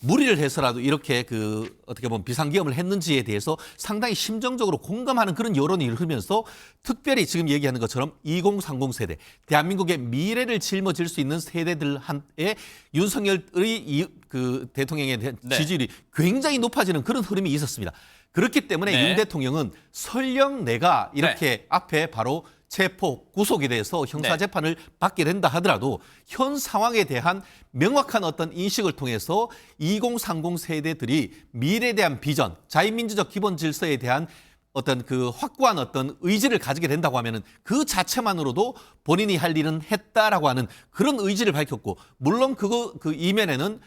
무리를 해서라도 이렇게 그 어떻게 보면 비상계엄을 했는지에 대해서 상당히 심정적으로 공감하는 그런 여론이 흐르면서 특별히 지금 얘기하는 것처럼 2030 세대, 대한민국의 미래를 짊어질 수 있는 세대들한테 윤석열의 그 대통령에 대한 지지율이 굉장히 높아지는 그런 흐름이 있었습니다. 그렇기 때문에 윤 대통령은 설령 내가 이렇게 앞에 바로 체포, 구속에 대해서 형사재판을 받게 된다 하더라도 현 상황에 대한 명확한 어떤 인식을 통해서 2030 세대들이 미래에 대한 비전, 자유민주적 기본 질서에 대한 어떤 그 확고한 어떤 의지를 가지게 된다고 하면은 그 자체만으로도 본인이 할 일은 했다라고 하는 그런 의지를 밝혔고, 물론 그 이면에는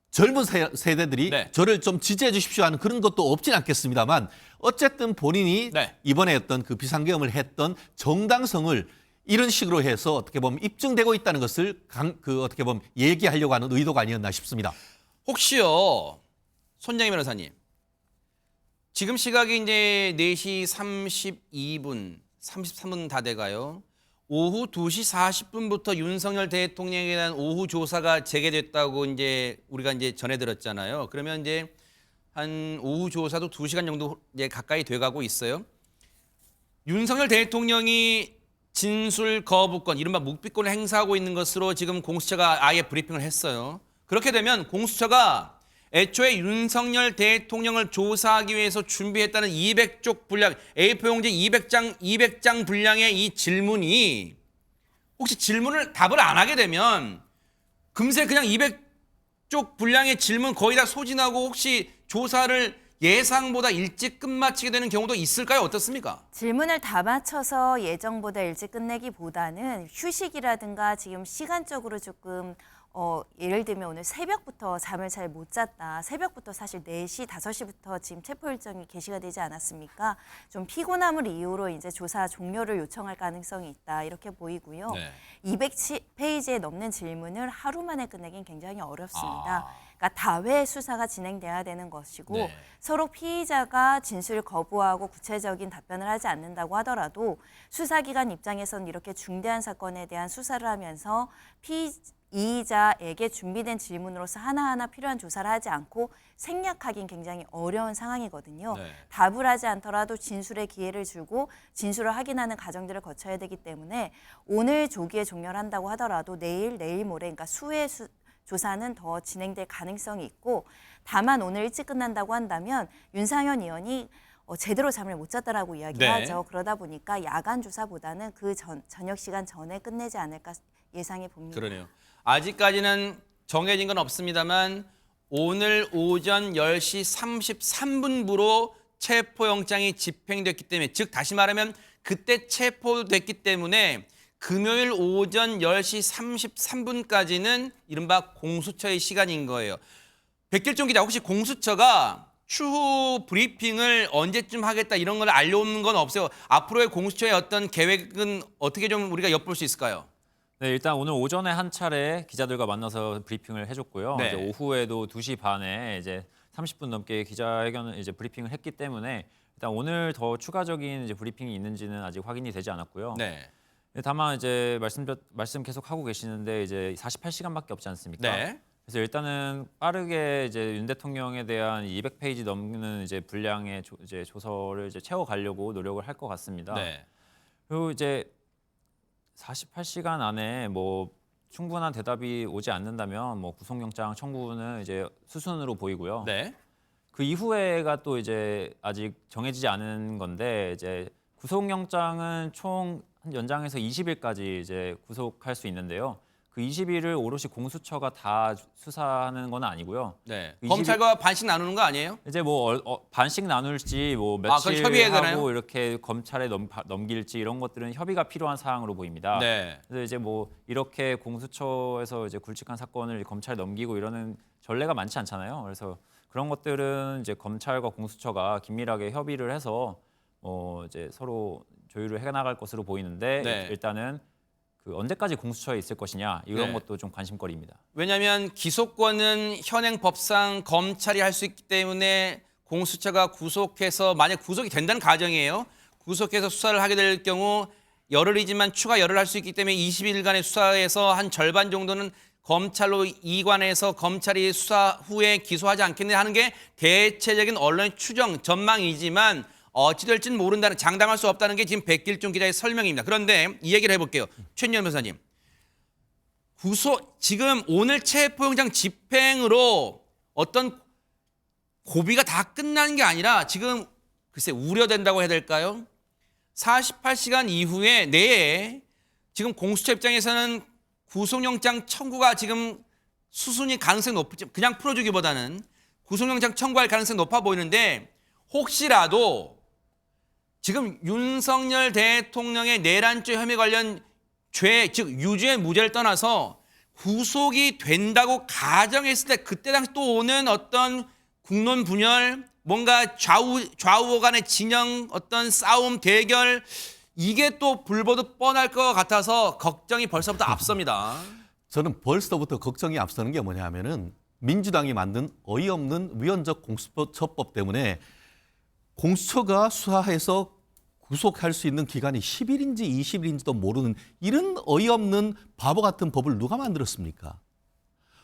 젊은 세대들이 저를 좀 지지해 주십시오 하는 그런 것도 없진 않겠습니다만 어쨌든 본인이 이번에 어떤 그 비상계엄을 했던 정당성을 이런 식으로 해서 어떻게 보면 입증되고 있다는 것을 어떻게 보면 얘기하려고 하는 의도가 아니었나 싶습니다. 혹시요, 손장희 변호사님, 지금 시각이 이제 4시 32분, 33분 다 돼가요. 오후 2시 40분부터 윤석열 대통령에 대한 오후 조사가 재개됐다고 이제 우리가 이제 전해들었잖아요. 그러면 이제 한 오후 조사도 2시간 정도 이제 가까이 돼가고 있어요. 윤석열 대통령이 진술 거부권, 이른바 묵비권을 행사하고 있는 것으로 지금 공수처가 아예 브리핑을 했어요. 그렇게 되면 공수처가 애초에 윤석열 대통령을 조사하기 위해서 준비했다는 200쪽 분량, A4 용지 200장 분량의 이 질문이 혹시 질문을 답을 안 하게 되면 금세 그냥 200쪽 분량의 질문 거의 다 소진하고 혹시 조사를 예상보다 일찍 끝마치게 되는 경우도 있을까요? 어떻습니까? 질문을 다 맞춰서 예정보다 일찍 끝내기보다는 휴식이라든가 지금 시간적으로 조금 예를 들면 오늘 새벽부터 잠을 잘 못 잤다. 새벽부터 사실 4시, 5시부터 지금 체포 일정이 게시가 되지 않았습니까? 좀 피곤함을 이유로 이제 조사 종료를 요청할 가능성이 있다. 이렇게 보이고요. 네. 200페이지에 넘는 질문을 하루 만에 끝내긴 굉장히 어렵습니다. 그러니까 다회 수사가 진행돼야 되는 것이고 네. 서로 피의자가 진술을 거부하고 구체적인 답변을 하지 않는다고 하더라도 수사기관 입장에서는 이렇게 중대한 사건에 대한 수사를 하면서 이의자에게 준비된 질문으로서 하나하나 필요한 조사를 하지 않고 생략하긴 굉장히 어려운 상황이거든요. 네. 답을 하지 않더라도 진술의 기회를 주고 진술을 확인하는 과정들을 거쳐야 되기 때문에 오늘 조기에 종료를 한다고 하더라도 내일 모레 그러니까 수회 조사는 더 진행될 가능성이 있고 다만 오늘 일찍 끝난다고 한다면 윤상현 의원이 제대로 잠을 못 잤다라고 이야기를 네. 하죠. 그러다 보니까 야간 조사보다는 그 저녁 시간 전에 끝내지 않을까 예상해 봅니다. 그러네요. 아직까지는 정해진 건 없습니다만 오늘 오전 10시 33분부로 체포영장이 집행됐기 때문에 즉 다시 말하면 그때 체포됐기 때문에 금요일 오전 10시 33분까지는 이른바 공수처의 시간인 거예요. 백길종 기자 혹시 공수처가 추후 브리핑을 언제쯤 하겠다 이런 걸 알려오는 건 없어요. 앞으로의 공수처의 어떤 계획은 어떻게 좀 우리가 엿볼 수 있을까요? 네, 일단 오늘 오전에 한 차례 기자들과 만나서 브리핑을 해줬고요. 네. 이제 오후에도 2시 반에 이제 30분 넘게 기자회견을 이제 브리핑을 했기 때문에 일단 오늘 더 추가적인 이제 브리핑이 있는지는 아직 확인이 되지 않았고요. 네. 다만 이제 말씀 계속 하고 계시는데 이제 48시간밖에 없지 않습니까? 네. 그래서 일단은 빠르게 이제 윤 대통령에 대한 200페이지 넘는 이제 분량의 이제 조서를 이제 채워가려고 노력을 할 것 같습니다. 네. 그리고 이제 48시간 안에 뭐 충분한 대답이 오지 않는다면 뭐 구속영장 청구는 이제 수순으로 보이고요. 네. 그 이후에가 또 이제 아직 정해지지 않은 건데 이제 구속영장은 총 한 연장해서 20일까지 이제 구속할 수 있는데요. 그 20일을 오롯이 공수처가 다 수사하는 건 아니고요. 네. 그 검찰과 반씩 나누는 거 아니에요? 이제 뭐 반씩 나눌지 뭐 그건 며칠 협의해야 하고 되나요? 이렇게 검찰에 넘길지 이런 것들은 협의가 필요한 사항으로 보입니다. 네. 그래서 이제 뭐 이렇게 공수처에서 이제 굵직한 사건을 검찰에 넘기고 이러는 전례가 많지 않잖아요. 그래서 그런 것들은 이제 검찰과 공수처가 긴밀하게 협의를 해서 이제 서로 조율을 해나갈 것으로 보이는데 네. 일단은 그 언제까지 공수처에 있을 것이냐 이런 네. 것도 좀 관심거리입니다. 왜냐하면 기소권은 현행 법상 검찰이 할 수 있기 때문에 공수처가 구속해서 만약 구속이 된다는 가정이에요. 구속해서 수사를 하게 될 경우 열흘이지만 추가 열흘 할 수 있기 때문에 20일간의 수사에서 한 절반 정도는 검찰로 이관해서 검찰이 수사 후에 기소하지 않겠느냐 하는 게 대체적인 언론의 추정, 전망이지만 어찌 될지는 모른다는 장담할 수 없다는 게 지금 백길종 기자의 설명입니다. 그런데 이 얘기를 해볼게요. 최인현 변호사님. 지금 오늘 체포영장 집행으로 어떤 고비가 다 끝나는 게 아니라 지금 글쎄 우려된다고 해야 될까요? 48시간 이후에 내에 지금 공수처 입장에서는 구속영장 청구가 지금 수순이 가능성이 높지 그냥 풀어주기보다는 구속영장 청구할 가능성이 높아 보이는데 혹시라도 지금 윤석열 대통령의 내란죄 혐의 관련 죄, 즉 유죄 무죄를 떠나서 구속이 된다고 가정했을 때 그때 당시 또 오는 어떤 국론 분열, 뭔가 좌우 간의 진영, 어떤 싸움, 대결 이게 또 불보듯 뻔할 것 같아서 걱정이 벌써부터 앞섭니다. 저는 벌써부터 걱정이 앞서는 게 뭐냐 하면은 민주당이 만든 어이없는 위헌적 공수처법 때문에 공수처가 수사해서 구속할 수 있는 기간이 10일인지 20일인지도 모르는 이런 어이없는 바보 같은 법을 누가 만들었습니까?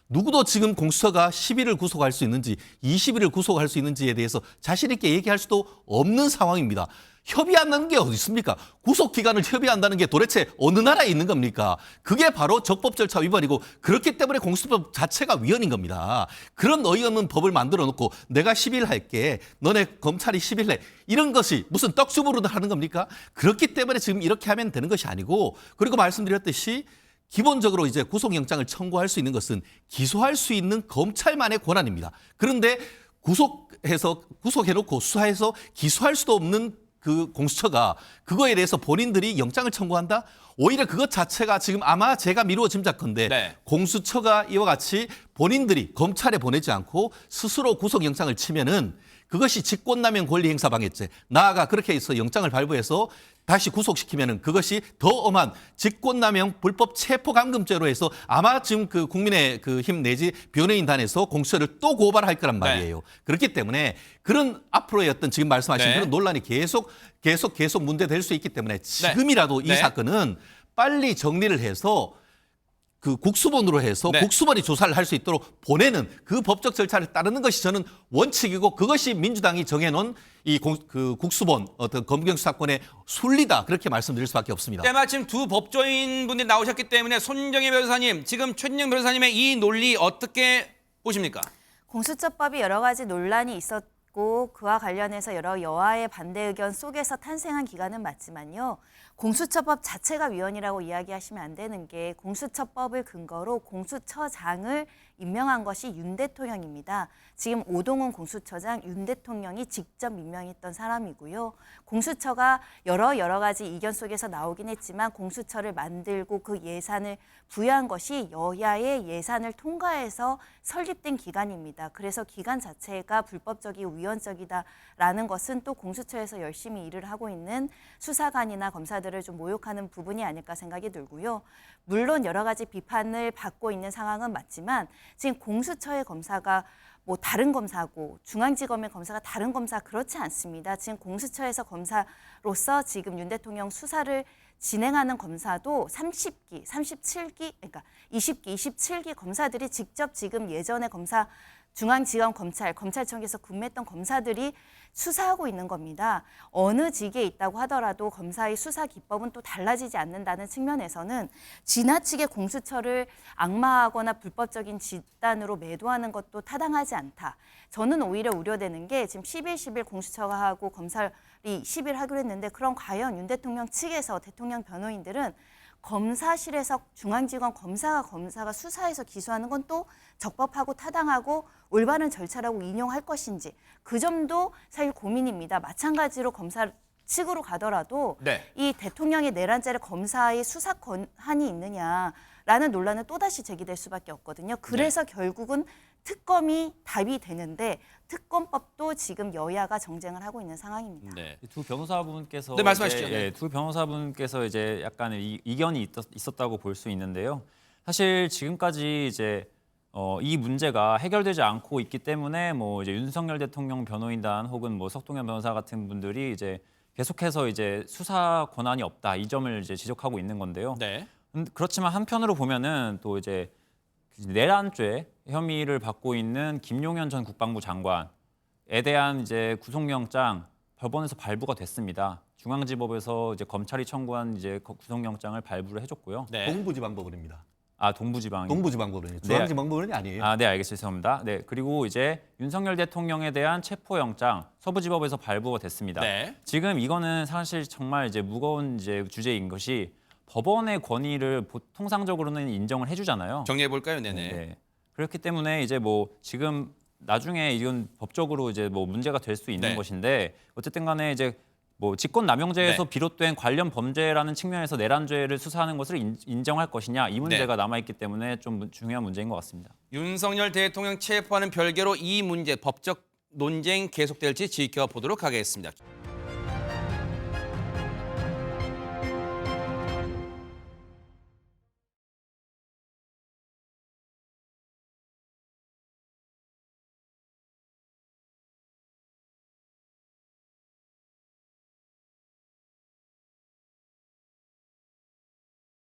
누구도 지금 공수처가 10일을 구속할 수 있는지 20일을 구속할 수 있는지에 대해서 자신 있게 얘기할 수도 없는 상황입니다. 협의한다는 게 어디 있습니까? 구속 기간을 협의한다는 게 도대체 어느 나라에 있는 겁니까? 그게 바로 적법 절차 위반이고 그렇기 때문에 공수처법 자체가 위헌인 겁니다. 그런 어이없는 법을 만들어 놓고 내가 10일 할게, 너네 검찰이 10일 해. 이런 것이 무슨 떡주부로 하는 겁니까? 그렇기 때문에 지금 이렇게 하면 되는 것이 아니고 그리고 말씀드렸듯이 기본적으로 이제 구속영장을 청구할 수 있는 것은 기소할 수 있는 검찰만의 권한입니다. 그런데 구속해놓고 수사해서 기소할 수도 없는 그 공수처가 그거에 대해서 본인들이 영장을 청구한다? 오히려 그것 자체가 지금 아마 제가 미루어 짐작컨대 네. 공수처가 이와 같이 본인들이 검찰에 보내지 않고 스스로 구속영장을 치면은 그것이 직권남용 권리행사방해죄, 나아가 그렇게 해서 영장을 발부해서 다시 구속시키면은 그것이 더 엄한 직권남용 불법 체포감금죄로 해서 아마 지금 그 국민의 그 힘 내지 변호인단에서 공수처를 또 고발할 거란 말이에요. 그렇기 때문에 그런 앞으로의 어떤 지금 말씀하신 네. 그런 논란이 계속 문제될 수 있기 때문에 지금이라도 이 네. 사건은 빨리 정리를 해서 그 국수본으로 해서 네. 국수본이 조사를 할 수 있도록 보내는 그 법적 절차를 따르는 것이 저는 원칙이고 그것이 민주당이 정해놓은 이 국수본 어떤 검경 수사권의 순리다 그렇게 말씀드릴 수밖에 없습니다. 때마침 두 법조인 분들이 나오셨기 때문에 손정혜 변호사님, 지금 최진영 변호사님의 이 논리 어떻게 보십니까? 공수처법이 여러 가지 논란이 있었고 그와 관련해서 여러 여하의 반대 의견 속에서 탄생한 기관은 맞지만요. 공수처법 자체가 위헌이라고 이야기하시면 안 되는 게 공수처법을 근거로 공수처장을 임명한 것이 윤 대통령입니다. 지금 오동훈 공수처장 윤 대통령이 직접 임명했던 사람이고요. 공수처가 여러 가지 이견 속에서 나오긴 했지만 공수처를 만들고 그 예산을 부여한 것이 여야의 예산을 통과해서 설립된 기관입니다. 그래서 기관 자체가 불법적이고 위헌적이다라는 것은 또 공수처에서 열심히 일을 하고 있는 수사관이나 검사들을 좀 모욕하는 부분이 아닐까 생각이 들고요. 물론 여러 가지 비판을 받고 있는 상황은 맞지만 지금 공수처의 검사가 뭐 다른 검사고 중앙지검의 검사가 다른 검사 그렇지 않습니다. 지금 공수처에서 검사로서 지금 윤 대통령 수사를 진행하는 검사도 30기, 37기, 그러니까 20기, 27기 검사들이 직접 지금 예전에 검사 중앙지검 검찰청에서 근무했던 검사들이 수사하고 있는 겁니다. 어느 직에 있다고 하더라도 검사의 수사 기법은 또 달라지지 않는다는 측면에서는 지나치게 공수처를 악마하거나 불법적인 집단으로 매도하는 것도 타당하지 않다. 저는 오히려 우려되는 게 지금 10일 공수처가 하고 검찰이 10일 하기로 했는데 그럼 과연 윤 대통령 측에서 대통령 변호인들은 검사실에서 중앙지검 검사가 수사해서 기소하는 건 또 적법하고 타당하고 올바른 절차라고 인용할 것인지 그 점도 사실 고민입니다. 마찬가지로 검사 측으로 가더라도 네. 이 대통령의 내란죄를 검사의 수사 권한이 있느냐라는 논란은 또다시 제기될 수밖에 없거든요. 그래서 결국은 특검이 답이 되는데 특검법도 지금 여야가 정쟁을 하고 있는 상황입니다. 네. 두 변호사분께서 네, 말씀하시죠. 이제, 두 변호사분께서 이제 약간 이견이 있었다고 볼 수 있는데요. 사실 지금까지 이제 이 문제가 해결되지 않고 있기 때문에 뭐 이제 윤석열 대통령 변호인단 혹은 뭐 석동현 변호사 같은 분들이 이제 계속해서 이제 수사 권한이 없다 이 점을 이제 지적하고 있는 건데요. 네. 그렇지만 한편으로 보면은 또 이제 내란죄 혐의를 받고 있는 김용현 전 국방부 장관에 대한 이제 구속영장 법원에서 발부가 됐습니다. 중앙지법에서 이제 검찰이 청구한 이제 구속영장을 발부를 해줬고요. 네. 동부지방법원입니다. 아 동부지방이요? 동부지방법원이요. 중앙지방법원이 아니에요. 아, 네, 알겠습니다. 죄송합니다. 네, 그리고 이제 윤석열 대통령에 대한 체포영장 서부지법에서 발부가 됐습니다. 네. 지금 이거는 사실 정말 이제 무거운 이제 주제인 것이 법원의 권위를 통상적으로는 인정을 해주잖아요. 정리해 볼까요? 네네. 네. 그렇기 때문에 이제 뭐 지금 나중에 이건 법적으로 이제 뭐 문제가 될 수 있는 네. 것인데 어쨌든 간에 이제 뭐 직권남용죄에서 네. 비롯된 관련 범죄라는 측면에서 내란죄를 수사하는 것을 인정할 것이냐 이 문제가 남아있기 때문에 좀 중요한 문제인 것 같습니다. 윤석열 대통령 체포하는 별개로 이 문제 법적 논쟁 계속될지 지켜보도록 하겠습니다.